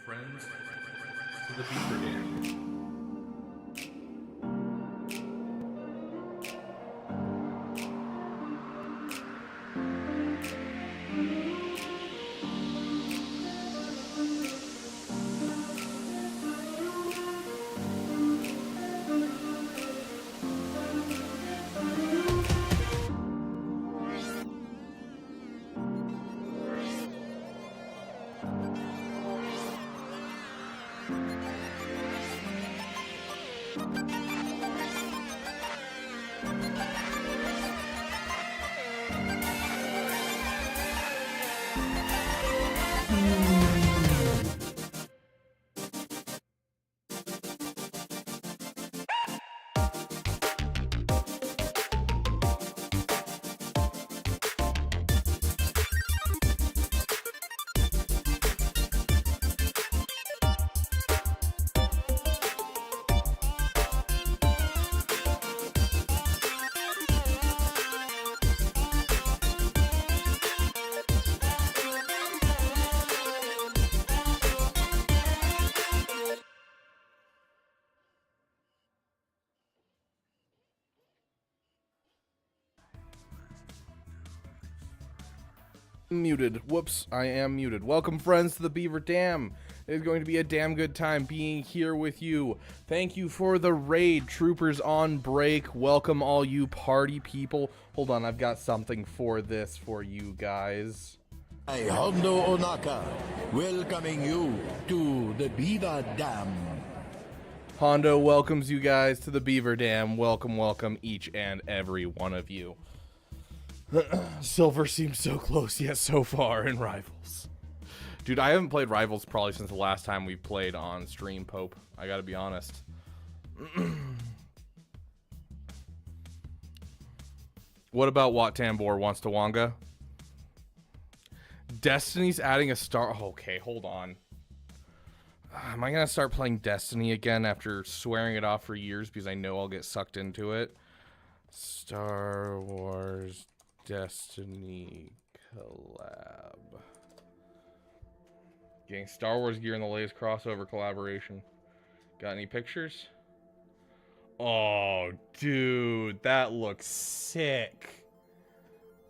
friends to the Beaver Dam. Muted. Whoops, I am muted. Welcome, friends, to the Beaver Dam. It is going to be a damn good time being here with you. Thank you for the raid. Troopers on break. Welcome, all you party people. Hold on, I've got something for this for you guys. Hi, Hondo Onaka, welcoming you to the Beaver Dam. Hondo welcomes you guys to the Beaver Dam. Welcome, welcome, each and every one of you. Silver seems so close yet so far in Rivals. Dude, I haven't played Rivals probably since the last time we played on stream, Pope. I gotta be honest. What about Wat Tambor wants to Wanga? Destiny's adding a star. Okay, hold on. Am I gonna start playing Destiny again after swearing it off for years because I know I'll get sucked into it? Star Wars Destiny collab. Getting Star Wars gear in the latest crossover collaboration. Got any pictures? Oh, dude, that looks sick.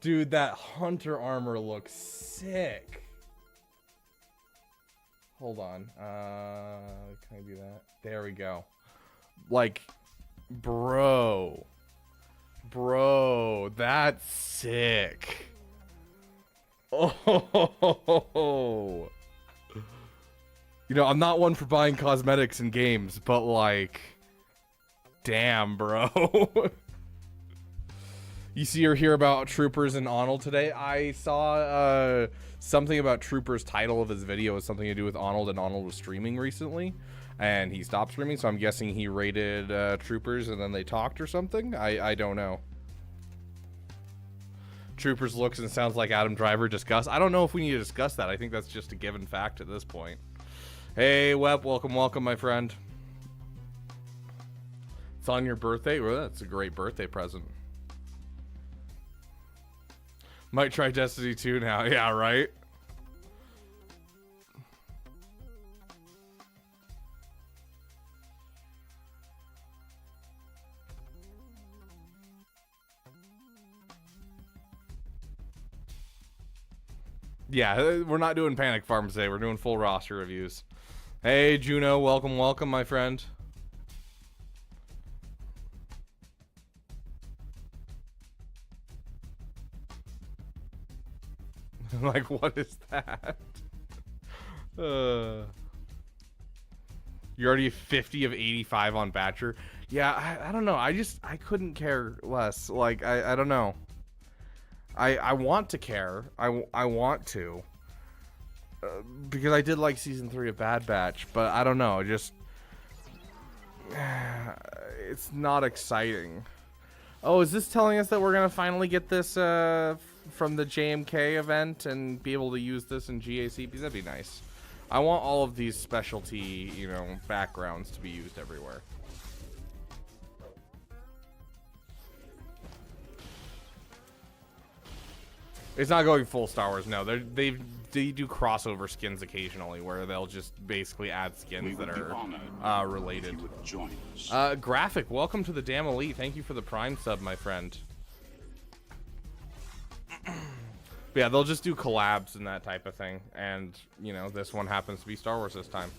Dude, that hunter armor looks sick. Hold on. Can I do that? There we go. Like, bro, that's sick. Oh, you know, I'm not one for buying cosmetics in games, but like, damn, bro. You see or hear about Troopers and Arnold today? I saw something about Troopers' title of his video was something to do with Arnold, and Arnold was streaming recently, and he stopped streaming, so I'm guessing he rated Troopers and then they talked or something. I don't know. Troopers looks and sounds like Adam Driver. Discuss. I don't know if we need to discuss that. I think that's just a given fact at this point. Hey, Wep, welcome, welcome, my friend. It's on your birthday? Well, that's a great birthday present. Might try Destiny 2 now. Yeah, right? Yeah, we're not doing Panic Farms today. We're doing full roster reviews. Hey, Juno. Welcome, welcome, my friend. Like, what is that? You're already 50 of 85 on Batcher. Yeah, I don't know. I couldn't care less. Like, I don't know. I want to care. I want to. Because I did like Season 3 of Bad Batch, but I don't know. Just... it's not exciting. Oh, is this telling us that we're going to finally get this from the JMK event and be able to use this in GAC? Because that'd be nice. I want all of these specialty, you know, backgrounds to be used everywhere. It's not going full Star Wars, no. They've do crossover skins occasionally where they'll just basically add skins that are related. Graphic, welcome to the Damn Elite. Thank you for the Prime sub, my friend. But yeah, they'll just do collabs and that type of thing, and you know, this one happens to be Star Wars this time.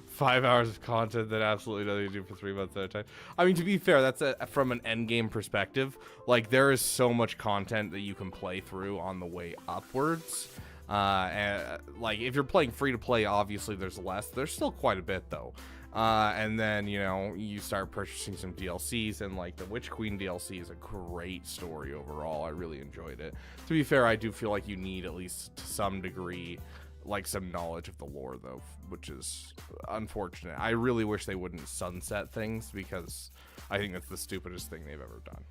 Five hours of content that absolutely nothing to do for 3 months at a time. I mean, to be fair, that's from an end game perspective. Like, there is so much content that you can play through on the way upwards. And like, if you're playing free to play, obviously there's less. There's still quite a bit though. And then, you know, you start purchasing some DLCs, and like the Witch Queen DLC is a great story overall. I really enjoyed it. To be fair, I do feel like you need, at least to some degree, like some knowledge of the lore though, which is unfortunate. I really wish they wouldn't sunset things, because I think that's the stupidest thing they've ever done.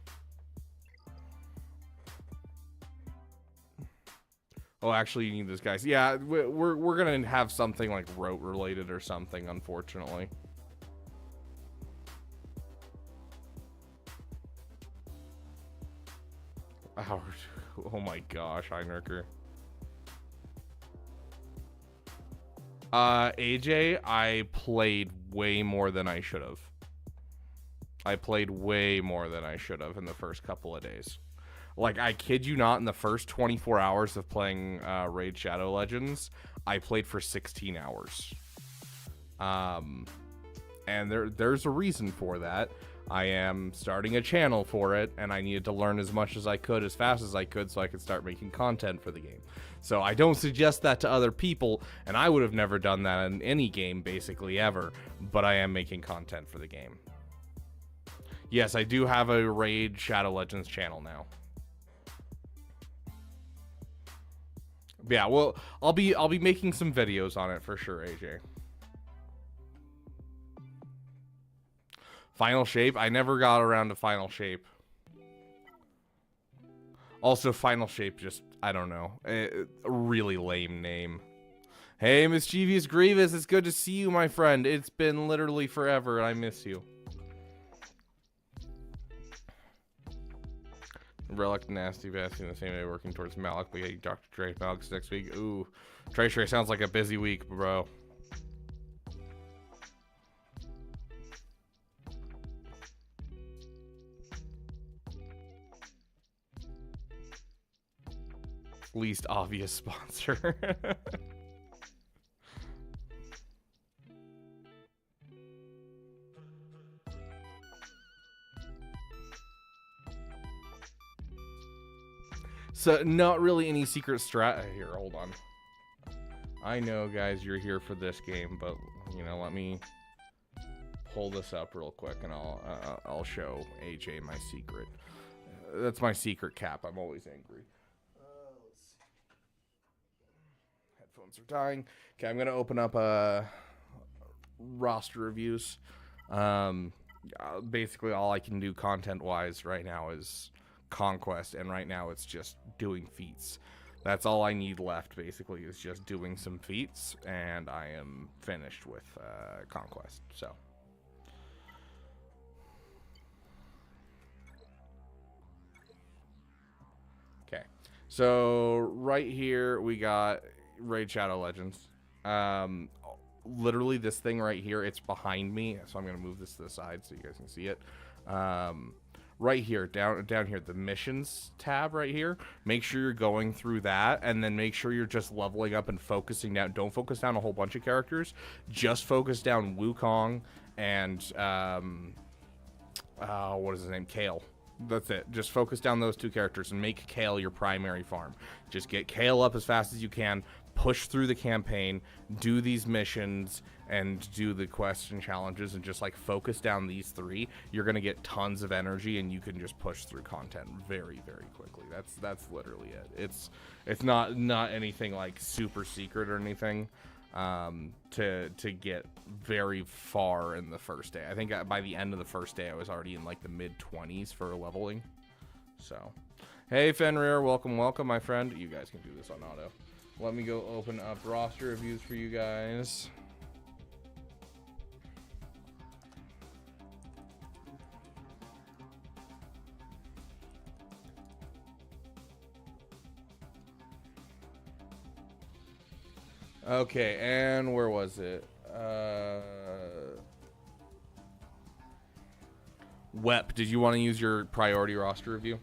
Oh, actually, you need this, guys. Yeah, we're gonna have something like rote related or something, unfortunately. Oh my gosh, Einricker. AJ, I played way more than I should have. I played way more than I should have in the first couple of days. Like, I kid you not, in the first 24 hours of playing Raid Shadow Legends, I played for 16 hours. And there's a reason for that. I am starting a channel for it, and I needed to learn as much as I could, as fast as I could, so I could start making content for the game. So I don't suggest that to other people, and I would have never done that in any game, basically, ever. But I am making content for the game. Yes, I do have a Raid Shadow Legends channel now. Yeah, well, I'll be making some videos on it for sure, AJ. Final Shape? I never got around to Final Shape. Also, Final Shape just, I don't know, a really lame name. Hey, Mischievous Grievous, it's good to see you, my friend. It's been literally forever, and I miss you. Relic, Nasty Bastard, the same day working towards Malik, but yeah, Dr. Dre, Malik's next week. Ooh, Trey sounds like a busy week, bro. Least obvious sponsor. So, not really any secret strat here. Hold on. I know, guys, you're here for this game, but you know, let me pull this up real quick, and I'll show AJ my secret. That's my secret cap. I'm always angry. Let's see. Headphones are dying. Okay, I'm gonna open up roster reviews. Basically, all I can do content-wise right now is Conquest, and right now it's just doing feats. That's all I need left, basically, is just doing some feats, and I am finished with Conquest. So okay, so right here we got Raid Shadow Legends. Literally this thing right here, it's behind me, so I'm gonna move this to the side so you guys can see it. Right here, down here, the missions tab right here. Make sure you're going through that, and then make sure you're just leveling up and focusing down. Don't focus down a whole bunch of characters. Just focus down Wukong and what is his name? Kale. That's it. Just focus down those two characters and make Kale your primary farm. Just get Kale up as fast as you can. Push through the campaign, do these missions, and do the quests and challenges, and just like focus down these three. You're gonna get tons of energy, and you can just push through content very, very quickly. That's literally it. It's not anything like super secret or anything to get very far in the first day. I think by the end of the first day, I was already in like the mid-20s for leveling. So, hey Fenrir, welcome, my friend. You guys can do this on auto. Let me go open up roster reviews for you guys. Okay, and where was it? Wep, did you want to use your priority roster review?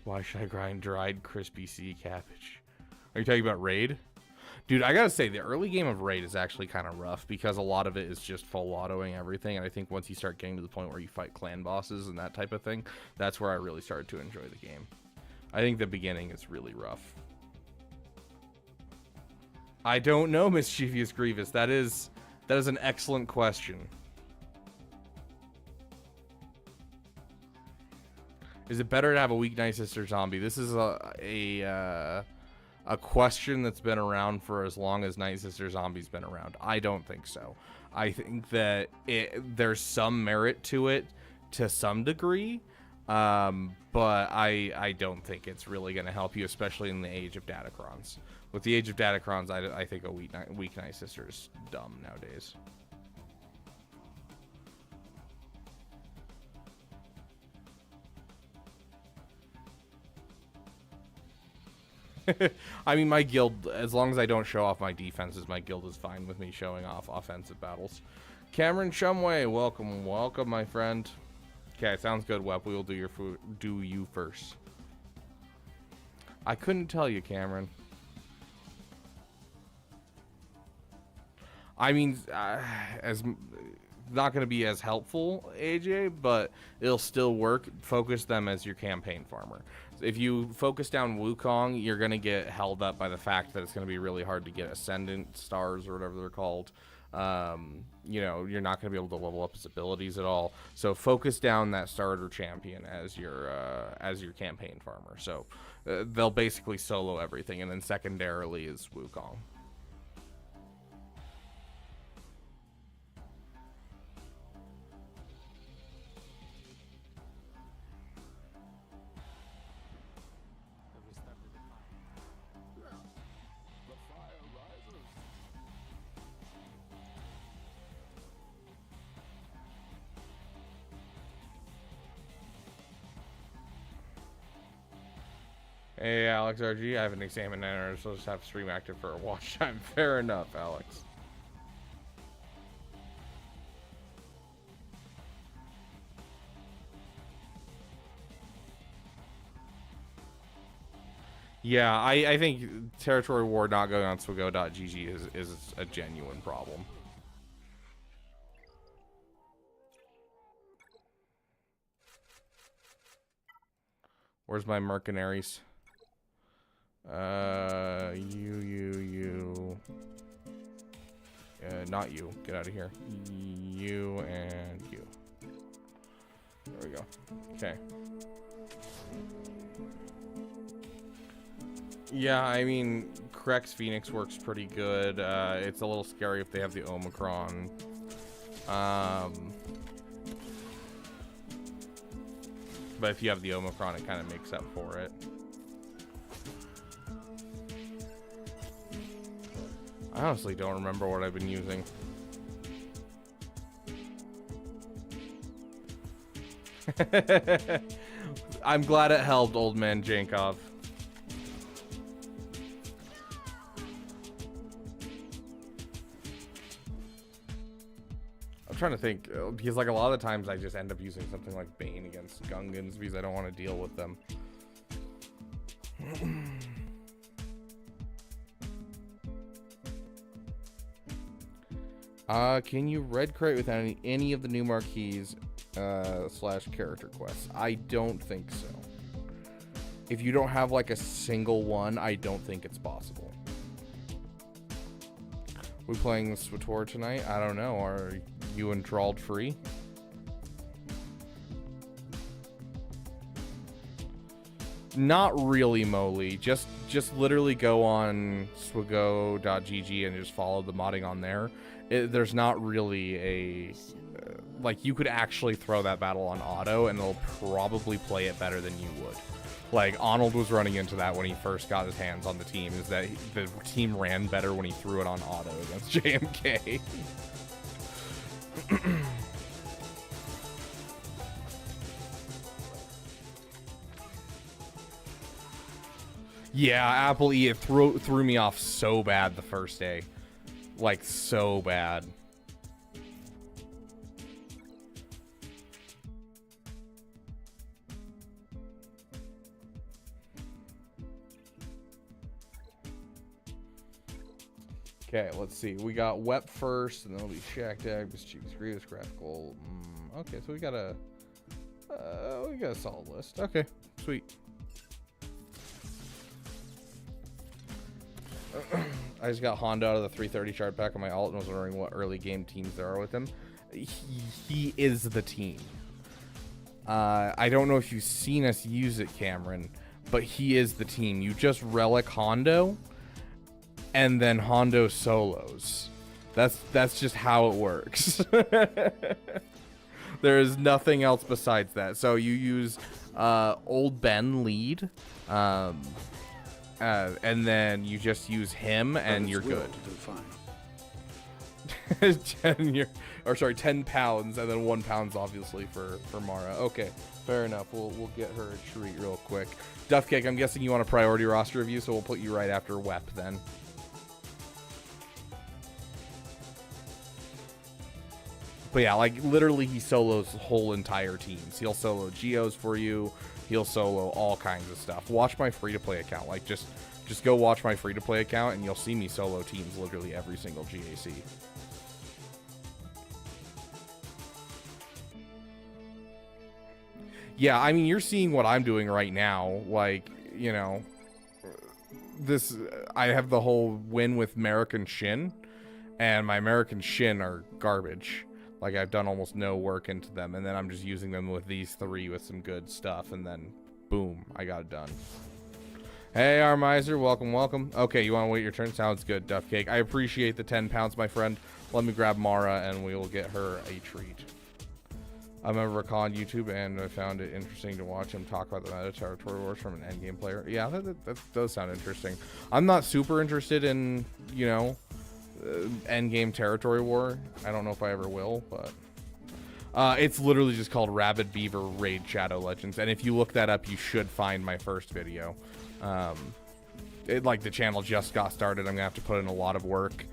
Why should I grind dried crispy sea cabbage? Are you talking about Raid? Dude, I gotta say, the early game of Raid is actually kind of rough because a lot of it is just full autoing everything, and I think once you start getting to the point where you fight clan bosses and that type of thing, that's where I really started to enjoy the game. I think the beginning is really rough. I don't know, Mischievous Grievous. That is an excellent question. Is it better to have a weak Night Sister zombie? This is a question that's been around for as long as Night Sister Zombie's been around. I don't think so. I think that there's some merit to it to some degree, but I don't think it's really going to help you, especially in the age of Datacrons. With the age of Datacrons, I think a weak Night Sister is dumb nowadays. I mean, my guild, as long as I don't show off my defenses, my guild is fine with me showing off offensive battles. Cameron Shumway, welcome, my friend. Okay, sounds good, Wep. We will do you first. I couldn't tell you, Cameron. I mean, as not going to be as helpful, AJ, but it'll still work. Focus them as your campaign farmer. If you focus down Wukong, you're going to get held up by the fact that it's going to be really hard to get Ascendant stars or whatever they're called. You know, you're not going to be able to level up his abilities at all. So focus down that starter champion as your campaign farmer. So they'll basically solo everything, and then secondarily is Wukong. Hey, Alex RG, I haven't examined that, so I'll just have stream active for a watch time. Fair enough, Alex. Yeah, I think Territory War not going on Swago.gg is a genuine problem. Where's my mercenaries? You. Not you. Get out of here. You and you. There we go. Okay. Yeah, I mean, Krex Phoenix works pretty good. It's a little scary if they have the Omicron. But if you have the Omicron, it kind of makes up for it. I honestly don't remember what I've been using. I'm glad it helped, old man Jankov. I'm trying to think, because like a lot of the times I just end up using something like Bane against Gungans because I don't want to deal with them. Can you red crate without any of the new marquees / character quests? I don't think so. If you don't have like a single one, I don't think it's possible. We playing SWTOR tonight? I don't know. Are you enthralled free? Not really, Moly. Just literally go on swago.gg and just follow the modding on there. There's not really a like, you could actually throw that battle on auto and it'll probably play it better than you would. Like, Arnold was running into that when he first got his hands on the team, is that the team ran better when he threw it on auto against JMK. Yeah, Apple E, it threw me off so bad the first day. Like, so bad. Okay, let's see. We got Wep first, and then it'll be Shack Dag, Mischievous Grievous, Graphical. Okay, so we got a solid list. Okay, sweet. I just got Honda out of the 330 chart pack on my alt and was wondering what early game teams there are with him. He is the team. I don't know if you've seen us use it, Cameron, but he is the team. You just relic Hondo, and then Hondo solos. That's just how it works. There is nothing else besides that. So you use Old Ben lead, and then you just use him, and you're good. 10 pounds, and then 1 pound's obviously for Mara. Okay, fair enough. We'll get her a treat real quick. Duffcake, I'm guessing you want a priority roster review, so we'll put you right after Wep then. But yeah, like literally he solos whole entire teams. He'll solo Geos for you. He'll solo all kinds of stuff. Watch my free-to-play account. Like just go watch my free-to-play account and you'll see me solo teams literally every single GAC. Yeah, I mean, you're seeing what I'm doing right now. Like, you know, I have the whole win with American Shin, and my American Shin are garbage. Like, I've done almost no work into them, and then I'm just using them with these three with some good stuff, and then, boom, I got it done. Hey, Armiser, welcome, welcome. Okay, you want to wait your turn? Sounds good, Duffcake. I appreciate the 10 pounds, my friend. Let me grab Mara, and we will get her a treat. I remember Rakan on YouTube, and I found it interesting to watch him talk about the meta territory wars from an endgame player. Yeah, that does sound interesting. I'm not super interested in, you know, endgame territory war. I don't know if I ever will, but it's literally just called Rabid Beaver Raid Shadow Legends, and if you look that up, you should find my first video. Like the channel just got started. I'm gonna have to put in a lot of work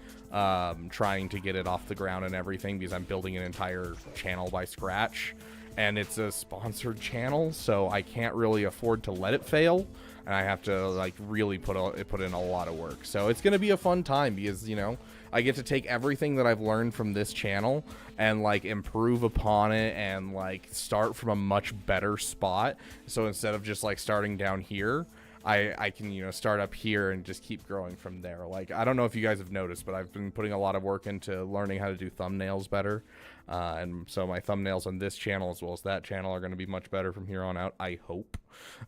trying to get it off the ground and everything, because I'm building an entire channel by scratch, and it's a sponsored channel, so I can't really afford to let it fail, and I have to like really put in a lot of work. So it's gonna be a fun time, because, you know, I get to take everything that I've learned from this channel and like improve upon it and like start from a much better spot. So instead of just like starting down here, I can, you know, start up here and just keep growing from there. Like, I don't know if you guys have noticed, but I've been putting a lot of work into learning how to do thumbnails better. And so my thumbnails on this channel as well as that channel are going to be much better from here on out, I hope.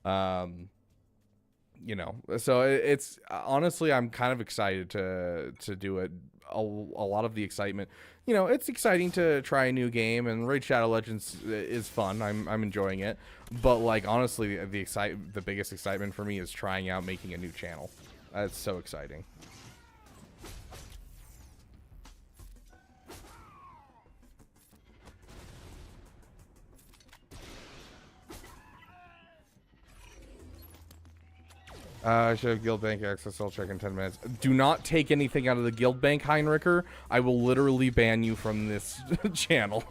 You know, so it's honestly, I'm kind of excited to do it. A lot of the excitement, you know, it's exciting to try a new game, and Raid Shadow Legends is fun. I'm enjoying it, but like honestly, the biggest excitement for me is trying out making a new channel. That's so exciting. I should have guild bank access. I'll check in 10 minutes. Do not take anything out of the guild bank, Heinricher. I will literally ban you from this channel.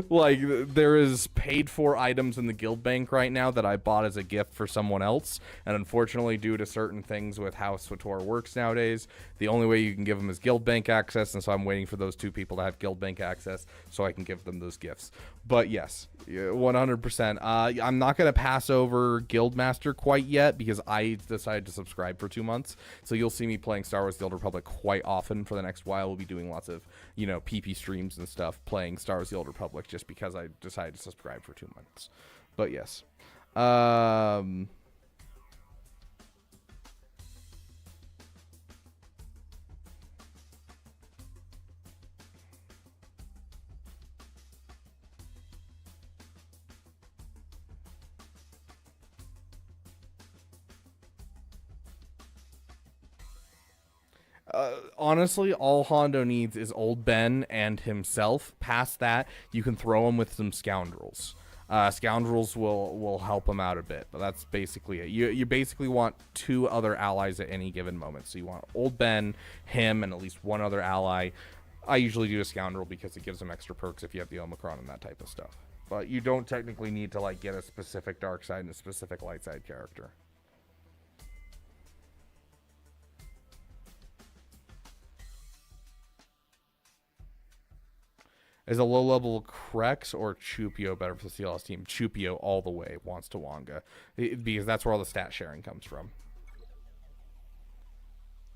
Like, there is paid for items in the guild bank right now that I bought as a gift for someone else, and unfortunately, due to certain things with how SWTOR works nowadays, the only way you can give them is guild bank access, and so I'm waiting for those two people to have guild bank access so I can give them those gifts. But yes, 100%. I'm not going to pass over Guildmaster quite yet, because I decided to subscribe for 2 months. So you'll see me playing Star Wars The Old Republic quite often for the next while. We'll be doing lots of, you know, PP streams and stuff playing Star Wars The Old Republic, just because I decided to subscribe for 2 months. But yes. Honestly, all Hondo needs is Old Ben and himself. Past that, you can throw him with some scoundrels. Scoundrels will help him out a bit, but that's basically it. You basically want 2 other allies at any given moment. So you want Old Ben, him, and at least 1 other ally. I usually do a Scoundrel because it gives him extra perks if you have the Omicron and that type of stuff. But you don't technically need to like get a specific dark side and a specific light side character. Is a low-level Krex or Chupio better for the CLS team? Chupio all the way wants to Wanga. Because that's where all the stat sharing comes from.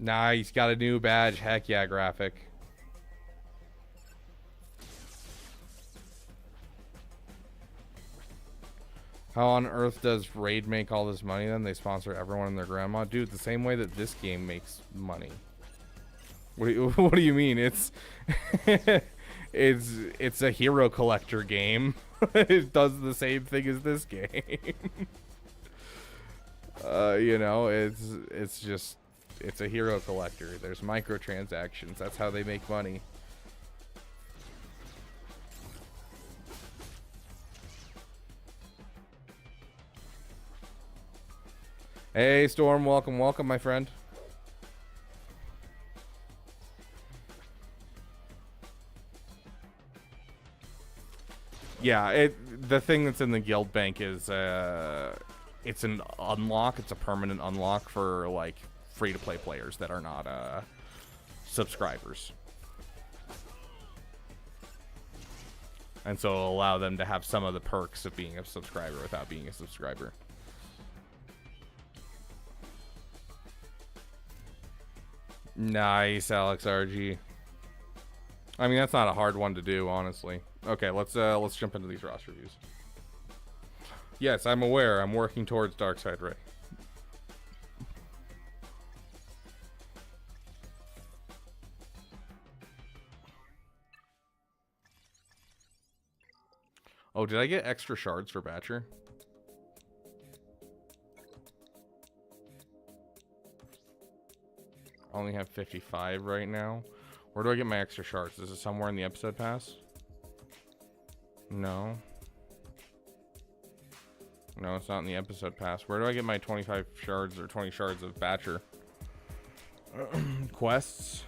Nice. Got a new badge. Heck yeah, graphic. How on earth does Raid make all this money then? They sponsor everyone and their grandma? Dude, the same way that this game makes money. What do you mean? It's... It's a hero collector game. It does the same thing as this game. You know, it's a hero collector. There's microtransactions. That's how they make money. Hey Storm, welcome, my friend. Yeah, the thing that's in the guild bank is it's an unlock. It's a permanent unlock for like free-to-play players that are not subscribers, and so it'll allow them to have some of the perks of being a subscriber without being a subscriber. Nice, Alex RG. I mean, that's not a hard one to do, honestly. Okay, let's jump into these roster reviews. Yes, I'm aware. I'm working towards Darkside Ray. Oh, did I get extra shards for Batcher? I only have 55 right now. Where do I get my extra shards? Is it somewhere in the episode pass? No. No, it's not in the episode pass. Where do I get my 25 shards or 20 shards of Batcher? Quests?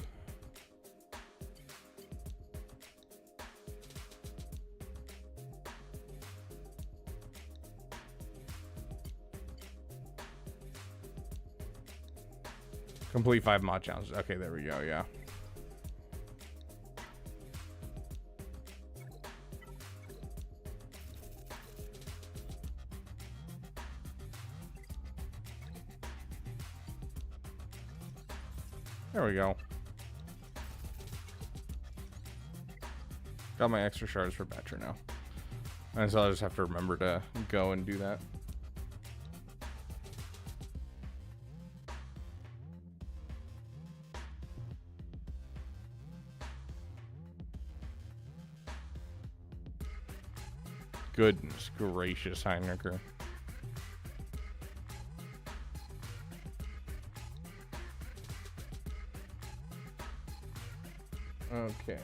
Complete 5 mod challenges. Okay, there we go, yeah. There we go. Got my extra shards for Batcher now. And so I'll just have to remember to go and do that. Goodness gracious, Heinecker. Okay,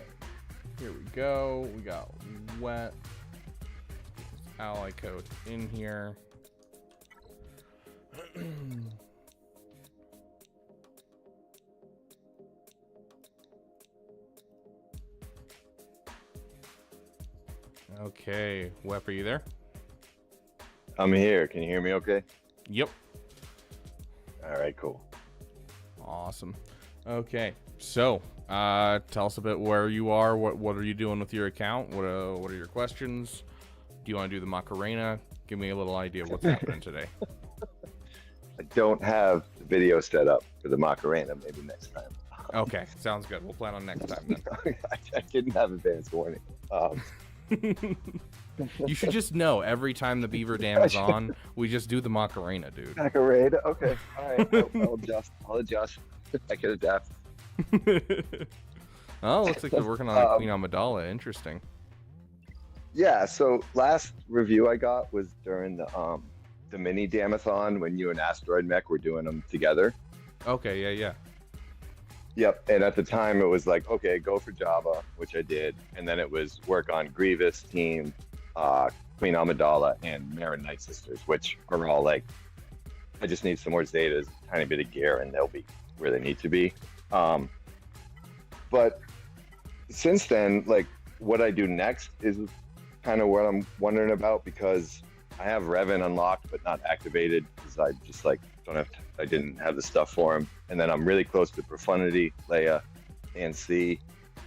here we go. We got wet ally code in here. Okay, Wep, are you there? I'm here. Can you hear me okay? Yep. All right, cool. Awesome. Okay, so tell us a bit where you are. What are you doing with your account? What are your questions? Do you want to do the Macarena? Give me a little idea of what's happening today. I don't have the video set up for the Macarena. Maybe next time. Okay, sounds good. We'll plan on next time then. I didn't have advance warning. You should just know every time the Beaver Dam is on, we just do the Macarena, dude. Macarena. Okay. All right. I'll adjust. I can adapt. Oh, looks like they're working on a Queen Amidala. Interesting. Yeah. So last review I got was during the mini Damathon when you and Asteroid Mech were doing them together. Okay. Yeah. Yep, and at the time it was like, okay, go for Java, which I did, and then it was work on Grievous team, Queen Amidala and Marin Night Sisters, which are all like, I just need some more Zetas, a tiny bit of gear, and they'll be where they need to be. Um, but since then, like what I do next is kind of what I'm wondering about because I have Revan unlocked but not activated because I just like I didn't have the stuff for him. And then I'm really close to Profundity, Leia, and C.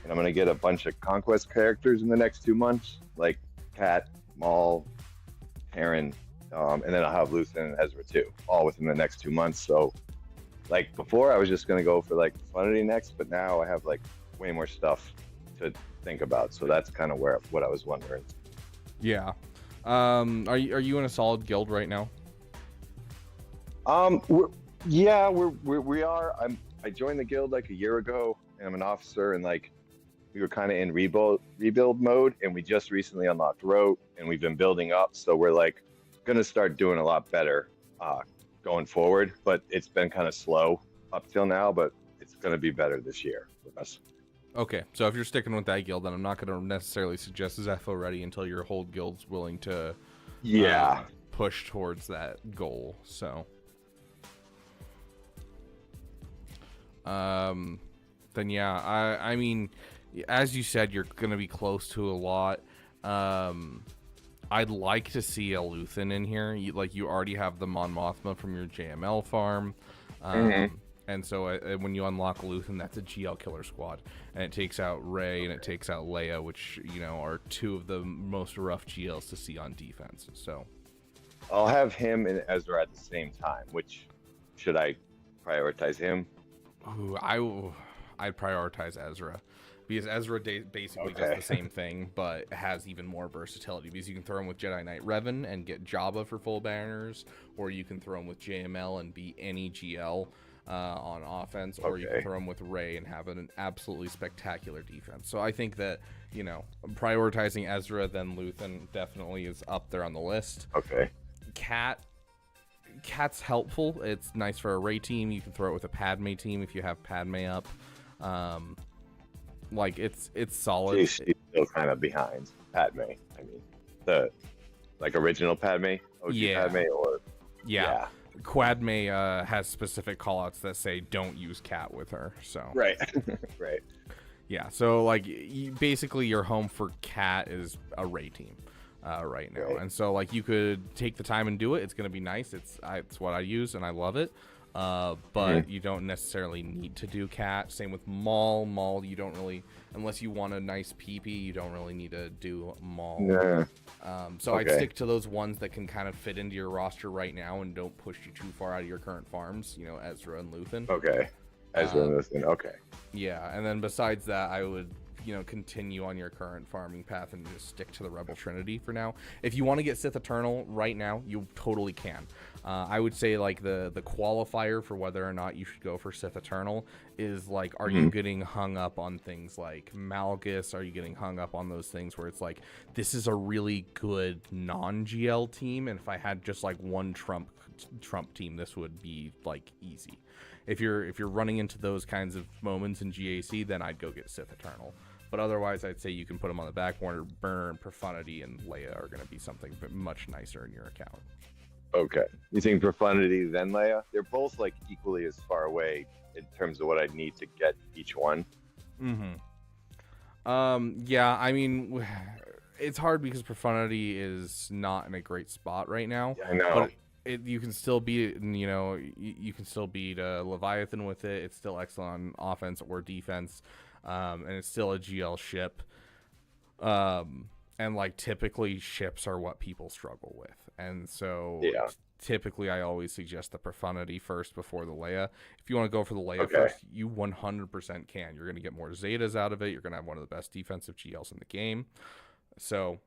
And I'm gonna get a bunch of Conquest characters in the next 2 months, like Cat, Maul, Terran, and then I'll have Luthen and Ezra too, all within the next 2 months. So like before I was just gonna go for like Profundity next, but now I have like way more stuff to think about. So that's kind of what I was wondering. Yeah. Are you in a solid guild right now? We are. I joined the guild like a year ago, and I'm an officer, and like we were kind of in rebuild mode, and we just recently unlocked Rote, and we've been building up, so we're like gonna start doing a lot better going forward. But it's been kind of slow up till now, but it's gonna be better this year with us. Okay, so if you're sticking with that guild, then I'm not going to necessarily suggest Zepho ready until your whole guild's willing to push towards that goal. So, then yeah, I mean, as you said, you're going to be close to a lot. I'd like to see a Luthen in here. You already have the Mon Mothma from your JML farm. And so when you unlock Luthen, that's a GL killer squad. And it takes out Rey and it takes out Leia, which, are two of the most rough GLs to see on defense. So I'll have him and Ezra at the same time. Which should I prioritize him? Ooh, I'd prioritize Ezra. Because Ezra basically does the same thing, but has even more versatility. Because you can throw him with Jedi Knight Revan and get Jabba for full banners, or you can throw him with JML and be any GL on offense, or you can throw him with Rey and have an absolutely spectacular defense. So I think that, prioritizing Ezra then Luthen definitely is up there on the list. Okay. Cat's helpful. It's nice for a Rey team. You can throw it with a Padme team if you have Padme up. It's solid. She's still kind of behind Padme. I mean, the original Padme, OG Padme, or yeah. Quadme has specific callouts that say don't use Cat with her. So right. Yeah. So basically your home for Cat is a Rey team right now, and so you could take the time and do it. It's gonna be nice. It's what I use and I love it. But you don't necessarily need to do Cat. Same with Maul. You don't really, unless you want a nice PP, you don't really need to do Maul. Yeah. So I'd stick to those ones that can kind of fit into your roster right now and don't push you too far out of your current farms. Ezra and Luthen. Okay. Ezra and Luthen. Okay. Yeah, and then besides that, I would continue on your current farming path and just stick to the Rebel Trinity for now. If you want to get Sith Eternal right now, you totally can. I would say the qualifier for whether or not you should go for Sith Eternal is are you getting hung up on things like Malgus? Are you getting hung up on those things where it's this is a really good non-GL team, and if I had just one Trump team, this would be easy. If you're running into those kinds of moments in GAC, then I'd go get Sith Eternal. But otherwise, I'd say you can put them on the back burner, and Profundity and Leia are going to be something much nicer in your account. Okay. You think Profundity then Leia? They're both equally as far away in terms of what I need to get each one. Yeah, I mean, it's hard because Profundity is not in a great spot right now. Yeah, I know. But you can still beat it, and you can still beat Leviathan with it. It's still excellent on offense or defense, and it's still a GL ship. And typically ships are what people struggle with, and so typically I always suggest the Profundity first before the Leia. If you want to go for the Leia first, you 100% can. You're going to get more Zetas out of it. You're going to have one of the best defensive GLs in the game. So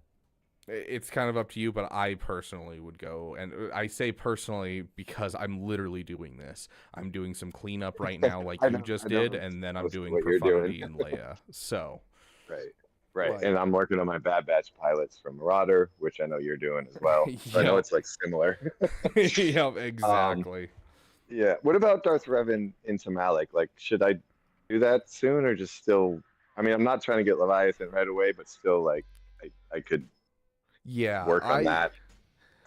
it's kind of up to you, but I personally would go, and I say personally because I'm literally doing this. I'm doing some cleanup right now you just did, and then I'm doing Profundity and Leia. So Right. And I'm working on my Bad Batch pilots from Marauder, which I know you're doing as well. So I know it's similar. Yeah, exactly. What about Darth Revan into Malak? Should I do that soon or just still? I mean, I'm not trying to get Leviathan right away, but still, I could Yeah, work on that.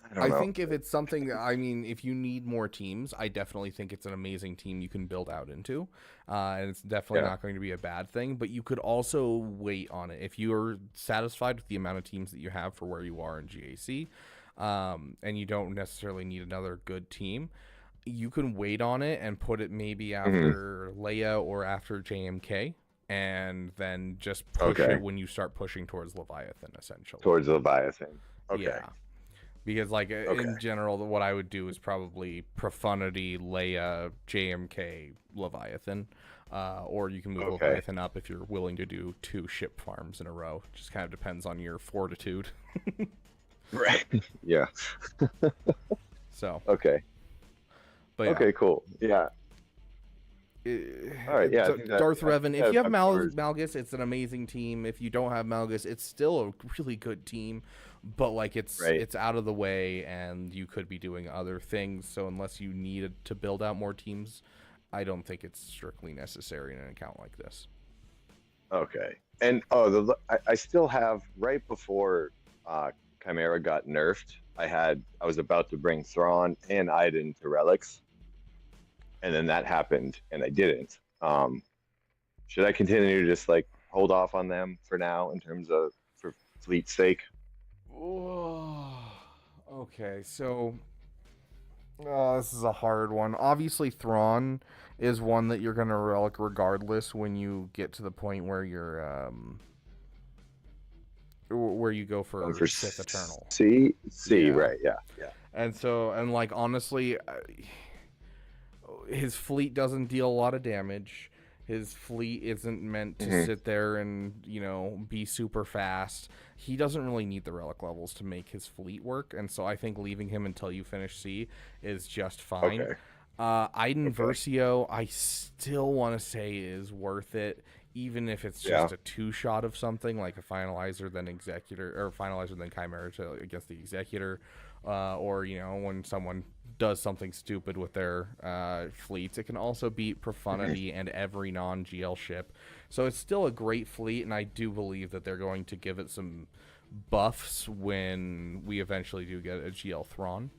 I don't I know. think if it's something that, I mean, if you need more teams, I definitely think it's an amazing team you can build out into. And it's definitely Yeah. not going to be a bad thing, but you could also wait on it. If you're satisfied with the amount of teams that you have for where you are in GAC, and you don't necessarily need another good team, you can wait on it and put it maybe after Leia or after JMK, and then just push Okay. it when you start pushing towards Leviathan, essentially. Towards Leviathan. Okay. Yeah. Because, like, Okay. in general, what I would do is probably Profundity, Leia, JMK, Leviathan. Or you can move Okay. Leviathan up if you're willing to do 2 ship farms in a row. Just kind of depends on your fortitude. Right. Yeah. So, Okay. but yeah. Okay, cool. Yeah. All right, yeah, I think that- Darth Revan. If that you have covers- Malgus, it's an amazing team. If you don't have Malgus, it's still a really good team. But like it's out of the way, and you could be doing other things. So unless you needed to build out more teams, I don't think it's strictly necessary in an account like this. Okay. And I still have right before Chimera got nerfed. I was about to bring Thrawn and Iden to relics, and then that happened, and I didn't. Should I continue to just like hold off on them for now in terms of for fleet's sake? Okay, so this is a hard one. Obviously, Thrawn is one that you're gonna relic regardless when you get to the point where you're where you go for Sith Eternal. C, Yeah. right? Yeah. And so, and like honestly, his fleet doesn't deal a lot of damage. His fleet isn't meant to sit there and, you know, be super fast. He doesn't really need the relic levels to make his fleet work, and so I think leaving him until you finish C is just fine. Okay. Iden Versio, I still want to say is worth it, even if it's just a 2-shot of something like a Finalizer then Executor, or Finalizer then Chimera against the Executor, or, you know, when someone does something stupid with their fleets. It can also beat Profundity and every non-GL ship. So it's still a great fleet, and I do believe that they're going to give it some buffs when we eventually do get a GL Thrawn.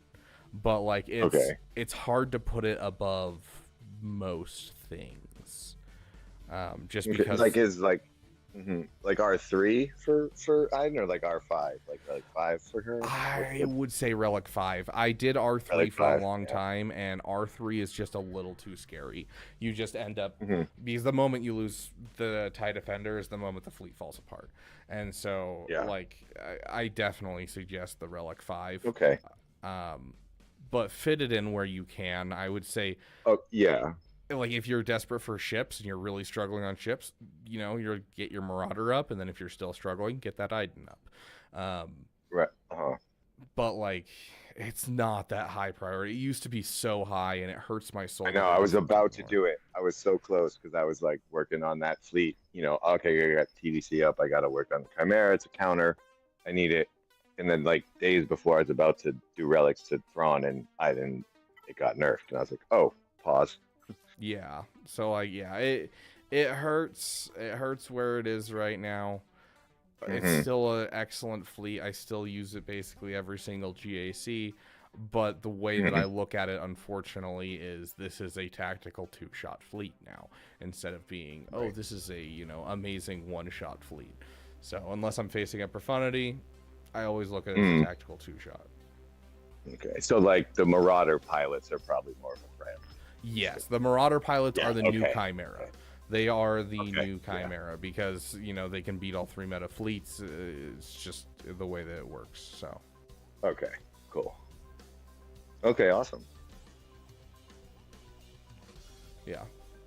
But like it's hard to put it above most things. Just because like is like like R3 for Iden, or like R5, like 5 for her. I would say Relic 5. I did R3 Relic for 5, a long time, and R3 is just a little too scary. You just end up because the moment you lose the TIE Defender is the moment the fleet falls apart. And so like I definitely suggest the Relic 5. Okay. But fit it in where you can. I would say like if you're desperate for ships and you're really struggling on ships, you know, you'll get your Marauder up, and then if you're still struggling, get that Iden up. Right. But like it's not that high priority. It used to be so high, and it hurts my soul. I know. I was about to do it. I was so close because I was like working on that fleet. You know, okay, I got TDC up. I got to work on the Chimera. It's a counter. I need it. And then like days before I was about to do relics to Thrawn and Iden, it got nerfed, and I was like, oh, pause. Yeah. So like it hurts. It hurts where it is right now. It's still an excellent fleet. I still use it basically every single GAC. But the way that I look at it, unfortunately, is this is a tactical 2-shot fleet now, instead of being, this is a, you know, amazing 1-shot fleet. So unless I'm facing a Profundity, I always look at it as a tactical 2-shot. Okay, so like the Marauder pilots are probably more of a threat. Yes, the Marauder pilots are the new Chimera. They are the new Chimera because, you know, they can beat all 3 meta fleets. It's just the way that it works. So. Okay, cool. Okay, awesome. Yeah.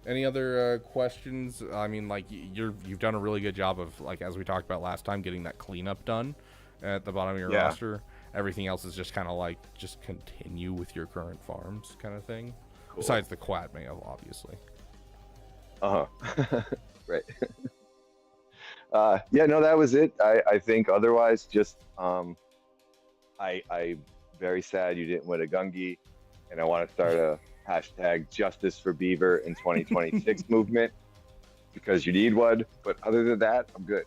Any other questions? I mean, like you've done a really good job of, like, as we talked about last time, getting that cleanup done at the bottom of your roster. Everything else is just kind of like just continue with your current farms kind of thing. Cool. Besides the quad mail, obviously. Right. Yeah, no, that was it. I think otherwise, just I very sad you didn't win a Gungi, and I want to start a hashtag Justice for Beaver in 2026 movement because you need one. But other than that, I'm good.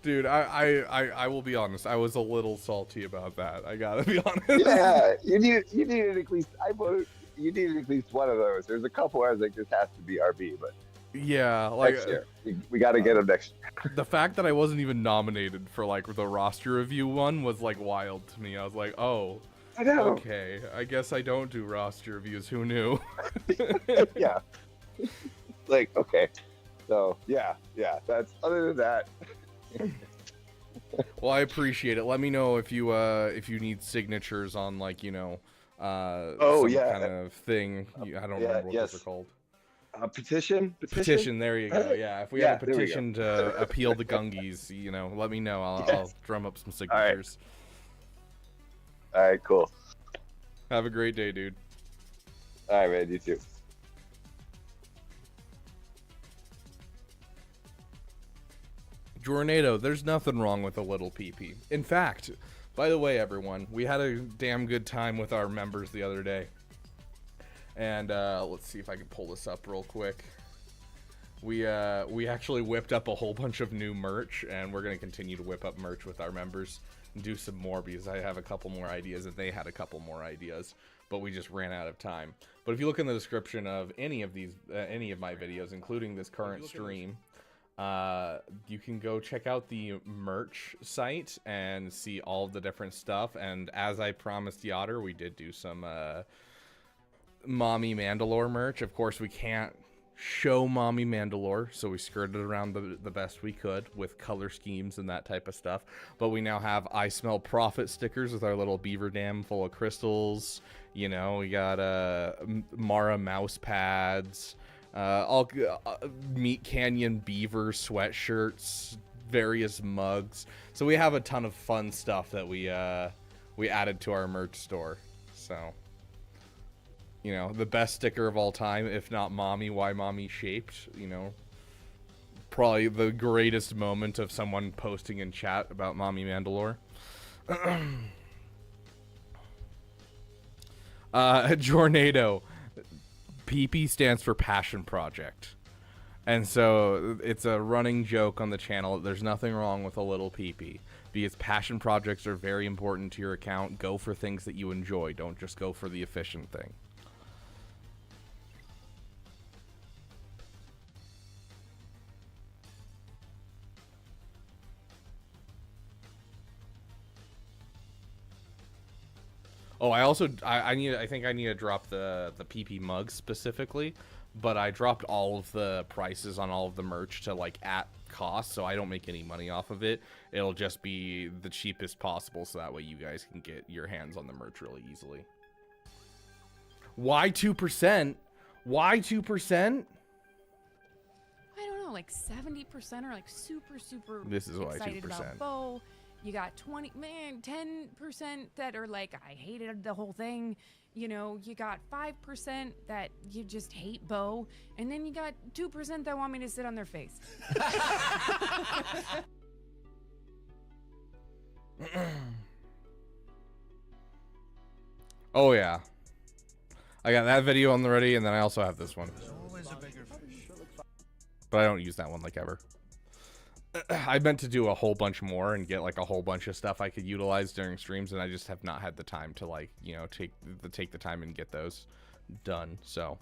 Dude, I will be honest. I was a little salty about that. I gotta be honest. Yeah, you needed at least I voted you needed at least one of those. There's a couple where I was like, this has to be RB, but Yeah, like next year we got to get them next year. the fact that I wasn't even nominated for like the roster review one was like wild to me. I was like, oh, I know. okay. I guess I don't do roster reviews. Who knew? Yeah. Like, okay. So yeah. That's other than that. Well, I appreciate it. Let me know if you need signatures on like some yeah. kind of thing. I don't remember what those are called. Petition. Petition. There you go. Yeah, if we have a there we go. petition to appeal the Gungies, let me know. I'll drum up some signatures. All right, cool. Have a great day, dude. All right, man. You too. Jornado, there's nothing wrong with a little PP. In fact, by the way, everyone, we had a damn good time with our members the other day. And let's see if I can pull this up real quick. We actually whipped up a whole bunch of new merch, and we're going to continue to whip up merch with our members and do some more because I have a couple more ideas and they had a couple more ideas, but we just ran out of time. But if you look in the description of any of my videos, including this current stream, you can go check out the merch site and see all of the different stuff. And as I promised Yotter, we did do some Mommy Mandalore merch. Of course, we can't show Mommy Mandalore, so we skirted around the best we could with color schemes and that type of stuff. But we now have I Smell Profit stickers with our little beaver dam full of crystals. We got Mara mouse pads, all Meat Canyon Beaver sweatshirts, various mugs. So we have a ton of fun stuff that we added to our merch store. So, the best sticker of all time, if not Mommy, why Mommy shaped, probably the greatest moment of someone posting in chat about Mommy Mandalore. Jornado. PP stands for Passion Project. And so it's a running joke on the channel that there's nothing wrong with a little PP. Because passion projects are very important to your account. Go for things that you enjoy. Don't just go for the efficient thing. Oh, I think I need to drop the PP mugs specifically, but I dropped all of the prices on all of the merch to like at cost, so I don't make any money off of it. It'll just be the cheapest possible, so that way you guys can get your hands on the merch really easily. Why 2%? Why 2%? I don't know, like 70% are like super This is why excited 2%. about Bo. You got 10% that are like, I hated the whole thing. You got 5% that you just hate Bo. And then you got 2% that want me to sit on their face. Oh, yeah. I got that video on the ready, and then I also have this one. But I don't use that one like ever. I meant to do a whole bunch more and get like a whole bunch of stuff I could utilize during streams, and I just have not had the time to like, take the time and get those done. So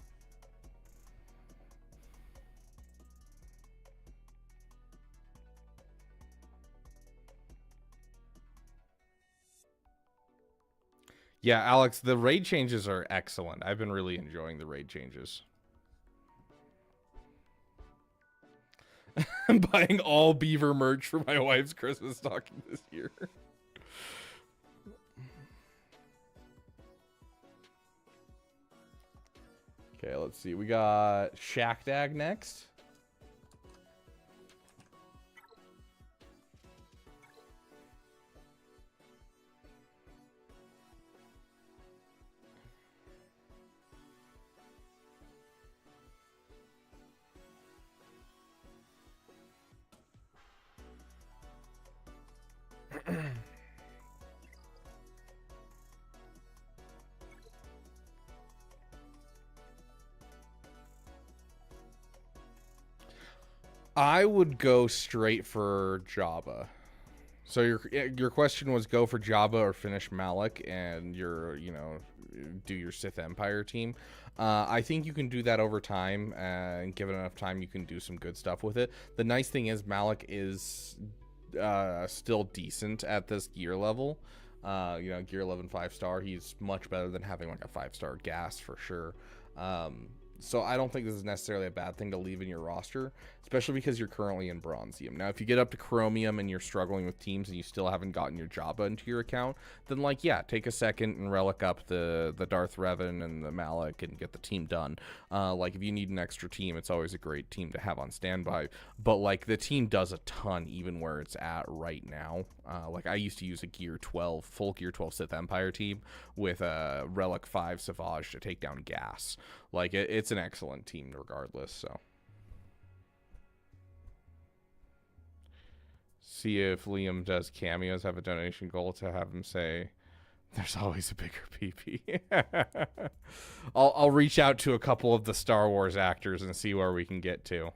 yeah, Alex, the raid changes are excellent. I've been really enjoying the raid changes. I'm buying all Beaver merch for my wife's Christmas stocking this year. Okay, let's see. We got Shackdag next. I would go straight for Jabba. So your question was go for Jabba or finish Malik and do your Sith Empire team. I think you can do that over time, and given enough time, you can do some good stuff with it. The nice thing is Malik is still decent at this gear level. Gear 11 5-star. He's much better than having like a 5-star gas for sure. So I don't think this is necessarily a bad thing to leave in your roster, especially because you're currently in Bronzium. Now, if you get up to Chromium and you're struggling with teams and you still haven't gotten your Jabba into your account, then take a second and relic up the Darth Revan and the Malik and get the team done. If you need an extra team, it's always a great team to have on standby. But the team does a ton even where it's at right now. I used to use a full Gear 12 Sith Empire team with a Relic 5 Savage to take down Gas. It's an excellent team regardless, so. See if Liam does cameos, have a donation goal to have him say, there's always a bigger PP. I'll reach out to a couple of the Star Wars actors and see where we can get to.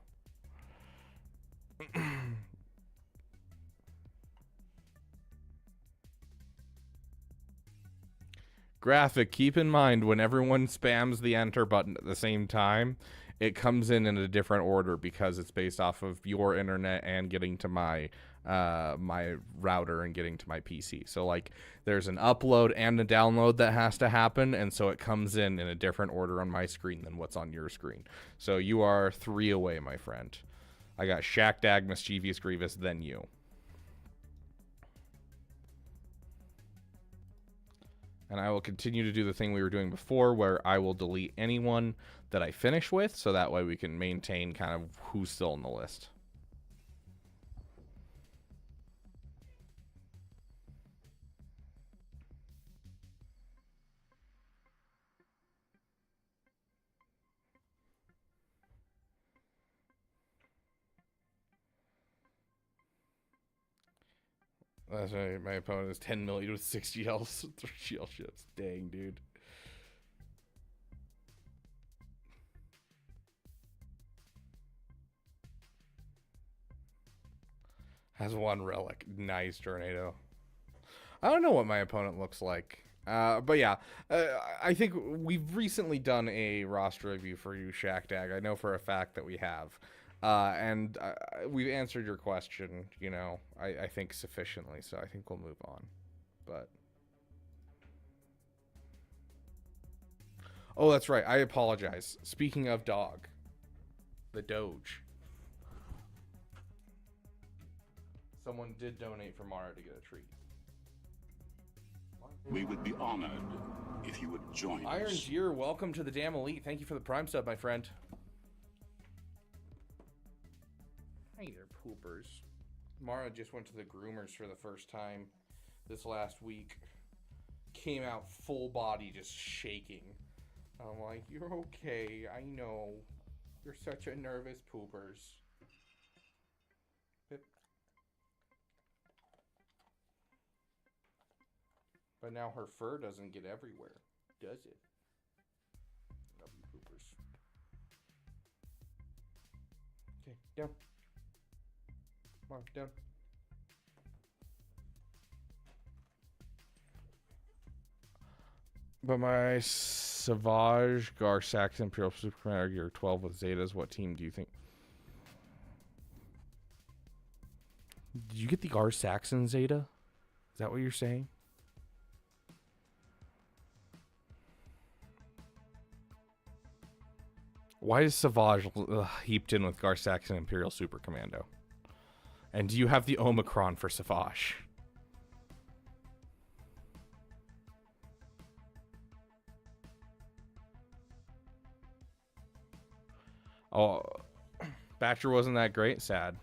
Graphic, keep in mind when everyone spams the enter button at the same time, it comes in a different order because it's based off of your internet and getting to my my router and getting to my PC. So there's an upload and a download that has to happen, and so it comes in a different order on my screen than what's on your screen. So you are 3 away, my friend. I got Shaq Dag, Mischievous Grievous, then you. And I will continue to do the thing we were doing before where I will delete anyone that I finish with, so that way we can maintain kind of who's still on the list. That's right. My opponent is 10 million with 6 GLs, 3 GL shits. Dang, dude. Has 1 relic. Nice, Tornado. I don't know what my opponent looks like. But yeah, I think we've recently done a roster review for you, Shaq Dag. I know for a fact that we have. And we've answered your question, I think sufficiently, so I think we'll move on. But oh, that's right. I apologize. Speaking of dog, the Doge. Someone did donate for Mara to get a treat. We would be honored if you would join us. Iron Deer, welcome to the Damn Elite. Thank you for the Prime sub, my friend. Hey there, poopers. Mara just went to the groomers for the first time this last week. Came out full body, just shaking. I'm like, you're okay. I know. You're such a nervous poopers. Pip. But now her fur doesn't get everywhere, does it? Love you, poopers. Okay, down. Come on, down. But my Savage, Gar Saxon, Imperial Super Commander Gear 12 with Zetas, what team do you think? Did you get the Gar Saxon Zeta? Is that what you're saying? Why is Savage heaped in with Gar Saxon Imperial Super Commando? And do you have the Omicron for Savage? Oh, Batcher wasn't that great? Sad.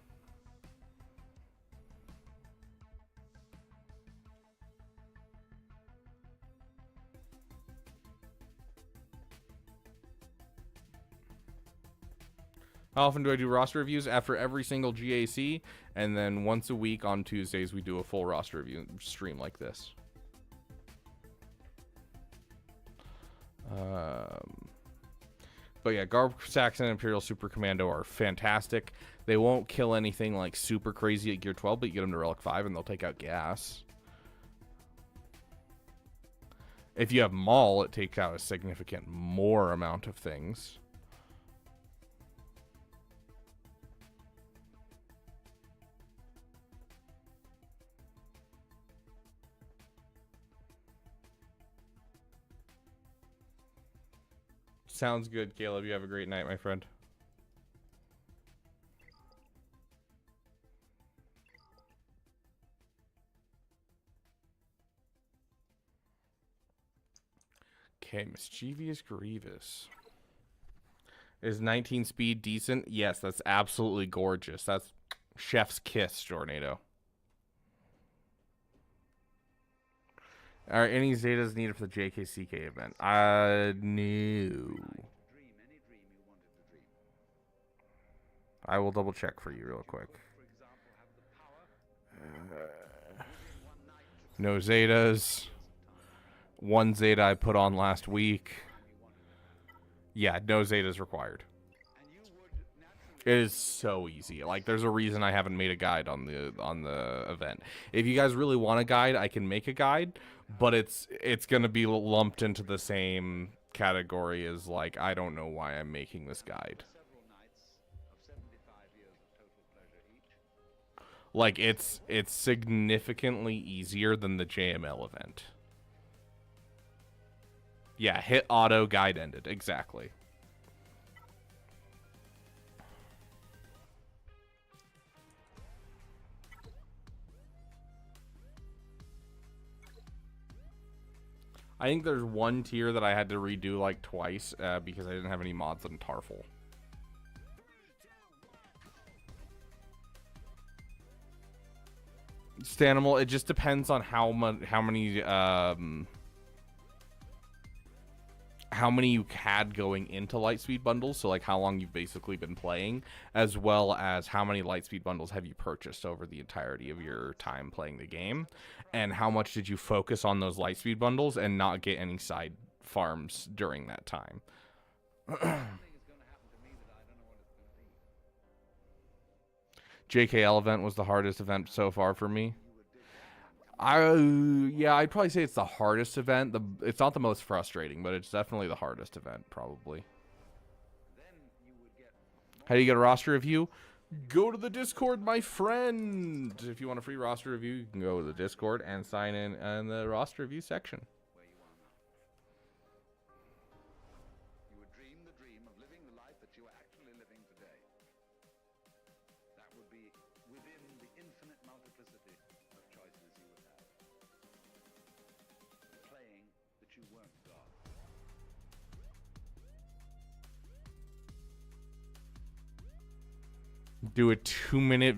How often do I do roster reviews? After every single GAC, and then once a week on Tuesdays we do a full roster review stream like this. But yeah, Garb Saxon and Imperial Super Commando are fantastic. They won't kill anything like super crazy at Gear 12, but you get them to Relic 5 and they'll take out gas. If you have Maul, it takes out a significant more amount of things. Sounds good, Caleb. You have a great night, my friend. Okay, Mischievous Grievous. Is 19 speed decent? Yes, that's absolutely gorgeous. That's chef's kiss, Jornado. Are any Zetas needed for the JKCK event? No. I will double check for you real quick. No Zetas. One Zeta I put on last week. Yeah, no Zetas required. It is so easy. Like, there's a reason I haven't made a guide on the event. If you guys really want a guide, I can make a guide, but it's gonna be lumped into the same category as, like, I don't know why I'm making this guide. Like, it's significantly easier than the JML event. Yeah, hit auto, guide ended. Exactly. I think there's one tier that I had to redo like twice because I didn't have any mods on Tarful. Stanimal, it just depends on how many you had going into Lightspeed bundles, so like how long you've basically been playing, as well as how many Lightspeed bundles have you purchased over the entirety of your time playing the game, and how much did you focus on those Lightspeed bundles and not get any side farms during that time. JKL event was the hardest event so far for me. Yeah, I'd probably say it's the hardest event. It's not the most frustrating, but it's definitely the hardest event, probably. How do you get a roster review? Go to the Discord, my friend. If you want a free roster review, you can go to the Discord and sign in the roster review section. You would dream the dream of living the life that you are actually living today. That would be within the infinite multiplicity of choices you would have. Playing that you weren't God. Do a 2-minute,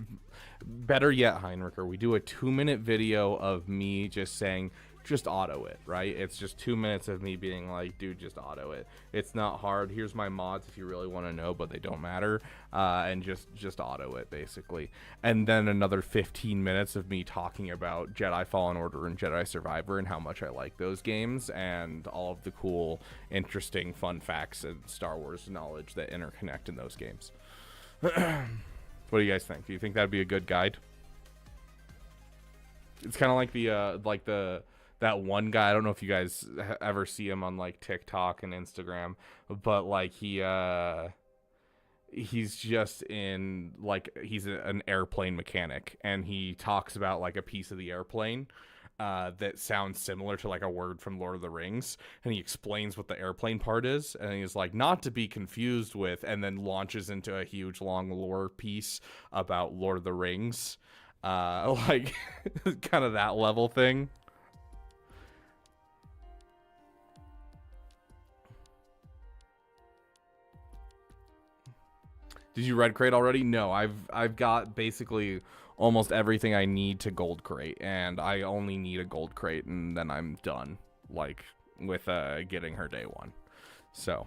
better yet, Heinricher, we do a 2-minute video of me just saying, just auto it, right? It's just 2 minutes of me being like, dude, just auto it. It's not hard. Here's my mods if you really want to know, but they don't matter. And just auto it, basically. And then another 15 minutes of me talking about Jedi Fallen Order and Jedi Survivor and how much I like those games and all of the cool, interesting, fun facts and Star Wars knowledge that interconnect in those games. What do you guys think? Do you think that'd be a good guide? It's kind of like that one guy. I don't know if you guys ever see him on like TikTok and Instagram, but like he's just in like he's an airplane mechanic, and he talks about like a piece of the airplane that sounds similar to like a word from Lord of the Rings, and he explains what the airplane part is, and he's like, not to be confused with, and then launches into a huge long lore piece about Lord of the Rings, like kind of that level thing. Did you red crate already? No, I've got basically almost everything I need to gold crate, and I only need a gold crate, and then I'm done, like, with getting her day one. So,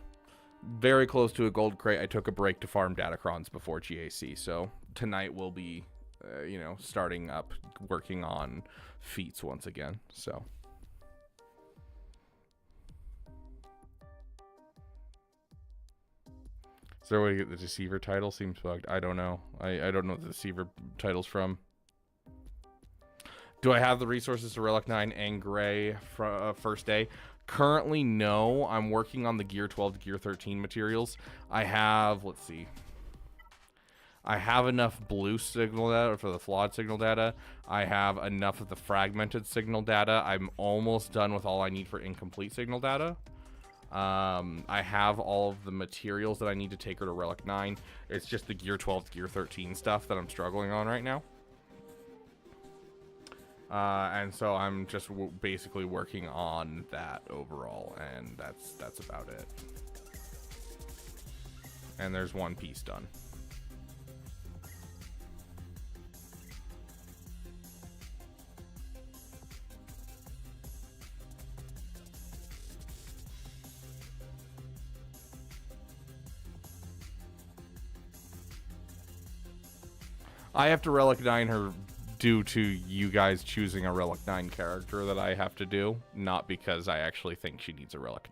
very close to a gold crate. I took a break to farm Datacrons before GAC, so tonight we'll be, starting up, working on feats once again, so. Is there a way to get the Deceiver title? Seems bugged. I don't know. I don't know what the Deceiver title's from. Do I have the resources to Relic 9 and Gray for first day? Currently, no. I'm working on the Gear 12 to Gear 13 materials. I have, let's see. I have enough blue signal data for the flawed signal data. I have enough of the fragmented signal data. I'm almost done with all I need for incomplete signal data. I have all of the materials that I need to take her to Relic 9. It's just the Gear 12 to Gear 13 stuff that I'm struggling on right now. And so I'm just basically working on that overall, and that's about it. And there's one piece done. I have to Relic 9 her due to you guys choosing a Relic 9 character that I have to do, not because I actually think she needs a Relic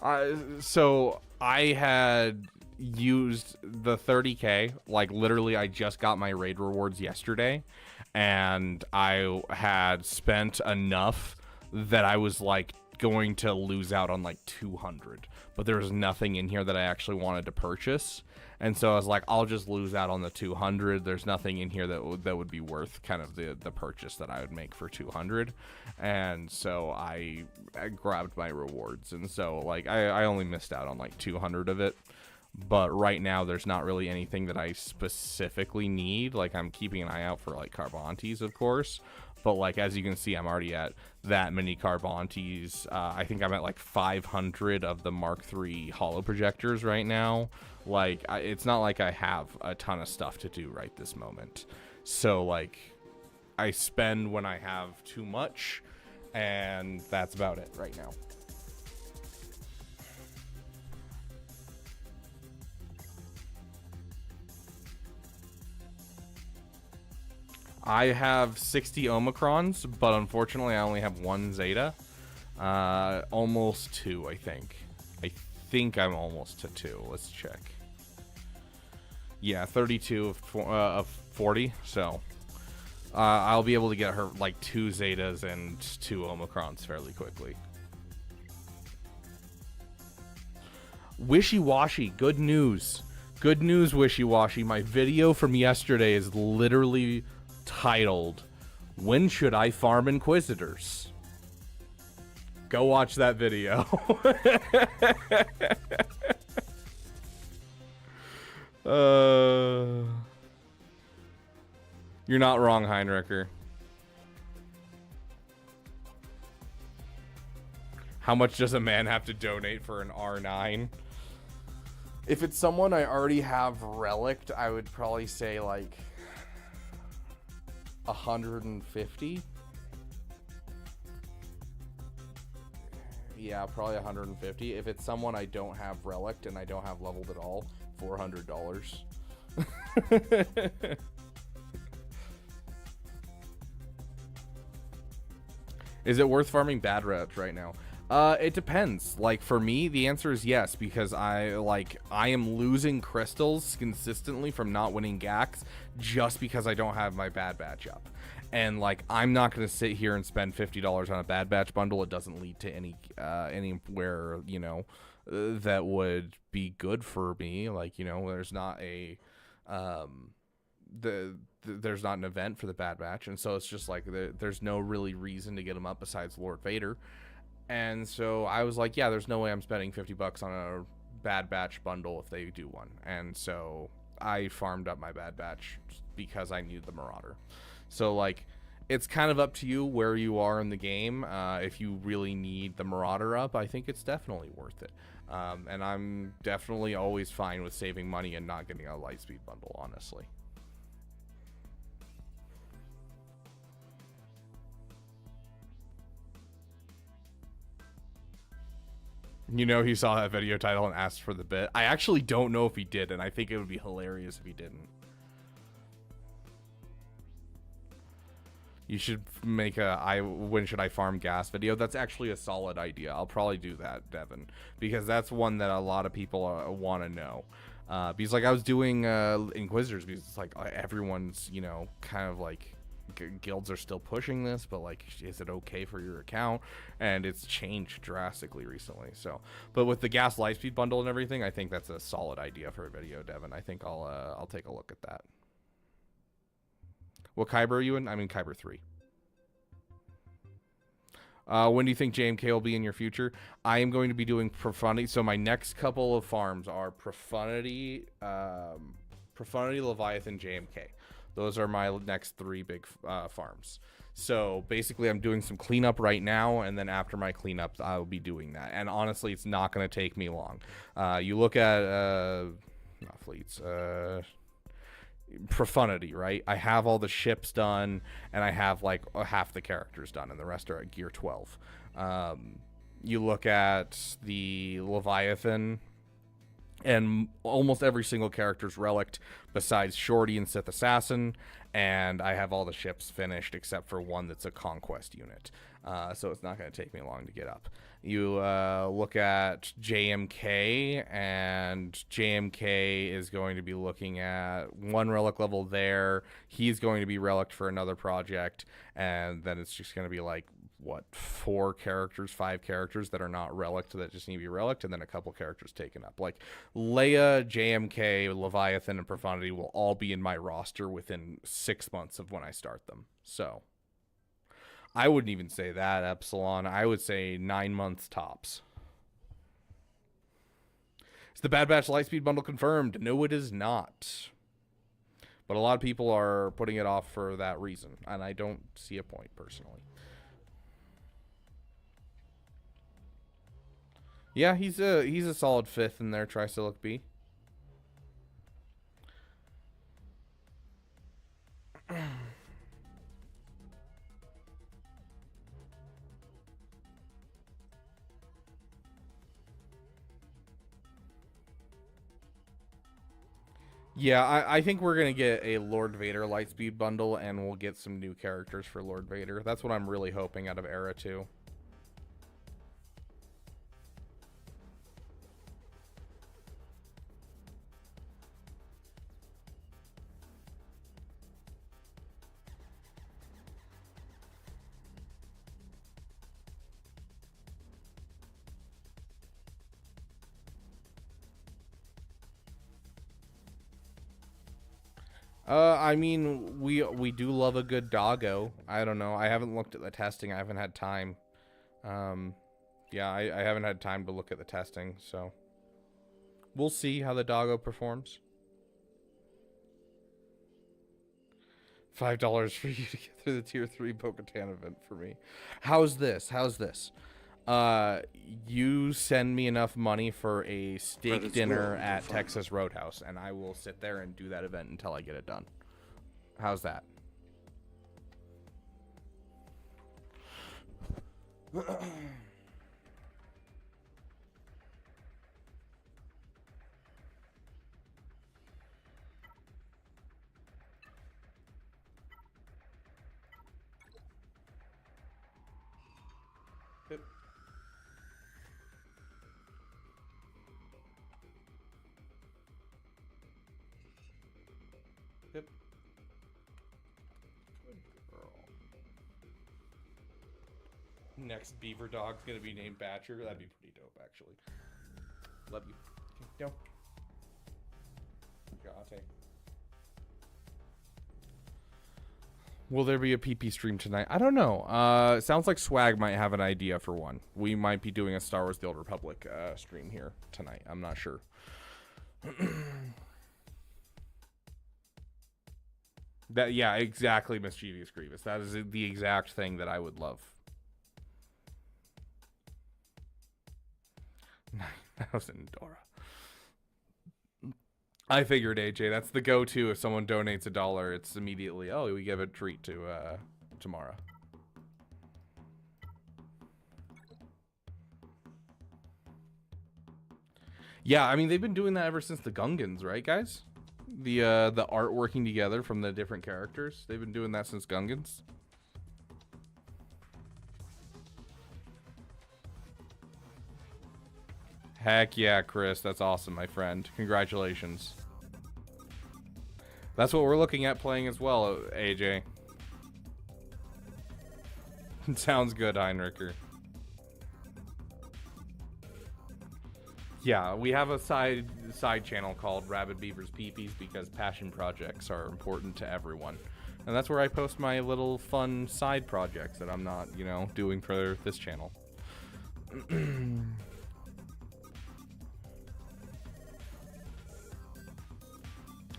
9. So I had used the 30k, like literally I just got my raid rewards yesterday, and I had spent enough that I was like going to lose out on like 200, but there was nothing in here that I actually wanted to purchase, and so I was like, I'll just lose out on the 200. There's nothing in here that would be worth kind of the purchase that I would make for 200, and so I grabbed my rewards, and so like I only missed out on like 200 of it. But right now there's not really anything that I specifically need. Like I'm keeping an eye out for like Carbontes, of course, but like as you can see, I'm already at that many Carbontes. I think I'm at like 500 of the Mark III holo projectors right now. Like it's not like I have a ton of stuff to do right this moment, so like I spend when I have too much, and that's about it right now. I have 60 Omicrons, but unfortunately I only have one Zeta. Almost 2, I think. I think I'm almost to 2. Let's check. Yeah, 32 of 40, so I'll be able to get her like 2 Zetas and 2 Omicrons fairly quickly. Wishy-washy, good news. Good news, Wishy-washy. My video from yesterday is literally titled, "When Should I Farm Inquisitors?" Go watch that video. You're not wrong, Heinricher. How much does a man have to donate for an R9? If it's someone I already have relicked, I would probably say like 150. Yeah, probably 150. If it's someone I don't have relicked and I don't have leveled at all, $400. Is it worth farming bad reps right now? It depends. Like for me, the answer is yes, because I am losing crystals consistently from not winning GACs just because I don't have my bad batch up. And like I'm not going to sit here and spend $50 on a bad batch bundle. It doesn't lead to anywhere, you know, that would be good for me. Like, you know, there's not a there's not an event for the bad batch, and so it's just like there's no really reason to get them up besides Lord Vader. And so I was like, yeah, there's no way I'm spending $50 on a bad batch bundle if they do one. And so I farmed up my bad batch because I needed the Marauder. So like it's kind of up to you where you are in the game. If you really need the Marauder up, I think it's definitely worth it. And I'm definitely always fine with saving money and not getting a Lightspeed bundle, honestly. You know, he saw that video title and asked for the bit. I actually don't know if he did, and I think it would be hilarious if he didn't. You should make a when should I farm gas video. That's actually a solid idea. I'll probably do that, Devin, because that's one that a lot of people want to know. Because like I was doing Inquisitors, because it's like everyone's, you know, kind of like guilds are still pushing this, but like, is it okay for your account? And it's changed drastically recently. So, but with the gas lightspeed bundle and everything, I think that's a solid idea for a video, Devin. I think I'll take a look at that. What Kyber are you in? I'm in Kyber 3. When do you think JMK will be in your future? I am going to be doing Profundity. So my next couple of farms are Profundity, Leviathan, JMK. Those are my next 3 big farms. So basically I'm doing some cleanup right now, and then after my cleanup, I'll be doing that. And honestly, it's not going to take me long. You look at, not fleets, Profundity, right? I have all the ships done, and I have like half the characters done, and the rest are at gear 12. You look at the Leviathan, and almost every single character's relict besides Shorty and Sith Assassin, and I have all the ships finished except for one that's a conquest unit. So it's not going to take me long to get up. You look at JMK, and JMK is going to be looking at 1 relic level there. He's going to be relic for another project, and then it's just going to be like, what, 4 characters, 5 characters that are not relic that just need to be relic, and then a couple characters taken up. Like Leia, JMK, Leviathan, and Profundity will all be in my roster within 6 months of when I start them. So I wouldn't even say that, Epsilon. I would say 9 months tops. Is the Bad Batch Lightspeed bundle confirmed? No, it is not. But a lot of people are putting it off for that reason, and I don't see a point personally. Yeah, he's a solid 5th in there, Trisilic B. Yeah, I think we're going to get a Lord Vader Lightspeed bundle, and we'll get some new characters for Lord Vader. That's what I'm really hoping out of Era 2. I mean, we do love a good doggo. I don't know. I haven't looked at the testing. I haven't had time. Yeah, I haven't had time to look at the testing, so we'll see how the doggo performs. $5 for you to get through the tier 3 Bo-Katan event for me. How's this? You send me enough money for a steak dinner at Texas Roadhouse, and I will sit there and do that event until I get it done. How's that? Yep. Good girl. Next Beaver dog's gonna be named Batcher. That'd be pretty dope, actually. Love you. Okay, go. Gate. Will there be a PP stream tonight? I don't know. Sounds like Swag might have an idea for one. We might be doing a Star Wars The Old Republic stream here tonight. I'm not sure. Yeah, exactly, Mischievous Grievous. That is the exact thing that I would love. 9,000 Dora. I figured, AJ, that's the go-to. If someone donates $1, it's immediately, oh, we give a treat to Tamara. Yeah, I mean, they've been doing that ever since the Gungans, right, guys? The art working together from the different characters. They've been doing that since Gungans. Heck yeah, Chris. That's awesome, my friend. Congratulations. That's what we're looking at playing as well, AJ. Sounds good, Heinricher. Yeah, we have a side channel called Rabid Beaver's Peepees because passion projects are important to everyone. And that's where I post my little fun side projects that I'm not, you know, doing for this channel.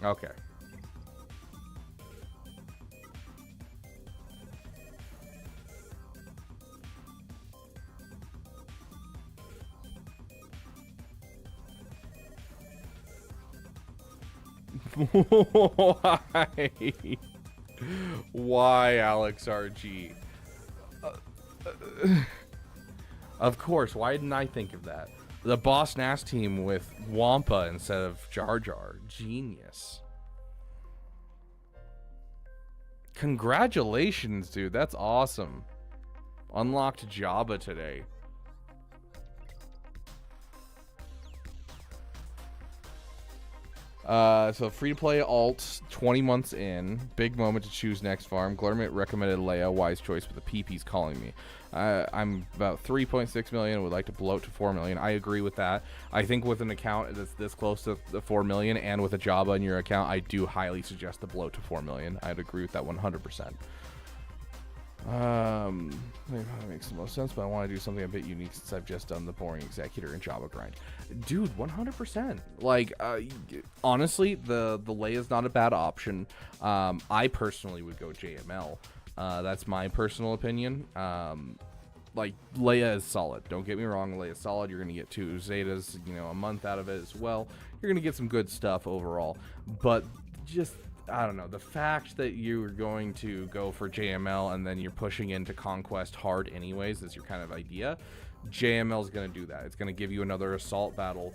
Okay. Why? Why, Alex RG? Of course, why didn't I think of that? The Boss Nass team with Wampa instead of Jar Jar. Genius. Congratulations, dude. That's awesome. Unlocked Jabba today. So free to play alt, 20 months in. Big moment to choose next farm. Glurmit recommended Leia. Wise choice, but the PP's calling me. I'm about 3.6 million. Would like to bloat to 4 million. I agree with that. I think with an account that's this close to the 4 million and with a Jabba in your account, I do highly suggest the bloat to 4 million. I'd agree with that 100%. That makes the most sense, but I want to do something a bit unique since I've just done the boring Executor and Jabba grind. Dude, 100%. Like, honestly, the Leia's not a bad option. I personally would go JML. That's my personal opinion. Like, Leia is solid. Don't get me wrong, Leia's solid. You're going to get 2 Zetas, you know, a month out of it as well. You're going to get some good stuff overall. But just, I don't know, the fact that you're going to go for JML and then you're pushing into Conquest hard anyways is your kind of idea. JML is going to do that. It's going to give you another assault battle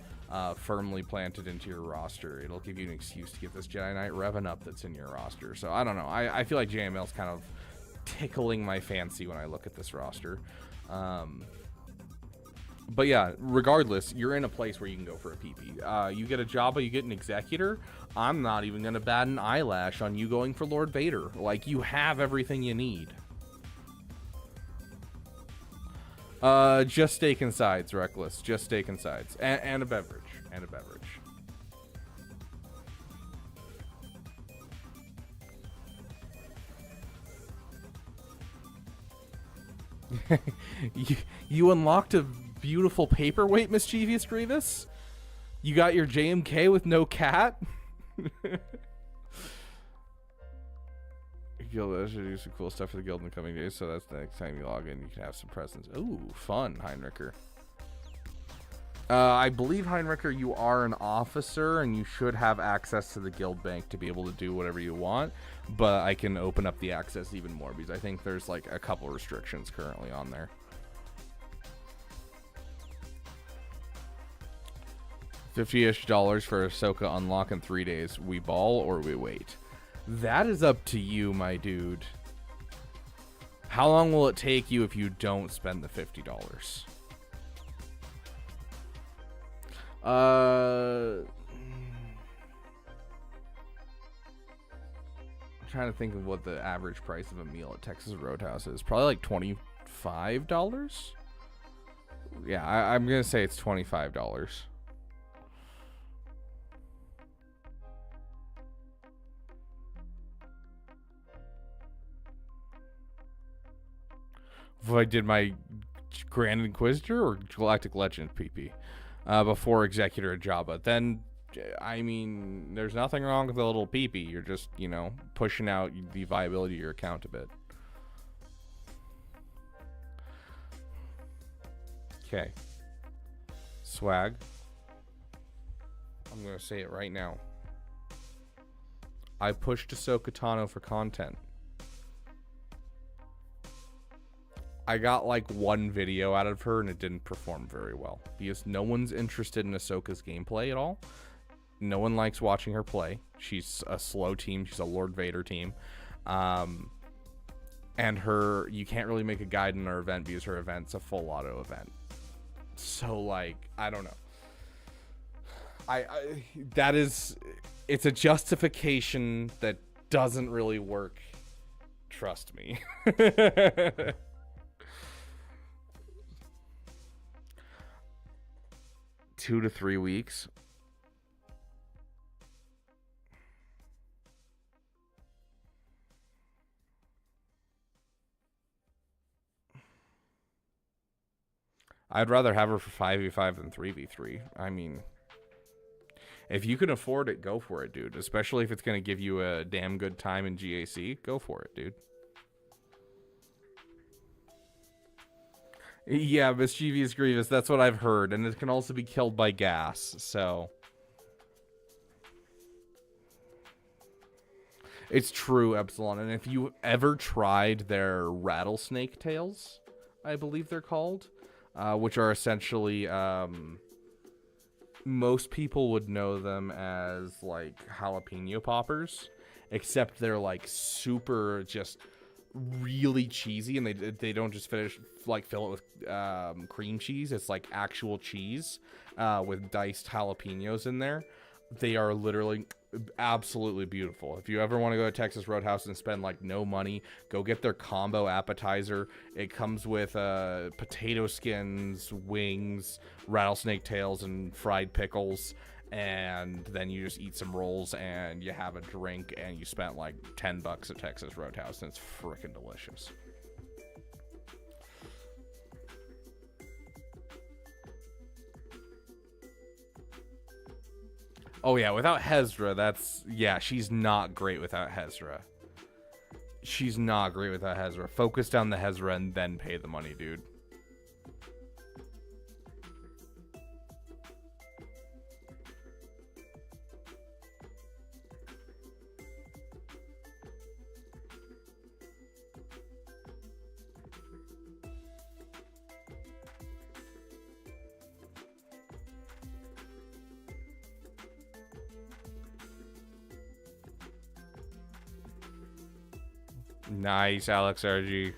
firmly planted into your roster. It'll give you an excuse to get this Jedi Knight revving up that's in your roster. So I don't know. I feel like JML is kind of tickling my fancy when I look at this roster. But yeah, regardless, you're in a place where you can go for a PP. You get a Jabba, you get an Executor. I'm not even going to bat an eyelash on you going for Lord Vader. Like, you have everything you need. Just steak and sides, Reckless. Just steak and sides. And a beverage. And a beverage. you unlocked a beautiful paperweight, Mischievous Grievous? You got your JMK with no cat? Guild should do some cool stuff for the guild in the coming days, so that's the next time you log in, you can have some presents. Ooh, fun, Heinricher. I believe, Heinricher, you are an officer, and you should have access to the guild bank to be able to do whatever you want, but I can open up the access even more, because I think there's, like, a couple restrictions currently on there. $50-ish for Ahsoka unlock in 3 days. We ball or we wait? That is up to you, my dude. How long will it take you if you don't spend the $50? I'm trying to think of what the average price of a meal at Texas Roadhouse is. Probably like $25? Yeah, I'm going to say it's $25. If I did my Grand Inquisitor or Galactic Legend PP before Executor Jabba, then, I mean, there's nothing wrong with a little PP. You're just, you know, pushing out the viability of your account a bit. Okay. Swag. I'm going to say it right now. I pushed Ahsoka Tano for content. I got like one video out of her and it didn't perform very well because no one's interested in Ahsoka's gameplay at all. No one likes watching her play. She's a slow team. She's a Lord Vader team. And you can't really make a guide in her event because her event's a full auto event. So, like, I don't know. that is, it's a justification that doesn't really work. Trust me. 2 to 3 weeks. I'd rather have her for 5v5 than 3v3. I mean, if you can afford it, go for it, dude. Especially if it's going to give you a damn good time in GAC. Go for it, dude. Yeah, Mischievous Grievous. That's what I've heard. And it can also be killed by gas. So it's true, Epsilon. And if you ever tried their rattlesnake tails, I believe they're called, which are essentially... most people would know them as like jalapeno poppers, except they're like super just really cheesy, and they don't just fill it with cream cheese. It's like actual cheese with diced jalapenos in there. They are literally absolutely beautiful. If you ever want to go to Texas Roadhouse and spend like no money, go get their combo appetizer. It comes with potato skins, wings, rattlesnake tails, and fried pickles, and then you just eat some rolls and you have a drink, and you spent like $10 at Texas Roadhouse, and it's freaking delicious. Oh yeah, without Hezra, she's not great without Hezra. She's not great without Hezra. Focus down the Hezra and then pay the money, dude. Nice, Alex RG.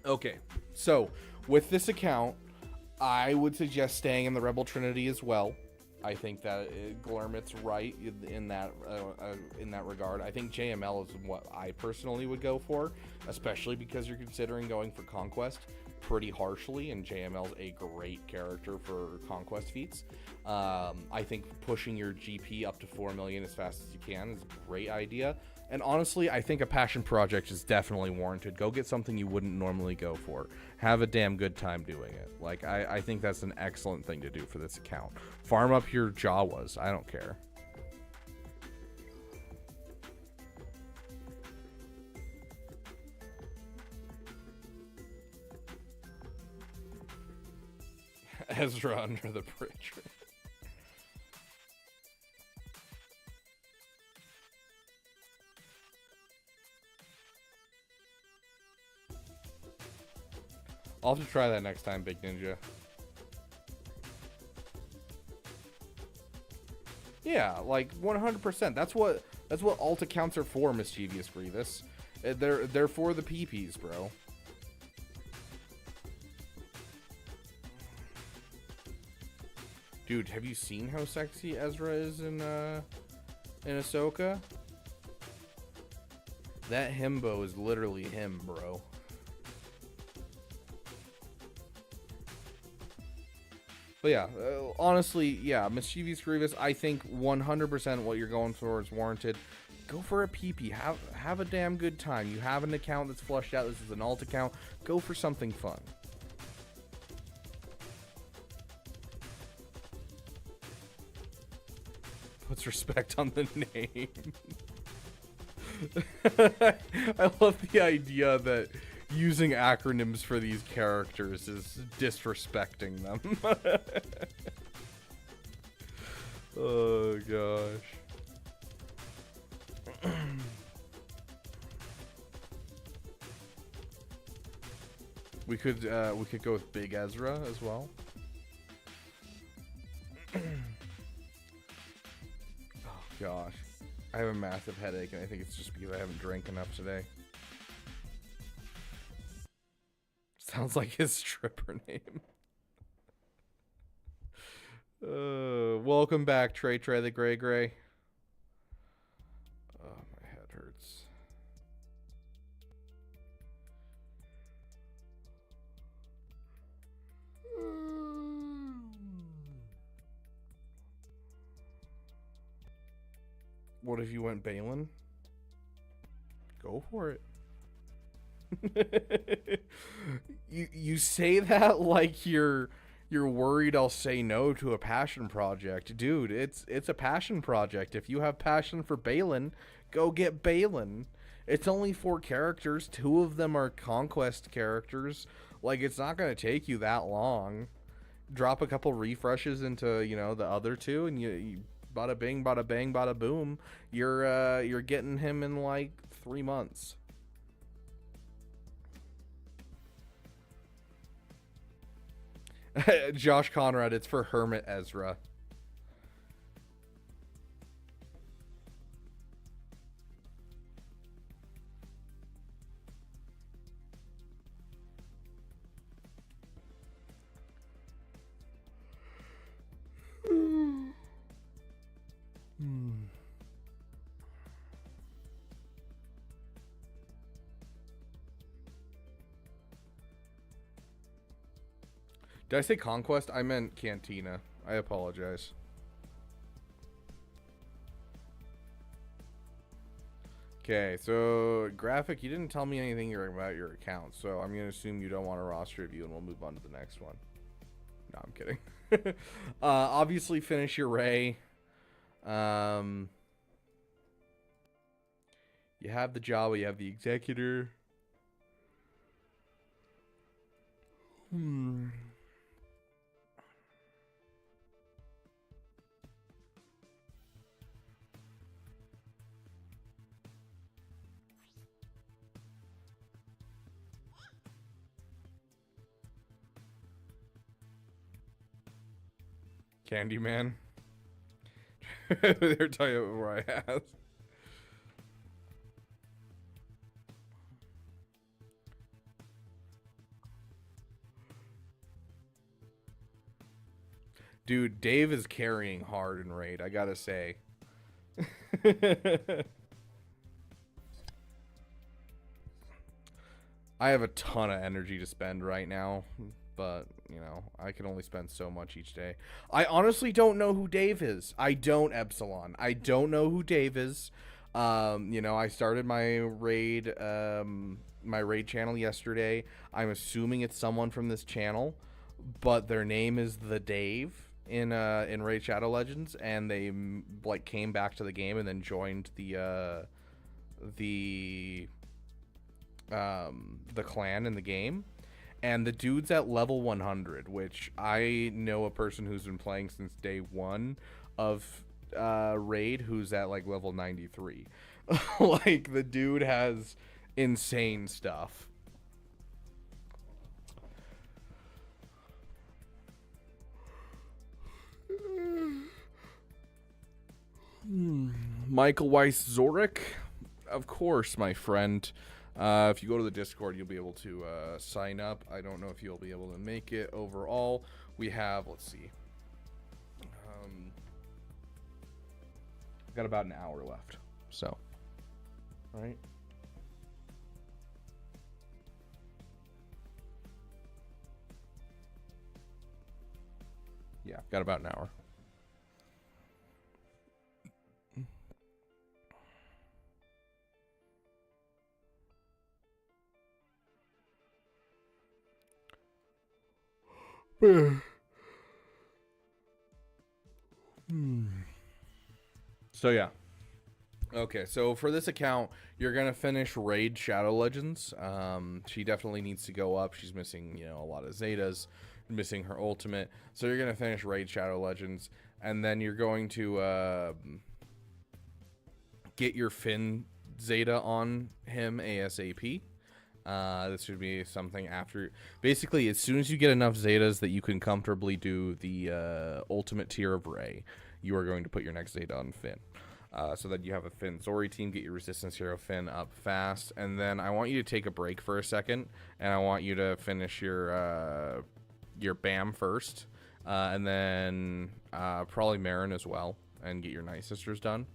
Okay, so with this account, I would suggest staying in the Rebel Trinity as well. I think that Glurmit's right in that regard. I think JML is what I personally would go for, especially because you're considering going for Conquest pretty harshly, and JML's a great character for Conquest feats. I think pushing your GP up to 4 million as fast as you can is a great idea. And honestly, I think a passion project is definitely warranted. Go get something you wouldn't normally go for. Have a damn good time doing it. Like, I think that's an excellent thing to do for this account. Farm up your Jawas. I don't care. Ezra under the bridge. I'll have to try that next time, Big Ninja. Yeah, like 100%. That's what alt accounts are for, Mischievous Grievous. They're for the PPs, bro. Dude, have you seen how sexy Ezra is in Ahsoka? That himbo is literally him, bro. But yeah, honestly, yeah, Mischievous Grievous, I think 100% what you're going for is warranted. Go for a PP. Have a damn good time. You have an account that's flushed out. This is an alt account. Go for something fun. Puts respect on the name. I love the idea that using acronyms for these characters is disrespecting them. Oh gosh. We could go with Big Ezra as well. Oh gosh. I have a massive headache, and I think it's just because I haven't drank enough today. Sounds like his stripper name. Welcome back, Trey the Gray Gray. Oh, my head hurts. What if you went Balin? Go for it. You say that like you're worried I'll say no to a passion project. Dude, it's a passion project. If you have passion for Balin, go get Balin. It's only 4 characters. 2 of them are conquest characters. Like, it's not going to take you that long. Drop a couple refreshes into, you know, the other 2, and you bada bing, bada bang, bada boom. You're getting him in like 3 months. Josh Conrad, it's for Hermit Ezra. Did I say Conquest? I meant Cantina. I apologize. Okay, so Graphic, you didn't tell me anything about your account, so I'm going to assume you don't want a roster review, and we'll move on to the next one. No, I'm kidding. Obviously, finish your Ray. You have the Jawa, you have the Executor. Candyman. They're telling you where I asked. Dude, Dave is carrying hard in Raid, I gotta say. I have a ton of energy to spend right now, but, you know, I can only spend so much each day. I honestly don't know who Dave is. I don't, Epsilon. I don't know who Dave is. You know, I started my raid channel yesterday. I'm assuming it's someone from this channel, but their name is the Dave in Raid Shadow Legends, and they like came back to the game and then joined the clan in the game. And the dude's at level 100, which I know a person who's been playing since day 1 of Raid who's at like level 93. Like, the dude has insane stuff. Michael Weiss Zorik, of course, my friend. If you go to the Discord, you'll be able to sign up. I don't know if you'll be able to make it overall. We have, let's see. Got about an hour left. So, all right. Yeah, got about an hour. So yeah. Okay, so for this account, you're gonna finish Raid Shadow Legends. She definitely needs to go up. She's missing, you know, a lot of Zetas, missing her ultimate. So you're gonna finish Raid Shadow Legends, and then you're going to get your Finn Zeta on him ASAP. This should be something after. Basically, as soon as you get enough Zetas that you can comfortably do the ultimate tier of Ray, you are going to put your next Zeta on Finn. So that you have a Finn Zori team, get your Resistance Hero Finn up fast, and then I want you to take a break for a second, and I want you to finish your BAM first, and then probably Marin as well, and get your Night Sisters done.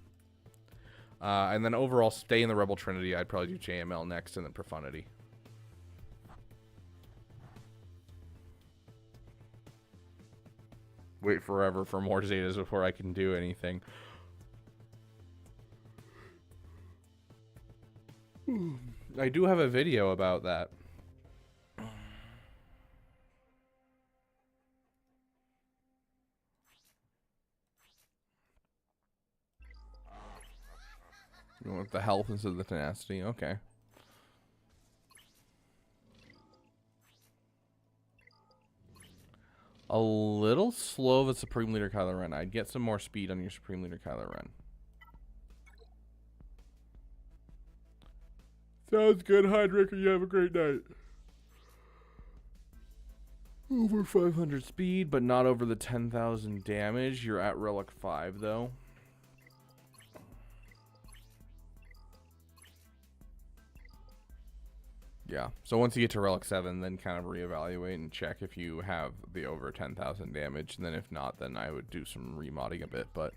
And then overall, stay in the Rebel Trinity. I'd probably do JML next, and then Profundity. Wait forever for more Zetas before I can do anything. I do have a video about that. You want the health instead of the tenacity? Okay. A little slow of a Supreme Leader Kylo Ren. I'd get some more speed on your Supreme Leader Kylo Ren. Sounds good, Hydricker. You have a great night. Over 500 speed, but not over the 10,000 damage. You're at Relic 5, though. Yeah, so once you get to Relic 7, then kind of reevaluate and check if you have the over 10,000 damage. And then if not, then I would do some remodding a bit, but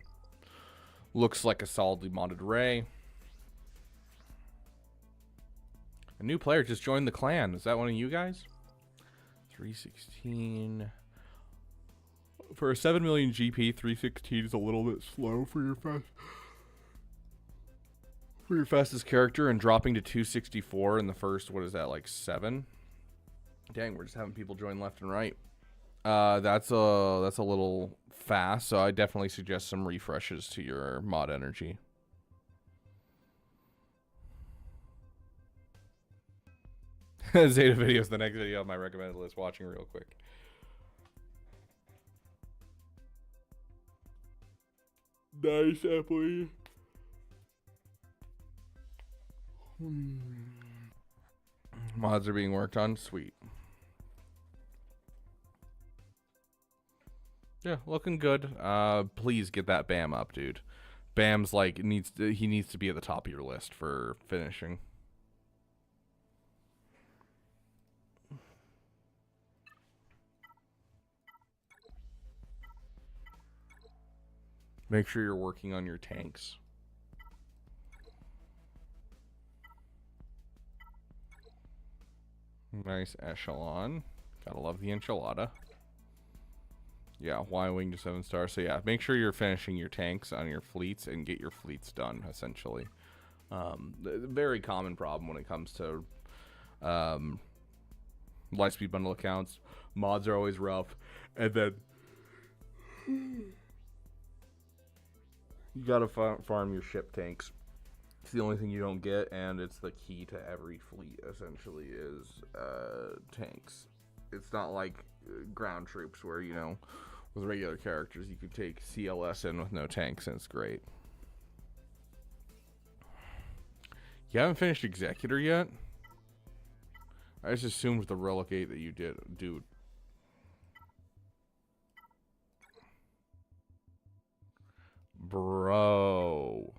looks like a solidly modded Rey. A new player just joined the clan. Is that one of you guys? 316. For a 7 million GP, 316 is a little bit slow for your fastest character, and dropping to 264 in the first, what is that, like 7? Dang, we're just having people join left and right. That's a little fast, so I definitely suggest some refreshes to your mod energy. Zeta video is the next video on my recommended list. Watching real quick. Nice, Emily. Mods are being worked on. Sweet. Yeah, looking good. Please get that BAM up, dude. BAM's like he needs to be at the top of your list for finishing. Make sure you're working on your tanks. Nice echelon. Gotta love the enchilada. Yeah, Y-wing to 7 stars. So yeah, make sure you're finishing your tanks on your fleets and get your fleets done, essentially. Very common problem when it comes to Lightspeed bundle accounts. Mods are always rough. And then you gotta farm your ship tanks. It's the only thing you don't get, and it's the key to every fleet, essentially, is tanks. It's not like ground troops where, you know, with regular characters, you could take CLS in with no tanks, and it's great. You haven't finished Executor yet? I just assumed with the Relic 8 that you did, dude. Bro,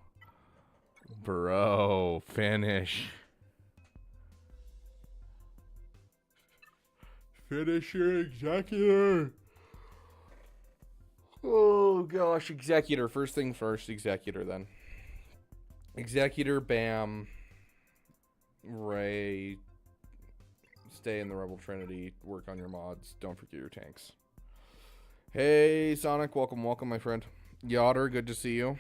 finish your Executor. Oh gosh, Executor. First thing first, Executor then. Executor, BAM, Rey, stay in the Rebel Trinity, work on your mods, don't forget your tanks. Hey Sonic, welcome, my friend. Yoder, good to see you.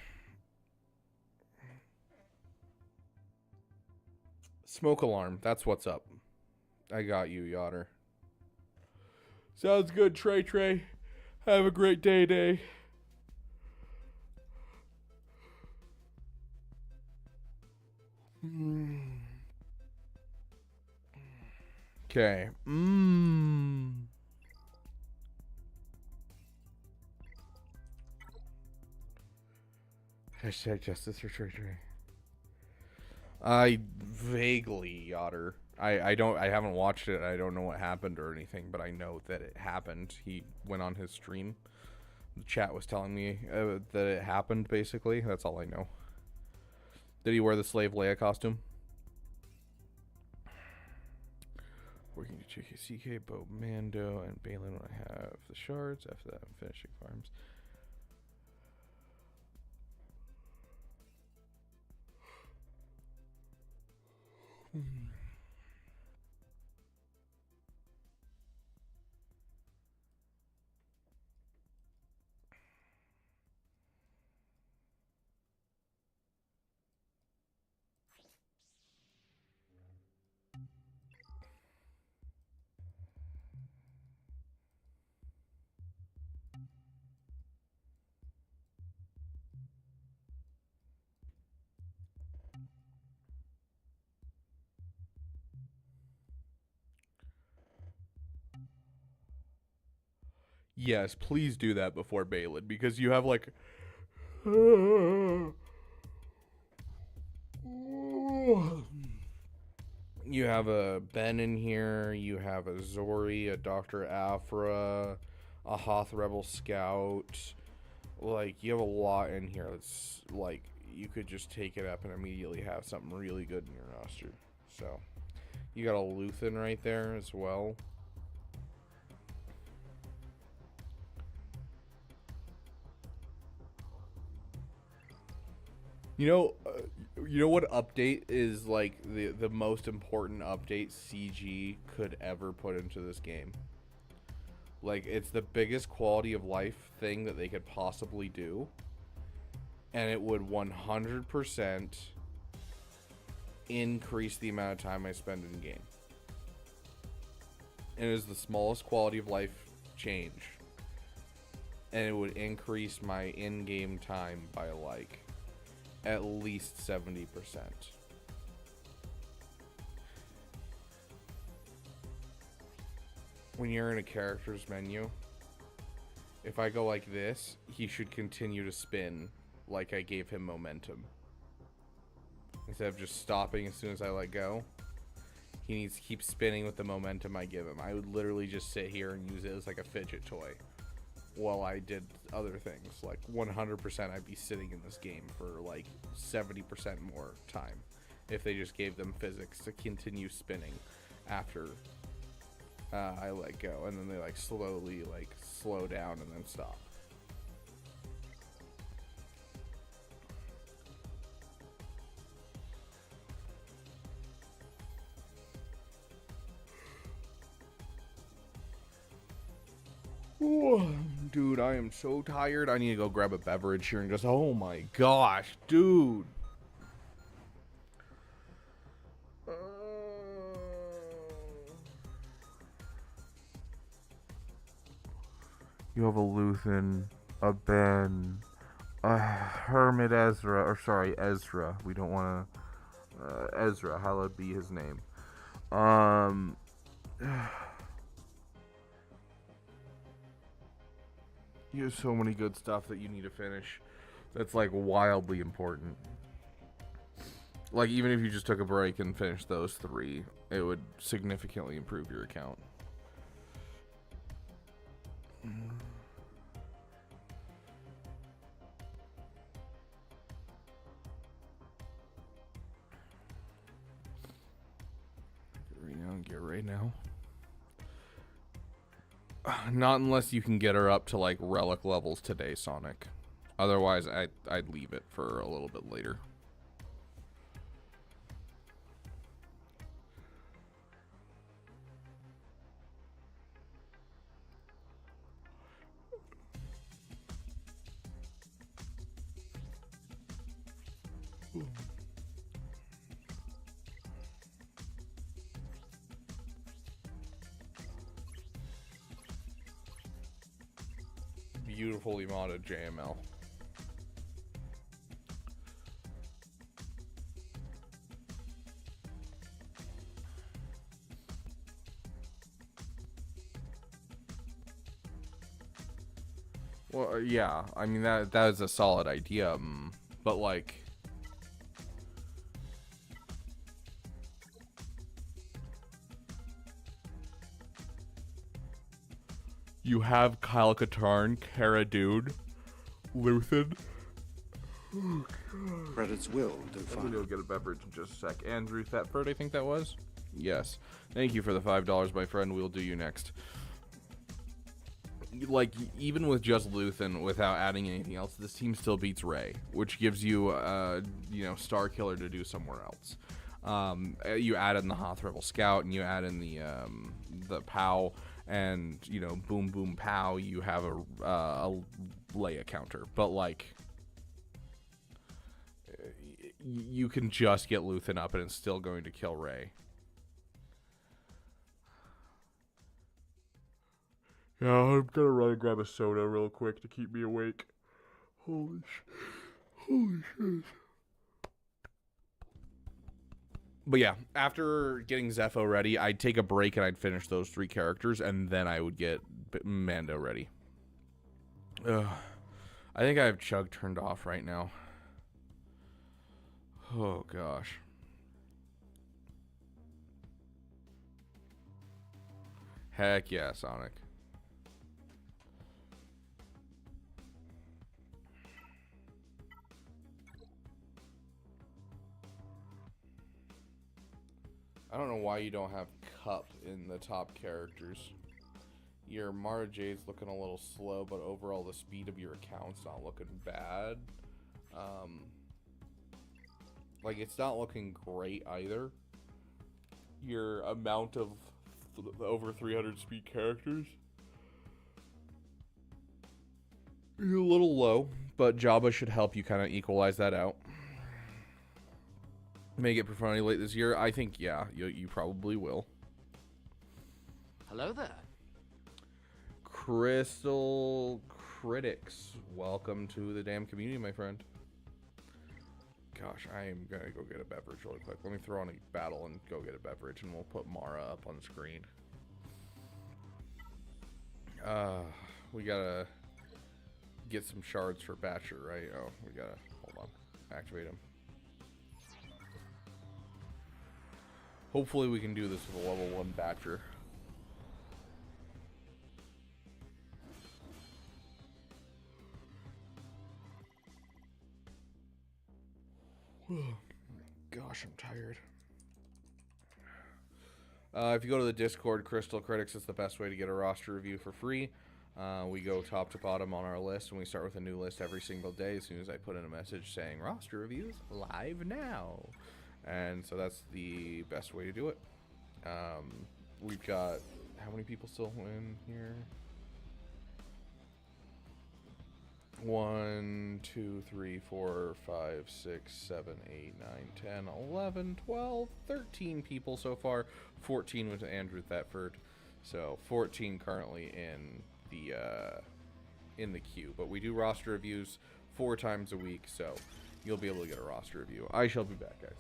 Smoke alarm, that's what's up. I got you, Yoder. Sounds good, Trey. Have a great day. Okay. Hashtag justice for Trey. I vaguely, Yoder. I haven't watched it. I don't know what happened or anything, but I know that it happened. He went on his stream. The chat was telling me that it happened, basically. That's all I know. Did he wear the Slave Leia costume? Working to CK, Bo Mando, and Balin when I have the shards. After that, I'm finishing farms. Yes, please do that before Balin, because you have like you have a Ben in here, you have a Zori, a Dr. Afra, a Hoth Rebel Scout. Like, you have a lot in here. It's like you could just take it up and immediately have something really good in your roster. So, you got a Luthen right there as well. You know what update is like the most important update CG could ever put into this game? Like, it's the biggest quality of life thing that they could possibly do, and it would 100% increase the amount of time I spend in game. And it is the smallest quality of life change, and it would increase my in-game time by like at least 70%. When you're in a character's menu, if I go like this, he should continue to spin like I gave him momentum. Instead of just stopping as soon as I let go, he needs to keep spinning with the momentum I give him. I would literally just sit here and use it as like a fidget toy while I did other things. Like 100% I'd be sitting in this game for like 70% more time if they just gave them physics to continue spinning after I let go, and then they like slowly like slow down and then stop. Dude, I am so tired. I need to go grab a beverage here and just, oh my gosh, dude. You have a Luthen, a Ben, a Hermit Ezra, or sorry, Ezra. We don't want to, Ezra, hallowed be his name. You have so many good stuff that you need to finish. That's like wildly important. Like, even if you just took a break and finished those 3, it would significantly improve your account. Get right now. Not unless you can get her up to like relic levels today, Sonic. Otherwise, I'd leave it for a little bit later. Beautifully modded JML. Well, yeah, I mean that is a solid idea, but like, you have Kyle Katarn, Cara Dune, Luthen, Credits will do I'm gonna fine. go get a beverage in just a sec. Andrew Thetford, I think that was? Yes. Thank you for the $5, my friend. We'll do you next. Like, even with just Luthen, without adding anything else, this team still beats Rey, which gives you, you know, Star Killer to do somewhere else. You add in the Hoth Rebel Scout, and you add in the POW, and, you know, boom, boom, POW, you have a Leia counter. But, like, you can just get Luthen up, and it's still going to kill Rey. Yeah, I'm gonna run and grab a soda real quick to keep me awake. Holy shit. But yeah, after getting Zepho ready, I'd take a break and I'd finish those 3 characters, and then I would get Mando ready. Ugh. I think I have Chug turned off right now. Oh, gosh. Heck yeah, Sonic. I don't know why you don't have Cup in the top characters. Your Mara Jade's looking a little slow, but overall the speed of your account's not looking bad. Like, it's not looking great either. Your amount of over 300 speed characters is a little low, but Jabba should help you kind of equalize that out. May get Profundity late this year. I think, yeah, you probably will. Hello there. Crystal Critics, welcome to the damn community, my friend. Gosh, I am gonna go get a beverage really quick. Let me throw on a battle and go get a beverage, and we'll put Mara up on the screen. We gotta get some shards for Batcher, right? Oh, we gotta, hold on, activate him. Hopefully we can do this with a level 1 Batcher. Gosh, I'm tired. If you go to the Discord, Crystal Critics is the best way to get a roster review for free. We go top to bottom on our list, and we start with a new list every single day as soon as I put in a message saying roster reviews live now. And so that's the best way to do it. We've got, how many people still in here? 1, 2, 3, 4, 5, 6, 7, 8, 9, 10, 11, 12, 13 people so far. 14 with Andrew Thetford. So 14 currently in the queue. But we do roster reviews 4 times a week, so you'll be able to get a roster review. I shall be back, guys.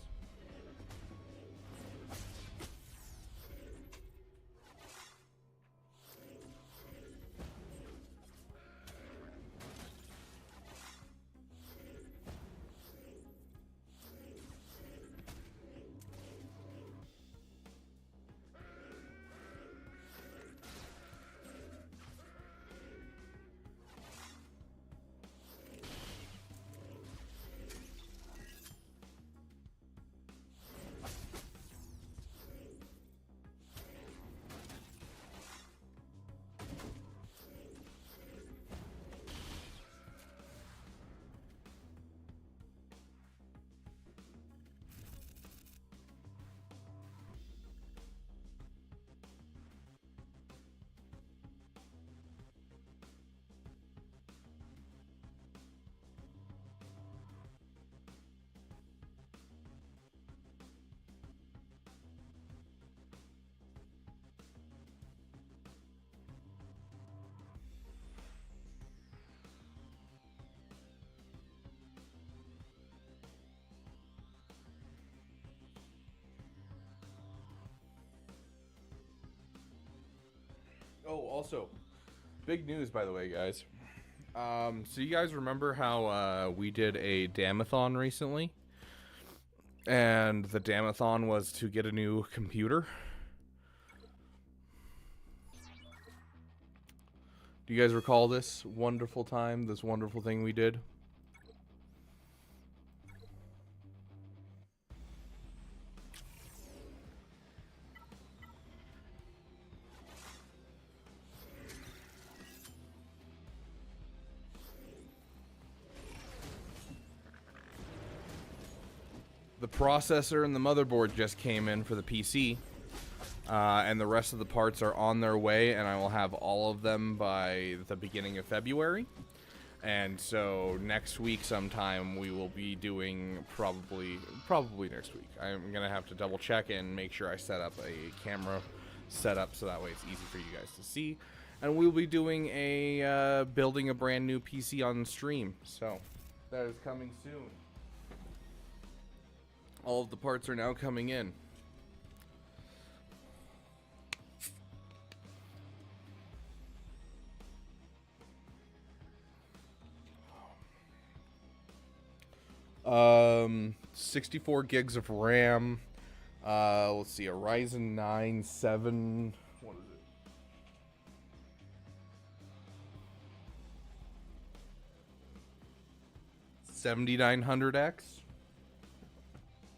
Oh, also, big news, by the way, guys. So you guys remember how we did a Damathon recently? And the Damathon was to get a new computer? Do you guys recall this wonderful time, this wonderful thing we did? The processor and the motherboard just came in for the PC, and the rest of the parts are on their way, and I will have all of them by the beginning of February. And so next week sometime we will be doing probably next week. I'm gonna have to double check and make sure I set up a camera setup so that way it's easy for you guys to see. And we'll be doing a building a brand new PC on stream. So that is coming soon. All of the parts are now coming in. Um, 64 gigs of RAM. Let's see, a Ryzen 9 7. What is it? 7900X.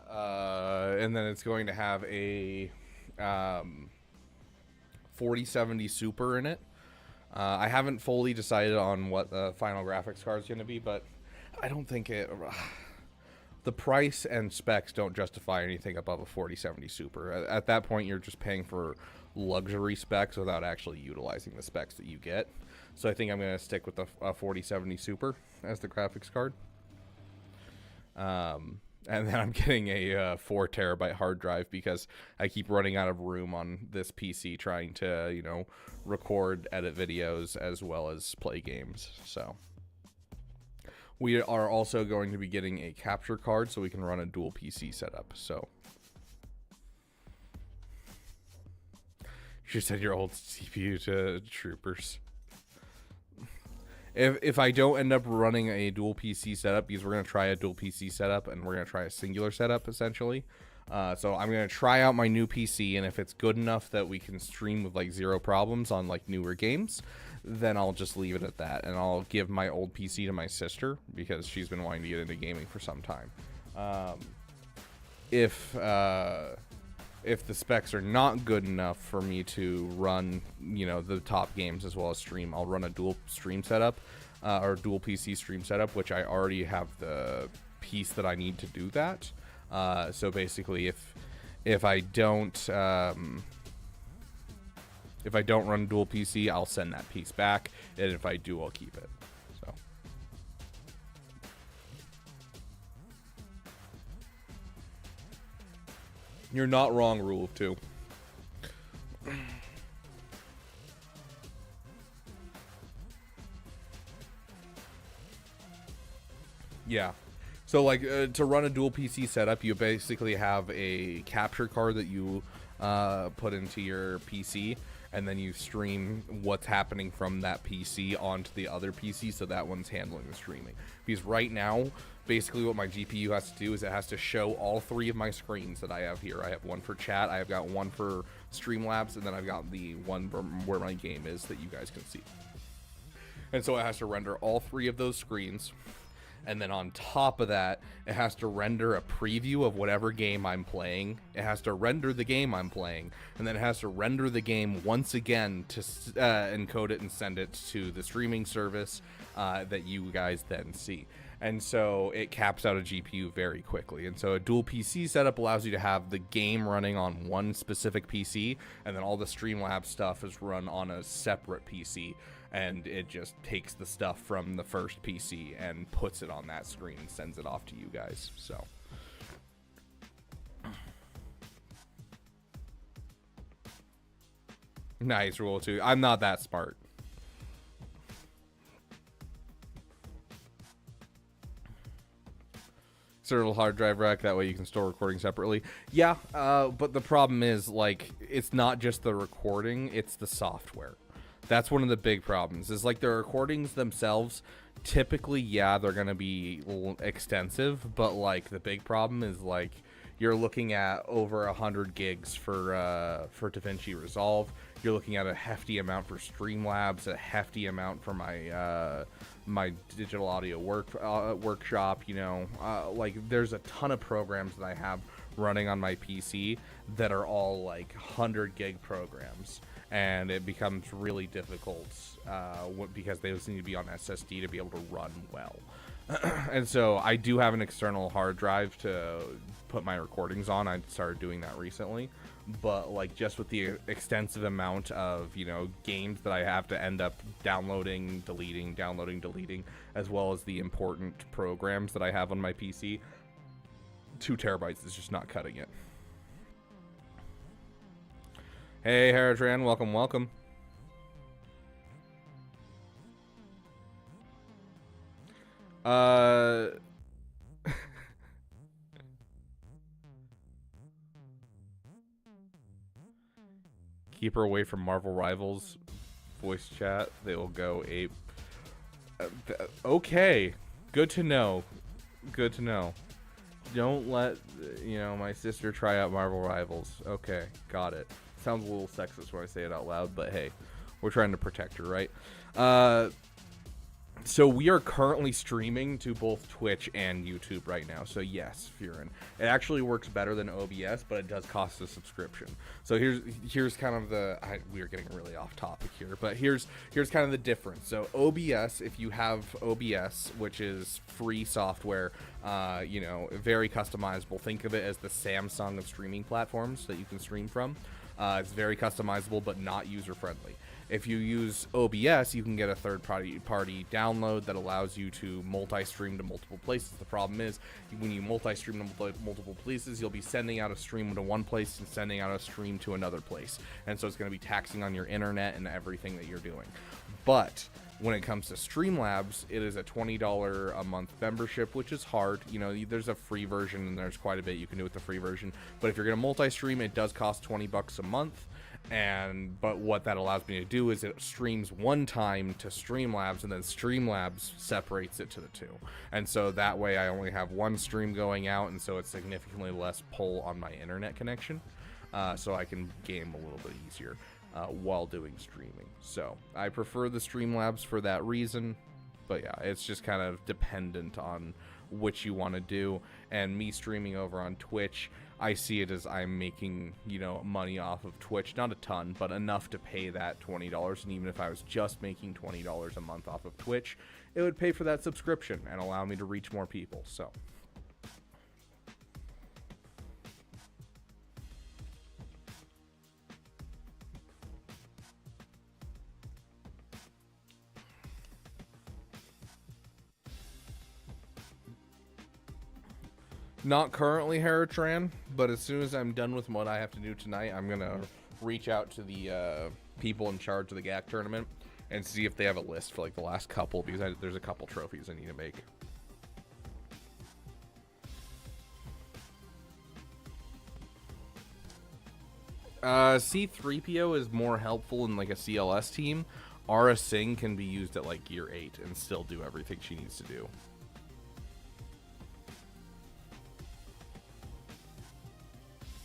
And then it's going to have a 4070 Super in it. I haven't fully decided on what the final graphics card is going to be, but I don't think it... the price and specs don't justify anything above a 4070 Super. At that point, you're just paying for luxury specs without actually utilizing the specs that you get. So I think I'm going to stick with the 4070 Super as the graphics card. And then I'm getting a 4 terabyte hard drive because I keep running out of room on this PC trying to, you know, record, edit videos, as well as play games. So we are also going to be getting a capture card so we can run a dual PC setup. So you should send your old CPU to troopers. If I don't end up running a dual PC setup, because we're going to try a dual PC setup and we're going to try a singular setup essentially. So I'm going to try out my new PC, and if it's good enough that we can stream with like zero problems on like newer games, then I'll just leave it at that, and I'll give my old PC to my sister because she's been wanting to get into gaming for some time. If the specs are not good enough for me to run, you know, the top games as well as stream, I'll run a dual stream setup, or dual PC stream setup, which I already have the piece that I need to do that. So basically, if I don't run dual PC, I'll send that piece back, and if I do, I'll keep it. So. You're not wrong, rule of 2. Yeah. So, like, to run a dual PC setup, you basically have a capture card that you put into your PC, and then you stream what's happening from that PC onto the other PC, so that one's handling the streaming. Because right now, basically what my GPU has to do is it has to show all 3 of my screens that I have here. I have one for chat, I've got one for Streamlabs, and then I've got the one where my game is that you guys can see. And so it has to render all 3 of those screens. And then on top of that, it has to render a preview of whatever game I'm playing. It has to render the game I'm playing. And then it has to render the game once again to encode it and send it to the streaming service that you guys then see. And so it caps out a GPU very quickly. And so a dual PC setup allows you to have the game running on one specific PC, and then all the Streamlabs stuff is run on a separate PC. And it just takes the stuff from the first PC and puts it on that screen and sends it off to you guys. So nice, rule 2. I'm not that smart. External hard drive rack, that way you can store recording separately. Yeah, but the problem is, like, it's not just the recording, it's the software. That's one of the big problems, is like the recordings themselves, typically, yeah, they're going to be extensive, but like the big problem is like you're looking at over 100 gigs for DaVinci Resolve. You're looking at a hefty amount for Streamlabs, a hefty amount for my my digital audio workshop, you know, like there's a ton of programs that I have running on my PC that are all like 100 gig programs. And it becomes really difficult because they just need to be on SSD to be able to run well. And so I do have an external hard drive to put my recordings on. I started doing that recently. But like just with the extensive amount of, you know, games that I have to end up downloading, deleting, as well as the important programs that I have on my PC, 2 terabytes is just not cutting it. Hey, Haratran, welcome. Keep her away from Marvel Rivals voice chat. They will go ape. Okay, good to know. Don't let, you know, my sister try out Marvel Rivals. Okay, got it. Sounds a little sexist when I say it out loud, but hey, we're trying to protect her, right? So we are currently streaming to both Twitch and YouTube right now. So yes, Furin. It actually works better than OBS, but it does cost a subscription. So here's kind of the we are getting really off topic here, but here's kind of the difference. So OBS, if you have OBS, which is free software, you know, very customizable. Think of it as the Samsung of streaming platforms that you can stream from. It's very customizable, but not user friendly. If you use OBS, you can get a third-party download that allows you to multi-stream to multiple places. The problem is, when you multi-stream to multiple places, you'll be sending out a stream to one place and sending out a stream to another place. And so it's going to be taxing on your internet and everything that you're doing. But when it comes to Streamlabs, it is a $20 a month membership, which is hard. You know, there's a free version and there's quite a bit you can do with the free version. But if you're going to multi-stream, it does cost $20 a month. But what that allows me to do is it streams one time to Streamlabs, and then Streamlabs separates it to the two. And so that way I only have one stream going out, and so it's significantly less pull on my internet connection. So I can game a little bit easier while doing streaming. So I prefer the Streamlabs for that reason. But yeah, it's just kind of dependent on which you want to do. And me streaming over on Twitch, I see it as I'm making, you know, money off of Twitch. Not a ton, but enough to pay that $20. And even if I was just making $20 a month off of Twitch, it would pay for that subscription and allow me to reach more people. So not currently Haratran, but as soon as I'm done with what I have to do tonight, I'm going to reach out to the people in charge of the GAC tournament and see if they have a list for like the last couple, because there's a couple trophies I need to make. C3PO is more helpful in like a CLS team. Ara Singh can be used at like gear 8 and still do everything she needs to do.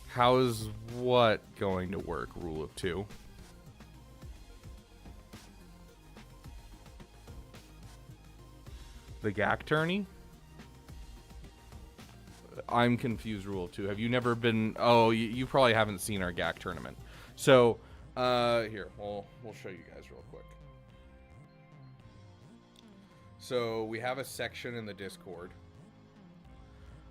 How is what going to work? Rule of 2. The GAC tourney? I'm confused. Rule of 2. Have you never been? Oh, you probably haven't seen our GAC tournament. So, here, we'll show you guys real quick. So we have a section in the Discord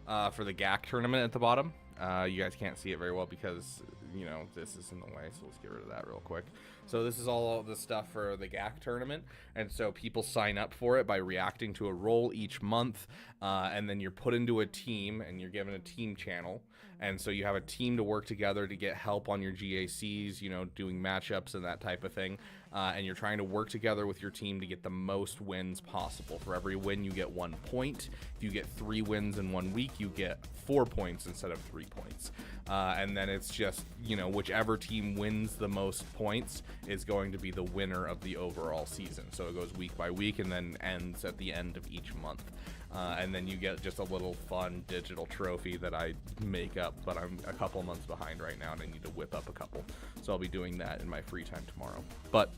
for the GAC tournament at the bottom. You guys can't see it very well because, you know, this is in the way, so let's get rid of that real quick. So this is all the stuff for the GAC tournament, and so people sign up for it by reacting to a role each month, and then you're put into a team, and you're given a team channel, and so you have a team to work together to get help on your GACs, you know, doing matchups and that type of thing, and you're trying to work together with your team to get the most wins possible. For every win, you get 1 point. If you get 3 wins in 1 week, you get 4 points instead of 3 points. And then it's just, you know, whichever team wins the most points is going to be the winner of the overall season. So it goes week by week and then ends at the end of each month. And then you get just a little fun digital trophy that I make up, but I'm a couple months behind right now and I need to whip up a couple. So I'll be doing that in my free time tomorrow. But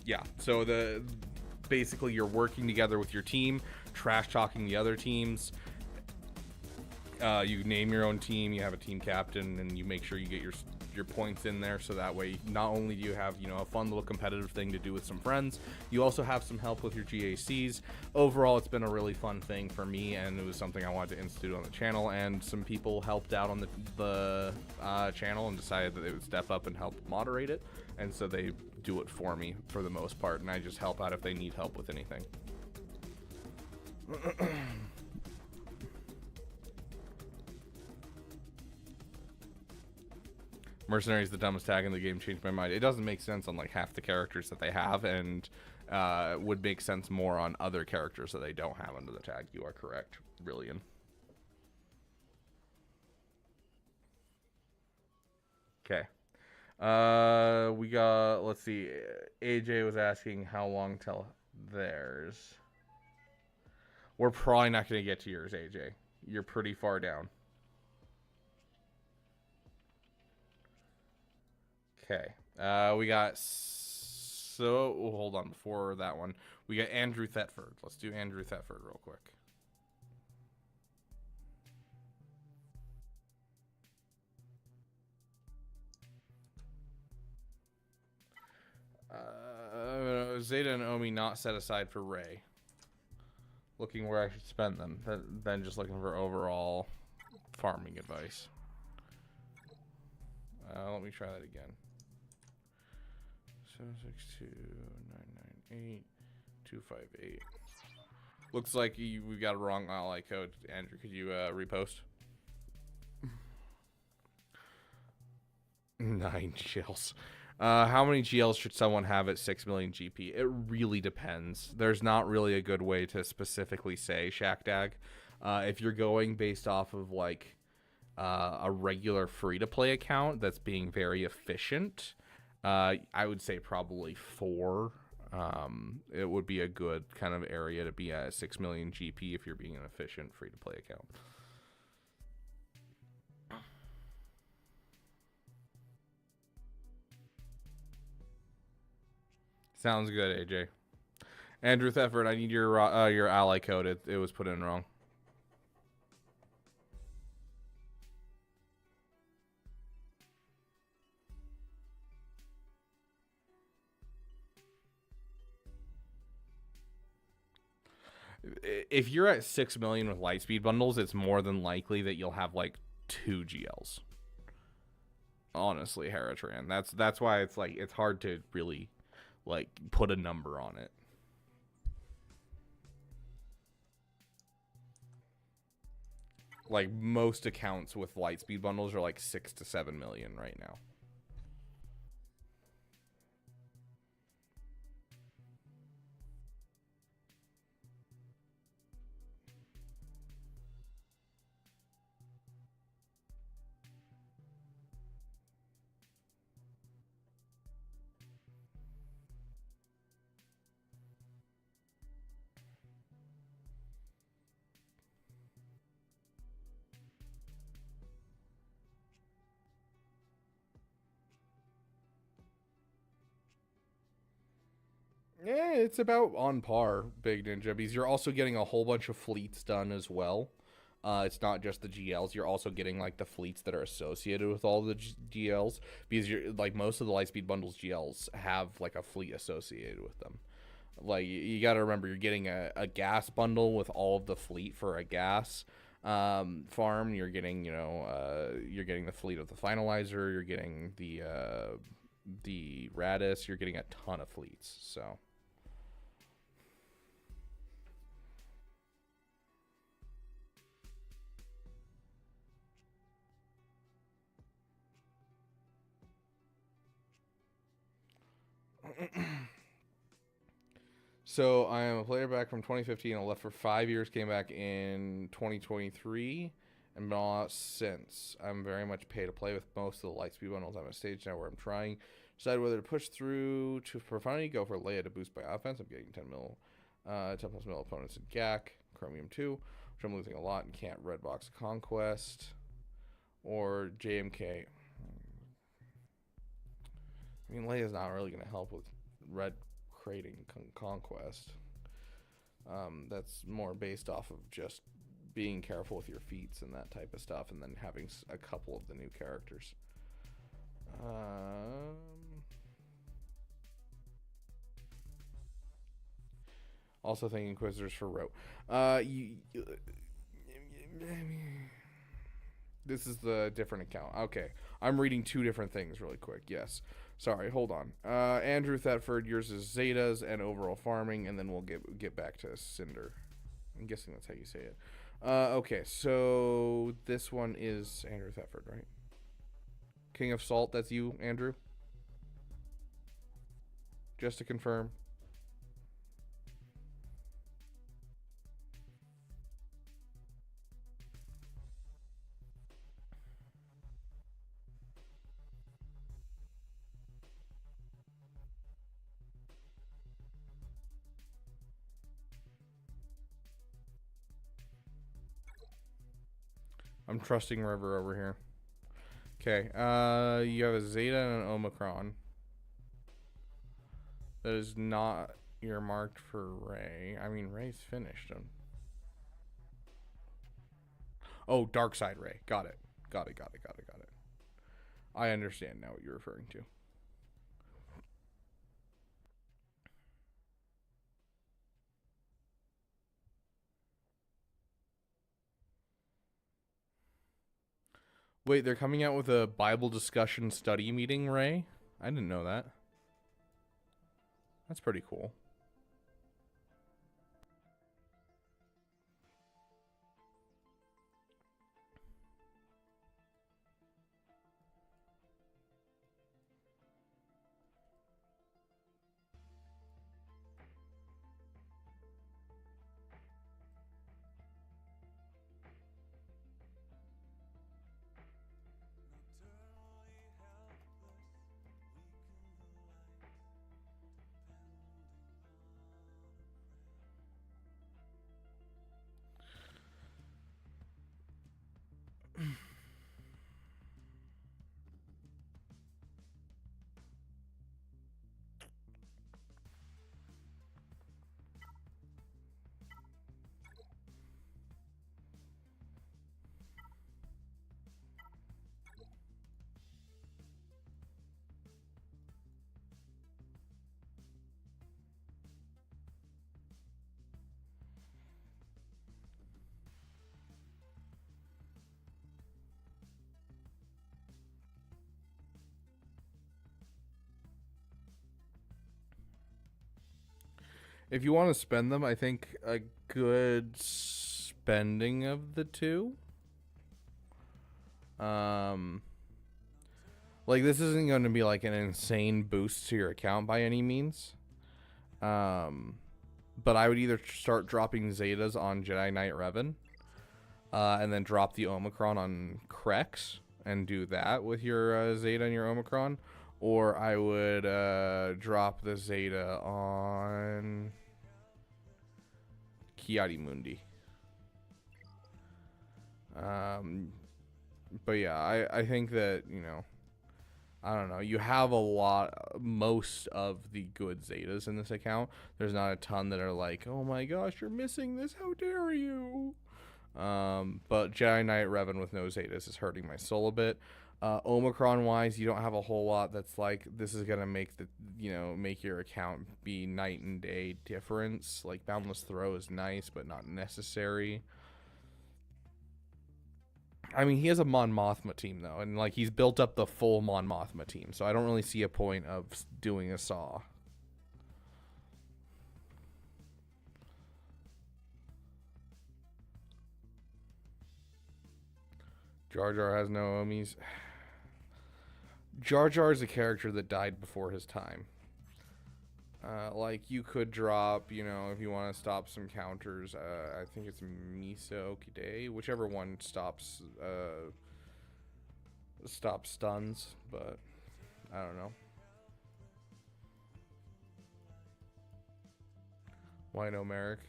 yeah, so basically you're working together with your team, trash talking the other teams, You name your own team, you have a team captain, and you make sure you get your points in there, so that way not only do you have, you know, a fun little competitive thing to do with some friends, you also have some help with your GACs. Overall, it's been a really fun thing for me, and it was something I wanted to institute on the channel, and some people helped out on the channel and decided that they would step up and help moderate it, and so they do it for me for the most part, and I just help out if they need help with anything. Mercenary is the dumbest tag in the game. Changed my mind. It doesn't make sense on like half the characters that they have, and would make sense more on other characters that they don't have under the tag. You are correct, Brilliant. Okay. We got, let's see. AJ was asking how long till theirs. We're probably not going to get to yours, AJ. You're pretty far down. Okay. We got, so hold on, before that one, we got Andrew Thetford. Let's do Andrew Thetford real quick. Zeta and Omi not set aside for Ray. Looking where I should spend them, then just looking for overall farming advice. Let me try that again. 762-998-258. Looks like we got a wrong ally code. Andrew, could you repost? 9 GLs. How many GLs should someone have at 6 million GP? It really depends. There's not really a good way to specifically say, Shackdag. If you're going based off of like a regular free-to-play account that's being very efficient, I would say probably 4. It would be a good kind of area to be at 6 million GP if you're being an efficient free-to-play account. Sounds good, AJ. Andrew Thetford, I need your ally code. It was put in wrong. If you're at 6 million with Lightspeed bundles, it's more than likely that you'll have like 2 GLs. Honestly, Heratran. That's why it's like it's hard to really like put a number on it. Like most accounts with Lightspeed bundles are like 6 to 7 million right now. Yeah, it's about on par, Big Ninja, because you're also getting a whole bunch of fleets done as well. It's not just the GLs. You're also getting like the fleets that are associated with all the GLs, because you're like most of the Lightspeed bundles GLs have like a fleet associated with them. Like you got to remember, you're getting a gas bundle with all of the fleet for a gas farm. You're getting you're getting the fleet of the finalizer. You're getting the Radis. You're getting a ton of fleets. So. So I am a player back from 2015. I left for 5 years, came back in 2023, and been on since. I'm very much pay to play with most of the Lightspeed bundles. I'm at a stage now where I'm trying to decide whether to push through to Profundity, go for Leia to boost my offense. I'm getting 10 plus mil opponents in GAC, Chromium 2, which I'm losing a lot and can't red box Conquest, or JMK. I mean, Leia's not really going to help with red creating Conquest. That's more based off of just being careful with your feats and that type of stuff, and then having a couple of the new characters. Also thank Inquisitors for rote. This is the different account. Okay. I'm reading two different things really quick. Yes. Sorry, hold on. Andrew Thetford, yours is Zetas and overall farming, and then we'll get back to Cinder. I'm guessing that's how you say it. Okay, so this one is Andrew Thetford, right? King of Salt, that's you, Andrew? Just to confirm. I'm trusting River over here. Okay, you have a Zeta and an Omicron. That is not earmarked for Ray. I mean, Ray's finished him. Oh, Dark Side Ray. Got it. Got it. I understand now what you're referring to. Wait, they're coming out with a Bible discussion study meeting, Ray? I didn't know that. That's pretty cool. If you want to spend them, I think a good spending of the two. Like, this isn't going to be like an insane boost to your account by any means. But I would either start dropping Zetas on Jedi Knight Revan, and then drop the Omicron on Krex and do that with your Zeta and your Omicron. Or I would drop the Zeta on Kiadi Mundi. But yeah, I think that, you know, I don't know. You have most of the good Zetas in this account. There's not a ton that are like, oh my gosh, you're missing this. How dare you? But Jedi Knight Revan with no Zetas is hurting my soul a bit. Omicron wise, you don't have a whole lot that's like, this is gonna make make your account be night and day difference. Like, Boundless Throw is nice but not necessary. I mean, he has a Mon Mothma team though, and like, he's built up the full Mon Mothma team, so I don't really see a point of doing a Saw. Jar Jar has no Omis. Jar Jar is a character that died before his time. Like, you could drop, if you want to stop some counters, I think it's Misa Okide, whichever one stops stuns, but I don't know. Why no Merrick?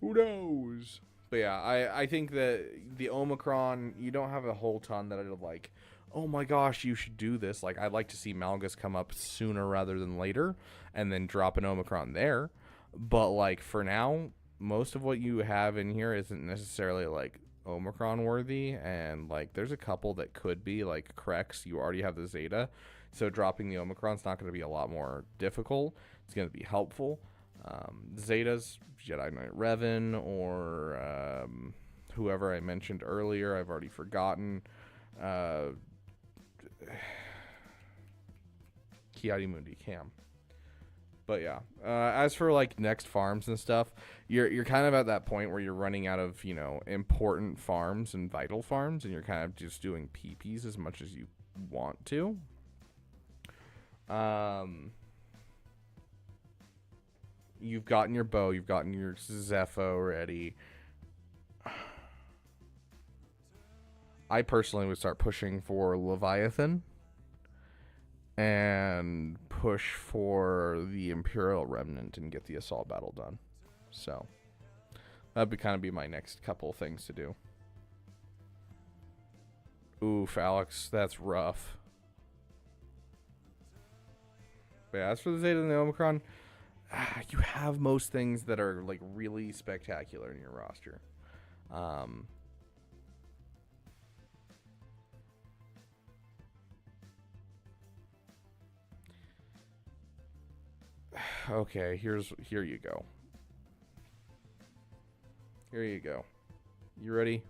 Who knows? But yeah, I think that the Omicron, you don't have a whole ton that are like, oh my gosh, you should do this. Like, I'd like to see Malgus come up sooner rather than later, and then drop an Omicron there. But like, for now, most of what you have in here isn't necessarily like Omicron worthy, and like there's a couple that could be like Crex. You already have the Zeta, so dropping the Omicron's not going to be a lot more difficult. It's going to be helpful. Zetas, Jedi Knight Revan, or whoever I mentioned earlier, I've already forgotten. Kiadi Mundi Cam. But yeah, as for like next farms and stuff, you're kind of at that point where you're running out of, you know, important farms and vital farms, and you're kind of just doing PPs as much as you want to. You've gotten your bow, you've gotten your Zepho ready. I personally would start pushing for Leviathan and push for the Imperial Remnant and get the assault battle done. So that'd be kind of be my next couple things to do. Oof, Alex, that's rough. But yeah, as for the Zeta and the Omicron, you have most things that are like really spectacular in your roster. Okay, here you go. Here you go. You ready?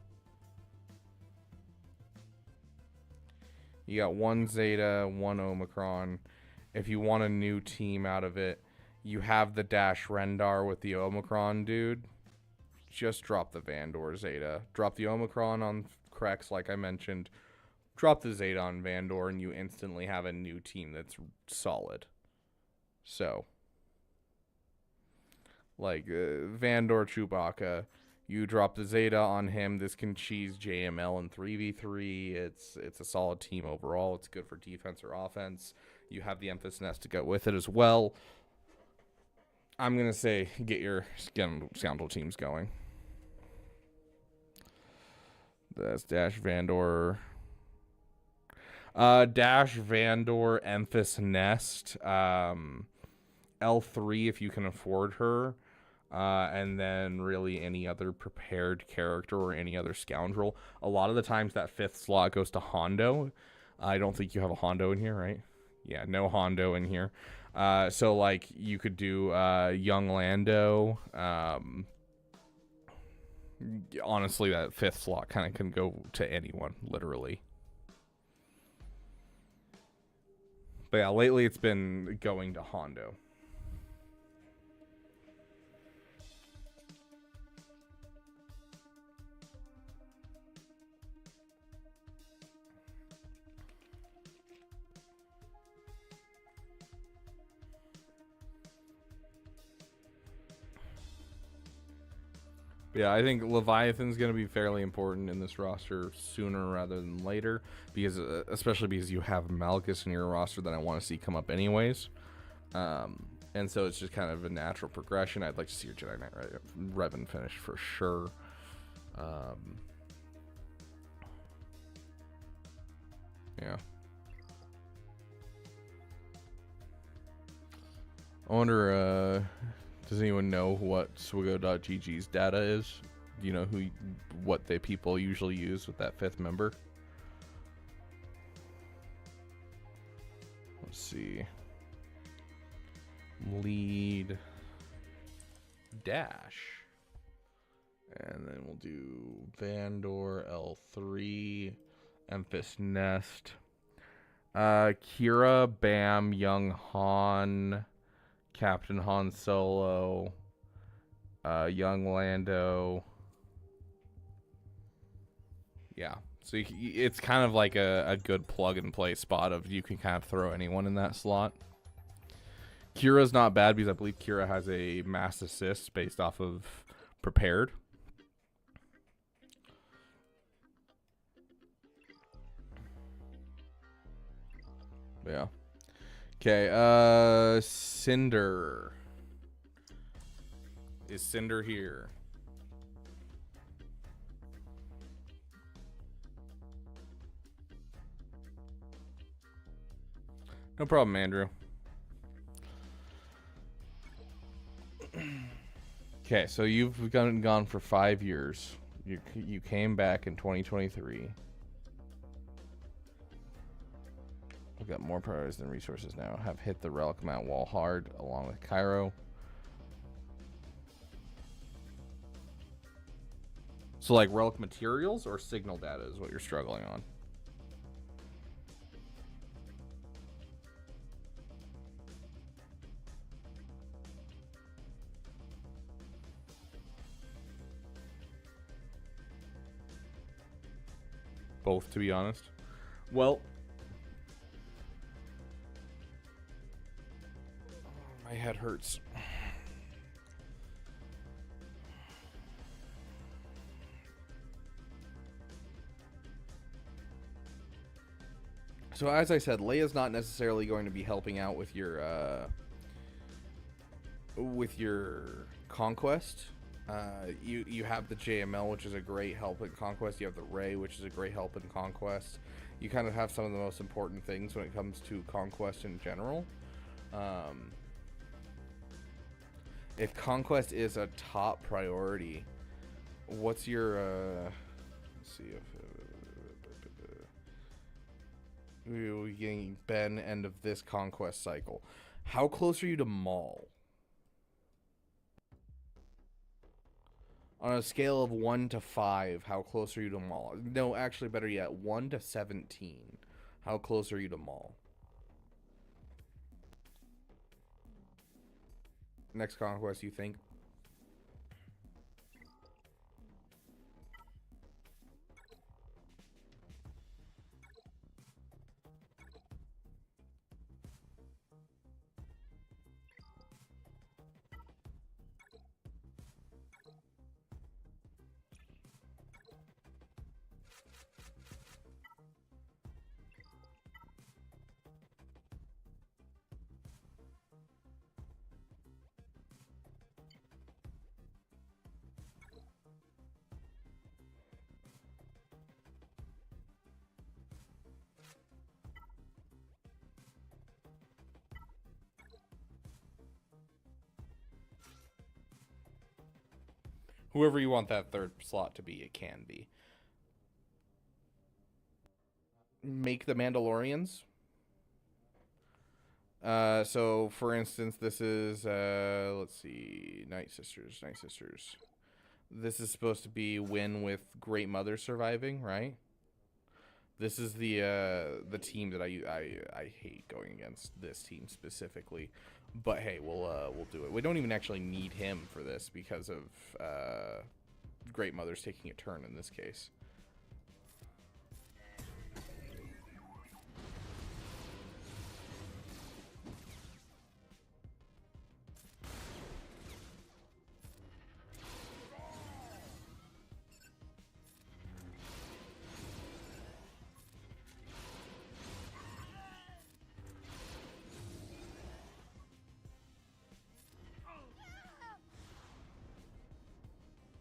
You got one Zeta, one Omicron. If you want a new team out of it, you have the Dash Rendar with the Omicron, dude. Just drop the Vandor Zeta. Drop the Omicron on Crex, like I mentioned. Drop the Zeta on Vandor, and you instantly have a new team that's solid. So, like, Vandor Chewbacca, you drop the Zeta on him. This can cheese JML in 3v3. It's a solid team overall. It's good for defense or offense. You have the Emphas Nest to go with it as well. I'm going to say get your scoundrel teams going. That's Dash Vandor. Dash Vandor, Emphas Nest. L3 if you can afford her. And then really any other prepared character or any other scoundrel. A lot of the times that fifth slot goes to Hondo. I don't think you have a Hondo in here, right? Yeah, no Hondo in here. So, like, you could do Young Lando. Honestly, that fifth slot kind of can go to anyone, literally. But yeah, lately it's been going to Hondo. Yeah, I think Leviathan's going to be fairly important in this roster sooner rather than later, because especially because you have Malchus in your roster that I want to see come up anyways. And so it's just kind of a natural progression. I'd like to see your Jedi Knight Revan finish for sure. Yeah. I wonder, does anyone know what Swigo.gg's data is? Do you know what people usually use with that fifth member? Let's see. Lead Dash. And then we'll do Vandor, L3, Emphas Nest. Kira, Bam, Young Han, Captain Han Solo, Young Lando. Yeah, so it's kind of like a good plug and play spot of you can kind of throw anyone in that slot. Kira's not bad because I believe Kira has a mass assist based off of prepared. Yeah. Okay, Cinder. Is Cinder here? No problem, Andrew. Okay, so you've gone for 5 years. You came back in 2023. We've got more priorities than resources now. Have hit the Relic Mount wall hard, along with Cairo. So, like, relic materials or signal data is what you're struggling on? Both, to be honest. Well, my head hurts. So as I said, Leia's not necessarily going to be helping out with your conquest. You have the JML, which is a great help in conquest. You have the Ray, which is a great help in conquest. You kind of have some of the most important things when it comes to conquest in general. If conquest is a top priority, what's your let's see if we're getting Ben end of this conquest cycle. How close are you to Maul? On a scale of 1 to 5, how close are you to Maul? No, actually, better yet, 1 to 17. How close are you to Maul? Next conquest, you think? Whoever you want that third slot to be, it can be. Make the Mandalorians. So, for instance, this is, let's see, Night Sisters. This is supposed to be Win with Great Mother surviving, right? This is the team that I hate going against this team specifically, but hey, we'll do it. We don't even actually need him for this because of Great Mother's taking a turn in this case.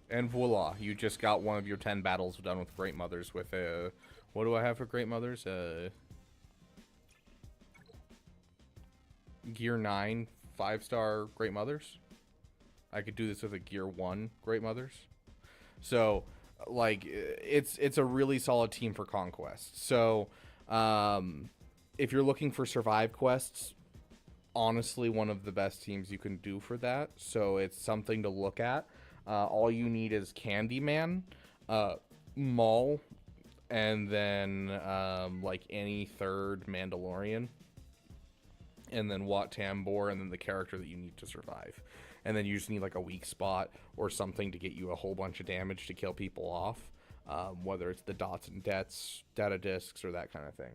And voila, you just got one of your 10 battles done with Great Mothers with a... What do I have for Great Mothers? Gear 9 5-star Great Mothers. I could do this with a Gear 1 Great Mothers. So, like, it's a really solid team for Conquest. So, if you're looking for survive quests, honestly, one of the best teams you can do for that. So, it's something to look at. All you need is Candyman, Maul, and then like any third Mandalorian, and then Wat Tambor, and then the character that you need to survive. And then you just need like a weak spot or something to get you a whole bunch of damage to kill people off, whether it's the dots and debts, data discs, or that kind of thing.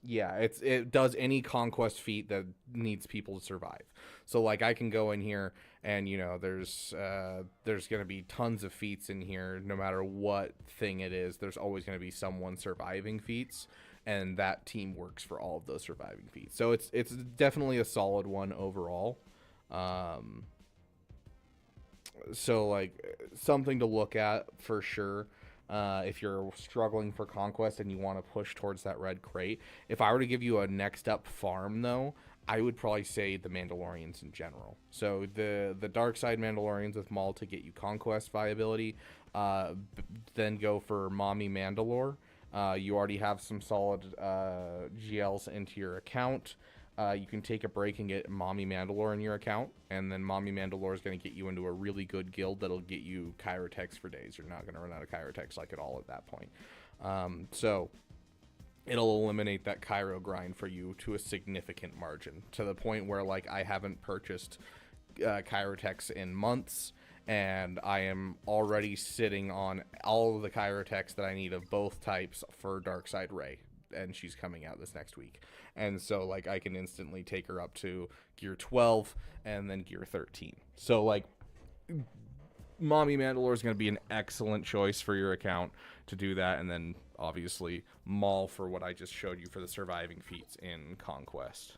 Yeah, it does any conquest feat that needs people to survive. So like I can go in here and there's going to be tons of feats in here no matter what thing it is. There's always going to be someone surviving feats, and that team works for all of those surviving feats. So it's definitely a solid one overall. So like something to look at for sure. If you're struggling for conquest and you want to push towards that red crate. If I were to give you a next up farm though, I would probably say the Mandalorians in general. So the dark side Mandalorians with Maul to get you conquest viability. Then go for Mommy Mandalore. You already have some solid GLs into your account. You can take a break and get Mommy Mandalore in your account, and then Mommy Mandalore is going to get you into a really good guild that'll get you Kyrotex for days. You're not going to run out of Kyrotex like at all at that point. So it'll eliminate that Kyro grind for you to a significant margin, to the point where like I haven't purchased Kyrotex in months, and I am already sitting on all of the Kyrotex that I need of both types for Darkside Ray, and she's coming out this next week. And so like I can instantly take her up to gear 12 and then gear 13. So like Mommy Mandalore is going to be an excellent choice for your account to do that, and then obviously Maul for what I just showed you for the surviving feats in Conquest.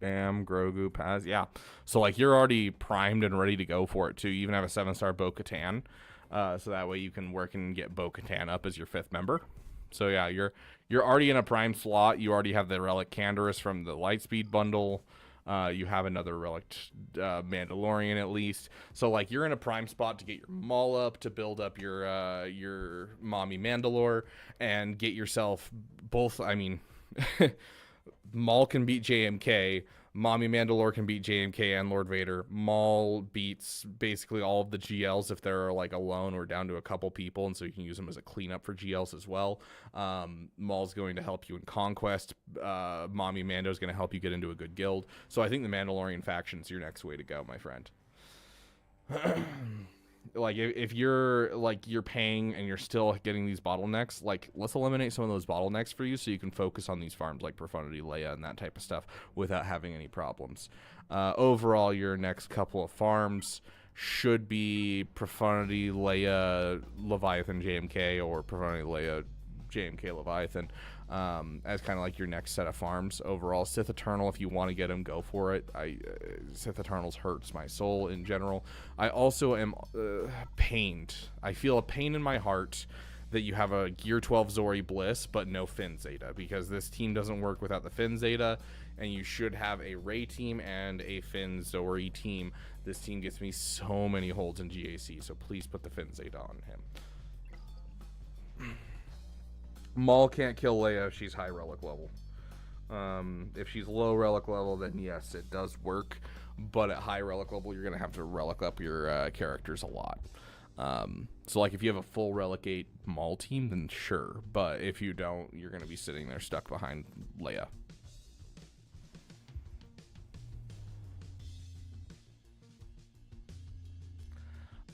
Bam, Grogu, Paz, yeah. So like you're already primed and ready to go for it too. You even have a 7-star Bo-Katan, so that way you can work and get Bo-Katan up as your 5th member. So yeah, you're already in a prime slot. You already have the Relic Canderous from the Lightspeed bundle. You have another Relic Mandalorian at least. So like you're in a prime spot to get your Maul up, to build up your Mommy Mandalore, and get yourself both. I mean. Maul can beat JMK, Mommy Mandalore can beat JMK and Lord Vader. Maul beats basically all of the GLs if they're like alone or down to a couple people, and so you can use them as a cleanup for GLs as well. Maul's going to help you in Conquest. Mommy Mando's going to help you get into a good guild. So I think the Mandalorian faction's your next way to go, my friend. Like if you're like you're paying and you're still getting these bottlenecks, like let's eliminate some of those bottlenecks for you so you can focus on these farms like Profundity, Leia, and that type of stuff without having any problems. Overall, your next couple of farms should be Profundity, Leia, Leviathan, JMK, or Profundity, Leia, JMK, Leviathan, as kind of like your next set of farms. Overall, Sith Eternal, if you want to get him, go for it. Sith Eternals hurts my soul in general. I also am pained. I feel a pain in my heart that you have a Gear 12 Zori Bliss, but no Finn Zeta, because this team doesn't work without the Finn Zeta, and you should have a Rey team and a Finn Zori team. This team gets me so many holds in GAC, so please put the Finn Zeta on him. Maul can't kill Leia if she's high relic level. If she's low relic level, then yes, it does work. But at high relic level, you're going to have to relic up your characters a lot. So like if you have a full relic 8 Maul team, then sure. But if you don't, you're going to be sitting there stuck behind Leia.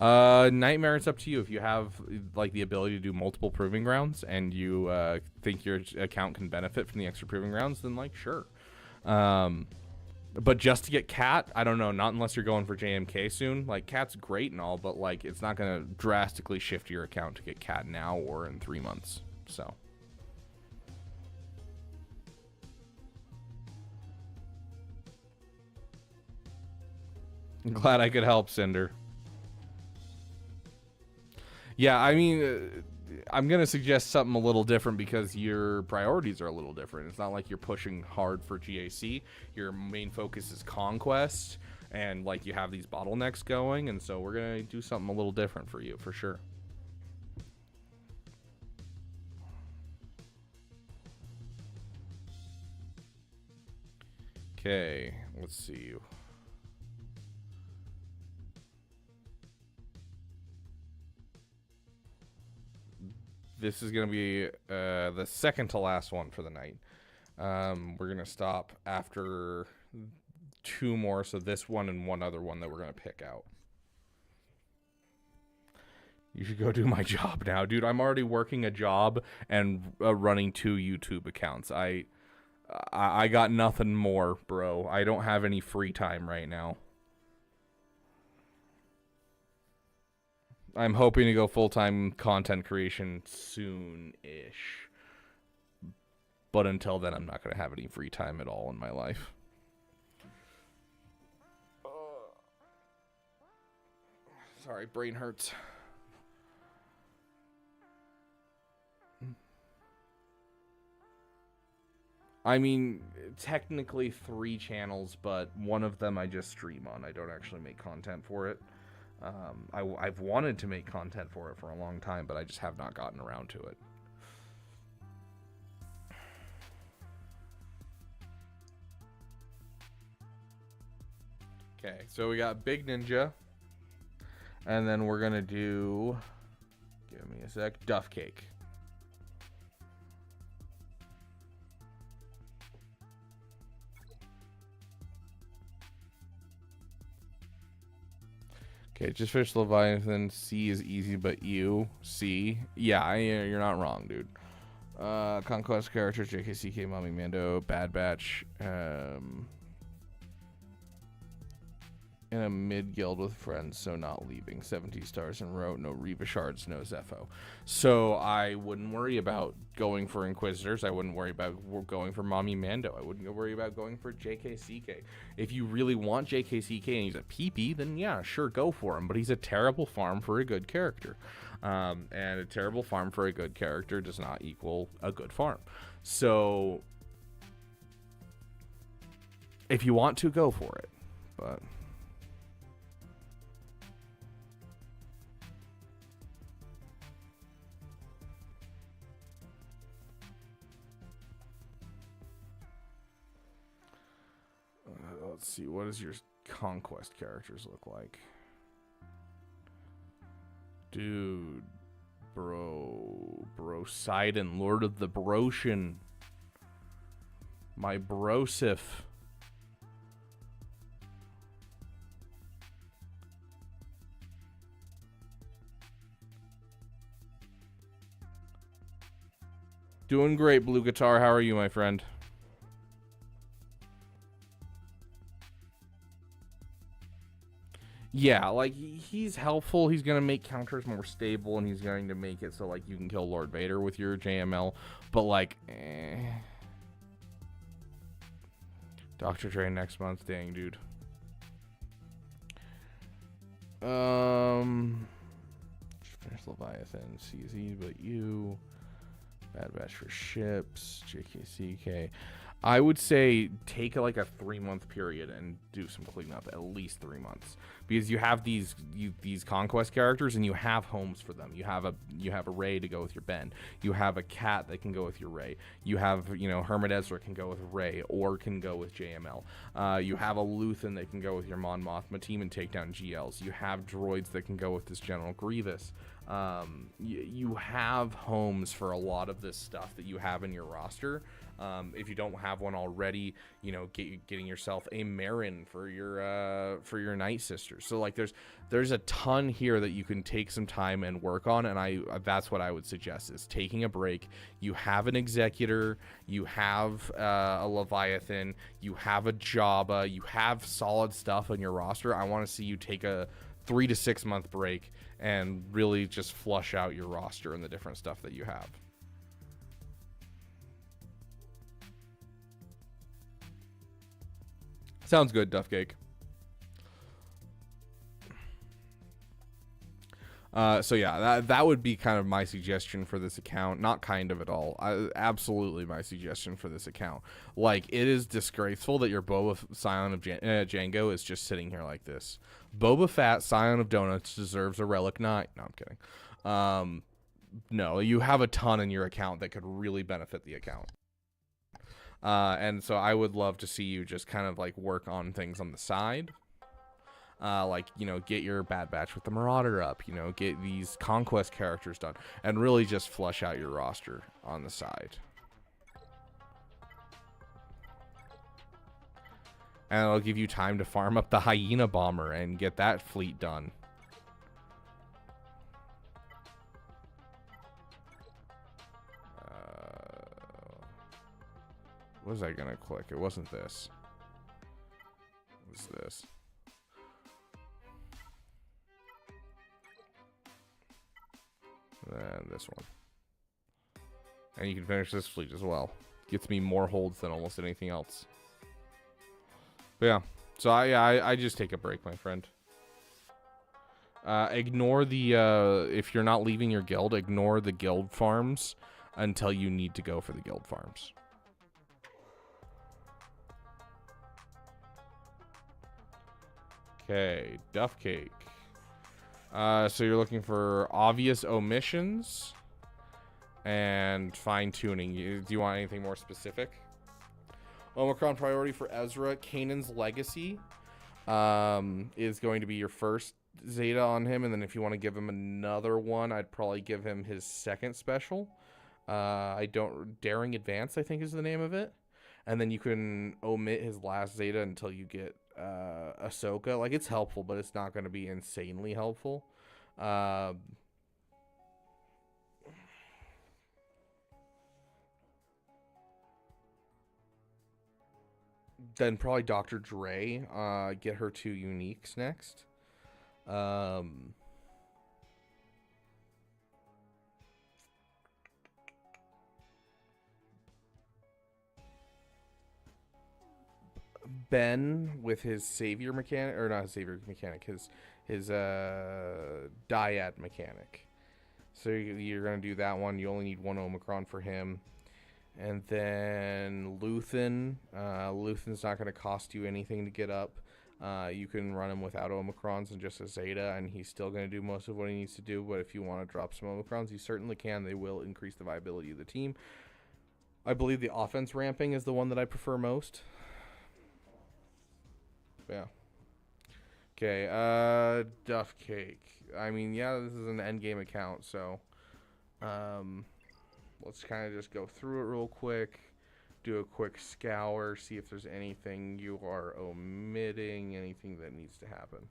Nightmare, it's up to you. If you have like the ability to do multiple proving grounds and you think your account can benefit from the extra proving grounds, then like sure. But just to get Cat, I don't know, not unless you're going for JMK soon. Like Cat's great and all, but like it's not gonna drastically shift your account to get Cat now or in 3 months. So I'm glad I could help, Cinder. Yeah, I mean, I'm going to suggest something a little different because your priorities are a little different. It's not like you're pushing hard for GAC. Your main focus is Conquest, and like you have these bottlenecks going, and so we're going to do something a little different for you, for sure. Okay, let's see. This is going to be the second to last one for the night. We're going to stop after 2 more, so this one and one other one that we're going to pick out. You should go do my job now. Dude, I'm already working a job and running 2 YouTube accounts. I got nothing more, bro. I don't have any free time right now. I'm hoping to go full-time content creation soon-ish. But until then, I'm not going to have any free time at all in my life. Sorry, brain hurts. I mean, technically 3 channels, but one of them I just stream on. I don't actually make content for it. I've wanted to make content for it for a long time, but I just have not gotten around to it. Okay, so we got Big Ninja. And then we're going to do... Give me a sec. Duff Cake. Okay, just finished Leviathan. C is easy, but you. C. Yeah, you're not wrong, dude. Conquest characters, JKCK, Mommy Mando, Bad Batch. In a mid-guild with friends, so not leaving. 70 stars in a row, no Reva shards, no Zepho. So I wouldn't worry about going for Inquisitors. I wouldn't worry about going for Mommy Mando. I wouldn't worry about going for JKCK. If you really want JKCK and he's a PP, then yeah, sure, go for him. But he's a terrible farm for a good character. And a terrible farm for a good character does not equal a good farm. So if you want to, go for it. But... let's see, what does your conquest characters look like? Dude, Brosidon, Lord of the Broshin, my Brosif. Doing great, Blue Guitar. How are you, my friend? Yeah, like, he's helpful. He's going to make counters more stable, and he's going to make it so, like, you can kill Lord Vader with your JML. But, like, Dr. Dre next month. Dang, dude. Finish Leviathan. CZ, but you. Bad Batch for ships. JKCK. I would say take like a 3-month period and do some cleanup, at least 3 months, because you have these conquest characters and you have homes for them. You have a Ray to go with your Ben. You have a Cat that can go with your Ray. You have Hermit Ezra can go with Ray or can go with JML. You have a Luthen that can go with your Mon Mothma team and take down GLs. You have droids that can go with this General Grievous. You have homes for a lot of this stuff that you have in your roster. If you don't have one already, getting yourself a Marin for your Night Sisters. So like there's a ton here that you can take some time and work on, and that's what I would suggest is taking a break. You have an Executor, you have a Leviathan, you have a Jabba, you have solid stuff on your roster. I want to see you take a 3 to 6 month break and really just flush out your roster and the different stuff that you have. Sounds good, Duffcake. So yeah, that would be kind of my suggestion for this account. Not kind of at all. Absolutely my suggestion for this account. Like, it is disgraceful that your Boba Scion of Django is just sitting here like this. Boba Fett, Scion of Donuts, deserves a Relic Knight. No, I'm kidding. No, you have a ton in your account that could really benefit the account. And so I would love to see you just kind of like work on things on the side. Like, get your Bad Batch with the Marauder up, get these conquest characters done, and really just flush out your roster on the side. And it'll give you time to farm up the Hyena Bomber and get that fleet done. What was I gonna click? It wasn't this. It was this. And this one. And you can finish this fleet as well. Gets me more holds than almost anything else. But yeah. So I just take a break, my friend. Ignore the, if you're not leaving your guild, ignore the guild farms until you need to go for the guild farms. Okay, Duff Cake. So you're looking for obvious omissions and fine-tuning. Do you want anything more specific? Omicron priority for Ezra. Kanan's Legacy is going to be your first Zeta on him, and then if you want to give him another one, I'd probably give him his second special. Daring Advance, I think is the name of it. And then you can omit his last Zeta until you get Ahsoka. Like, it's helpful, but it's not going to be insanely helpful. Then probably Dr. Dre. Get her 2 uniques next. Ben with his savior mechanic, or not his savior mechanic, his dyad mechanic. So you're gonna do that one. You only need 1 Omicron for him. And then Luthen. Luthen's not gonna cost you anything to get up. You can run him without Omicrons and just a Zeta, and he's still going to do most of what he needs to do. But if you want to drop some Omicrons, you certainly can. They will increase the viability of the team. I believe the offense ramping is the one that I prefer most. Yeah. Okay, Duff Cake. I mean, yeah, this is an endgame account, so let's kind of just go through it real quick. Do a quick scour, see if there's anything you are omitting, anything that needs to happen.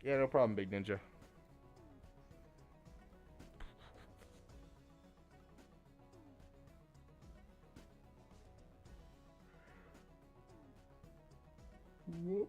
Yeah, no problem, Big Ninja. Whoop.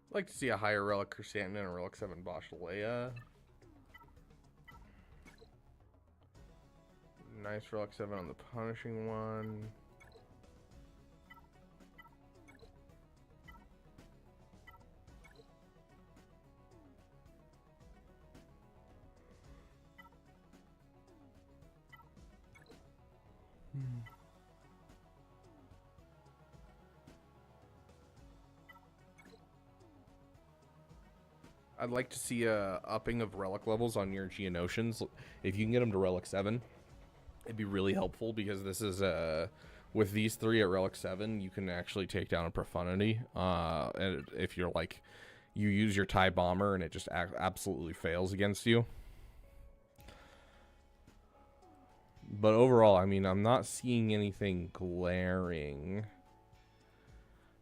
I'd like to see a higher Relic Chrysanthemum and a Relic 7 Bosch Leia. Nice Relic 7 on the Punishing one. I'd like to see a upping of relic levels on your Geonosians. If you can get them to Relic 7, it'd be really helpful, because this is with these 3 at Relic 7, you can actually take down a Profundity. And if you're like, you use your TIE Bomber and it just absolutely fails against you. But overall, I mean, I'm not seeing anything glaring.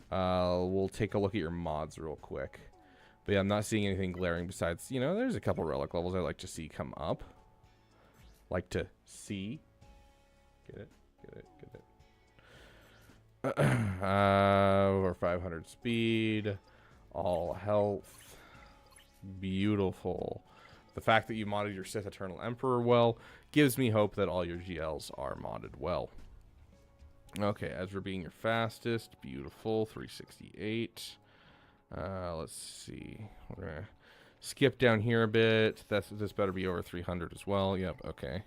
We'll take a look at your mods real quick. But yeah, I'm not seeing anything glaring besides, you know, there's a couple relic levels I'd like to see come up. Like to see. Get it? Get it? Get it? Over 500 speed. All health. Beautiful. The fact that you modded your Sith Eternal Emperor well gives me hope that all your GLs are modded well. Okay, Ezra being your fastest. Beautiful. 368. Let's see. We're gonna skip down here a bit. This better be over 300 as well. Yep. Okay.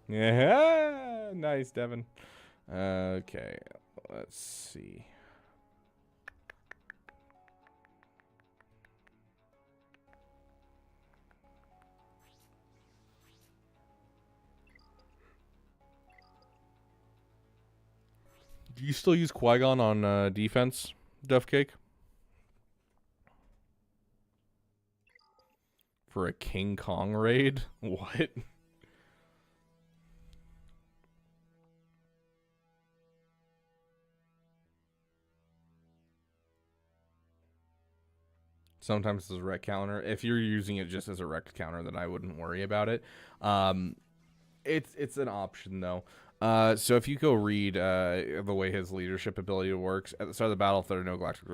Yeah. Nice, Devin. Okay. Let's see. Do you still use Qui-Gon on defense, Duff Cake? For a King Kong raid? What? Sometimes as a rec counter. If you're using it just as a rec counter, then I wouldn't worry about it. It's an option though. So if you go read the way his leadership ability works at the start of the battle, if there are no galactic,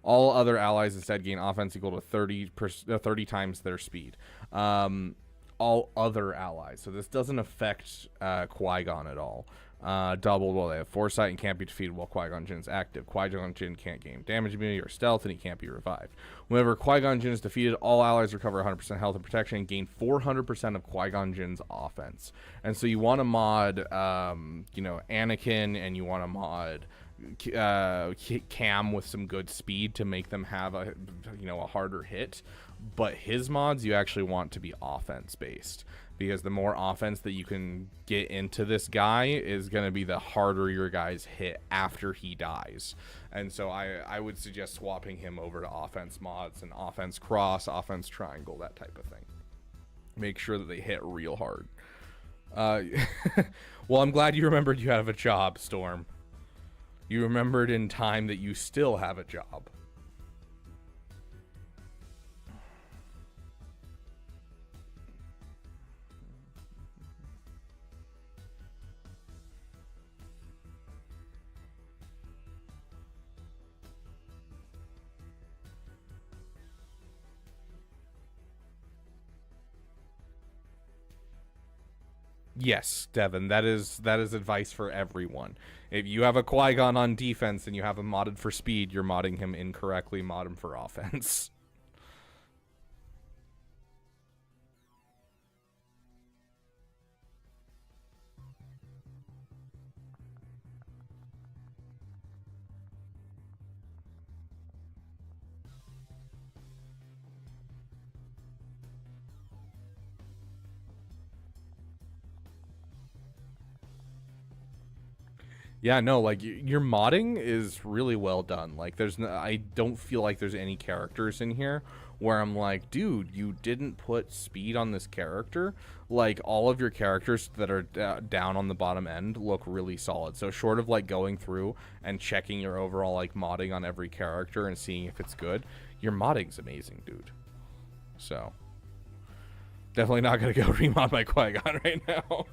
all other allies instead gain offense equal to 30 times their speed. All other allies. So this doesn't affect Qui-Gon at all. Doubled while they have foresight and can't be defeated while Qui-Gon Jinn is active. Qui-Gon Jinn can't gain damage immunity or stealth, and he can't be revived. Whenever Qui-Gon Jinn is defeated, all allies recover 100% health and protection and gain 400% of Qui-Gon Jinn's offense. And so you want to mod, Anakin, and you want to mod Cam with some good speed to make them have a harder hit. But his mods you actually want to be offense based, because the more offense that you can get into this guy is going to be the harder your guys hit after he dies. And so I would suggest swapping him over to offense mods and offense cross, offense triangle, that type of thing. Make sure that they hit real hard. Well, I'm glad you remembered you have a job, Storm. You remembered in time that you still have a job. Yes, Devin, that is advice for everyone. If you have a Qui-Gon on defense and you have him modded for speed, you're modding him incorrectly. Mod him for offense. Yeah, no, like your modding is really well done. Like I don't feel like there's any characters in here where I'm like, dude, you didn't put speed on this character. Like all of your characters that are down on the bottom end look really solid. So short of like going through and checking your overall like modding on every character and seeing if it's good, your modding's amazing, dude. So definitely not gonna go remod my Qui-Gon right now.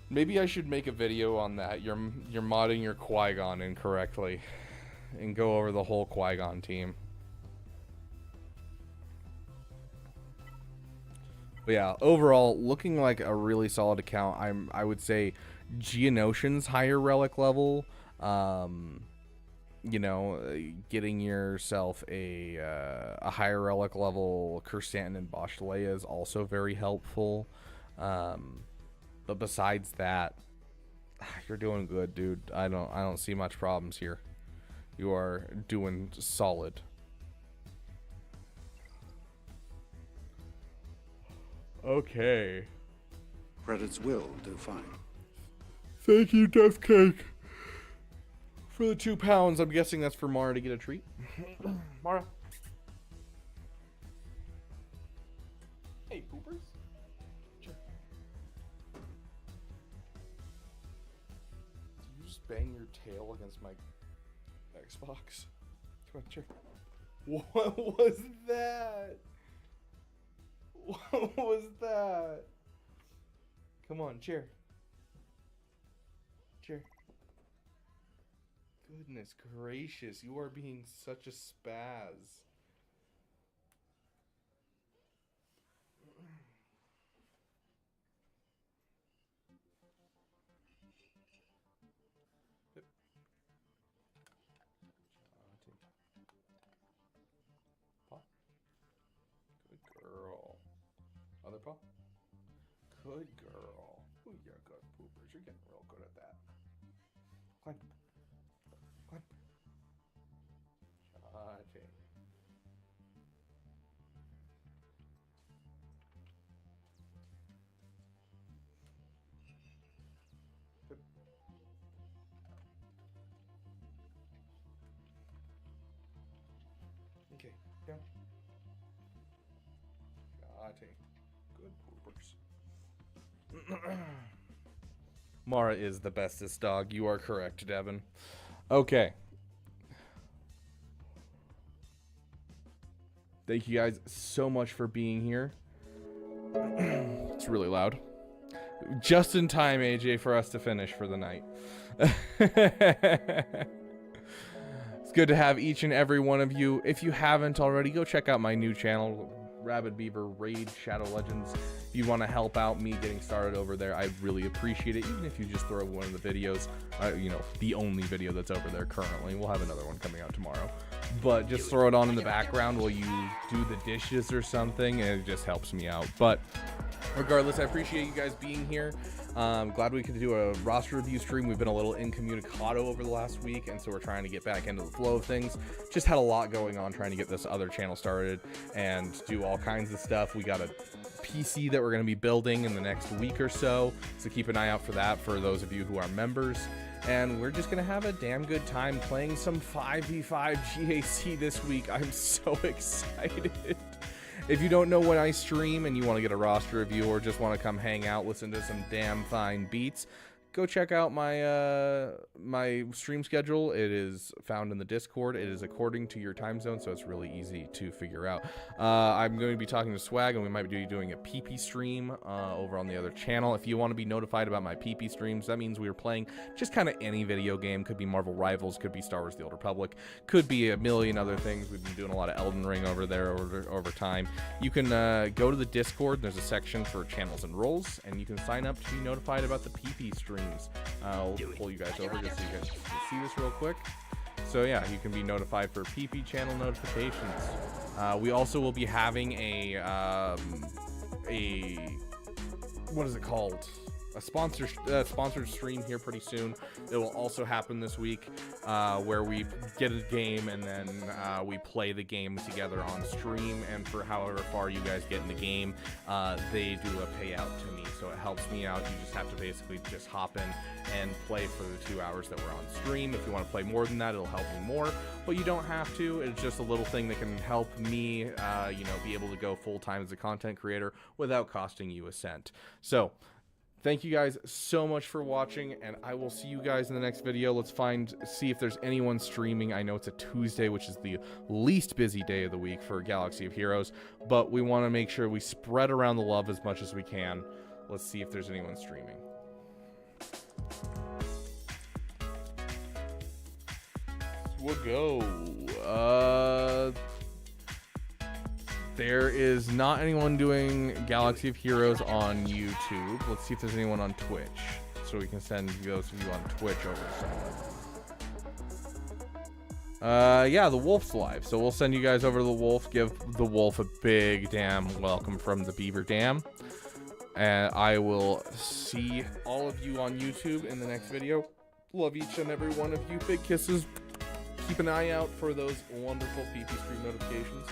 Maybe I should make a video on that. You're modding your Qui-Gon incorrectly, and go over the whole Qui-Gon team. But yeah, overall, looking like a really solid account. I would say Geonosian's higher relic level. Getting yourself a higher relic level Kirsantan and Bosch Leia is also very helpful. But besides that, you're doing good, dude. I don't see much problems here. You are doing solid. Okay. Credits will do fine. Thank you, Death Cake, for the £2. I'm guessing that's for Mara to get a treat. Mara. Hey, poopers. Sure. Did you just bang your tail against my Xbox? Come on, cheer. What was that? What was that? Come on, cheer. Cheer. Goodness gracious, you are being such a spaz. Paw. Good girl. Other paw. Good girl. Ooh, you're good poopers. You're getting real good at that. Climb. Climb. Charging. Mara is the bestest dog. You are correct, Devin. Okay. Thank you guys so much for being here. It's really loud. Just in time, AJ, for us to finish for the night. It's good to have each and every one of you. If you haven't already, go check out my new channel, Rabid Beaver Raid Shadow Legends. If you want to help out me getting started over there, I'd really appreciate it. Even if you just throw one of the videos, you know, the only video that's over there currently. We'll have another one coming out tomorrow. But just throw it on in the background while you do the dishes or something, and it just helps me out. But regardless, I appreciate you guys being here. Glad we could do a roster review stream. We've been a little incommunicado over the last week, and so we're trying to get back into the flow of things. Just had a lot going on trying to get this other channel started and do all kinds of stuff. We got a PC that we're going to be building in the next week or so keep an eye out for that for those of you who are members. And we're just going to have a damn good time playing some 5v5 GAC this week. I'm so excited. If you don't know when I stream and you want to get a roster review or just want to come hang out, listen to some damn fine beats, go check out my my stream schedule. It is found in the Discord. It is according to your time zone, so it's really easy to figure out. I'm going to be talking to Swag, and we might be doing a PP stream over on the other channel. If you want to be notified about my PP streams, that means we are playing just kind of any video game. Could be Marvel Rivals, could be Star Wars The Old Republic, could be a million other things. We've been doing a lot of Elden Ring over there over time. You can go to the Discord. There's a section for channels and roles, and you can sign up to be notified about the PP stream. I'll pull you guys over just so you guys can see this real quick. So yeah, you can be notified for PP channel notifications. We also will be having a what is it called? A sponsored stream here pretty soon. It will also happen this week where we get a game and then we play the game together on stream, and for however far you guys get in the game, they do a payout to me, so it helps me out. You just have to basically just hop in and play for the 2 hours that we're on stream. If you want to play more than that, it'll help me more, but you don't have to. It's just a little thing that can help me you know, be able to go full-time as a content creator without costing you a cent. So thank you guys so much for watching, and I will see you guys in the next video. Let's see if there's anyone streaming. I know it's a Tuesday, which is the least busy day of the week for Galaxy of Heroes, but we want to make sure we spread around the love as much as we can. Let's see if there's anyone streaming. We'll go. There is not anyone doing Galaxy of Heroes on YouTube. Let's see if there's anyone on Twitch, so we can send those of you on Twitch over somewhere. Yeah, the Wolf's live, so we'll send you guys over to the Wolf. Give the Wolf a big damn welcome from the Beaver Dam. And I will see all of you on YouTube in the next video. Love each and every one of you. Big kisses. Keep an eye out for those wonderful PP stream notifications.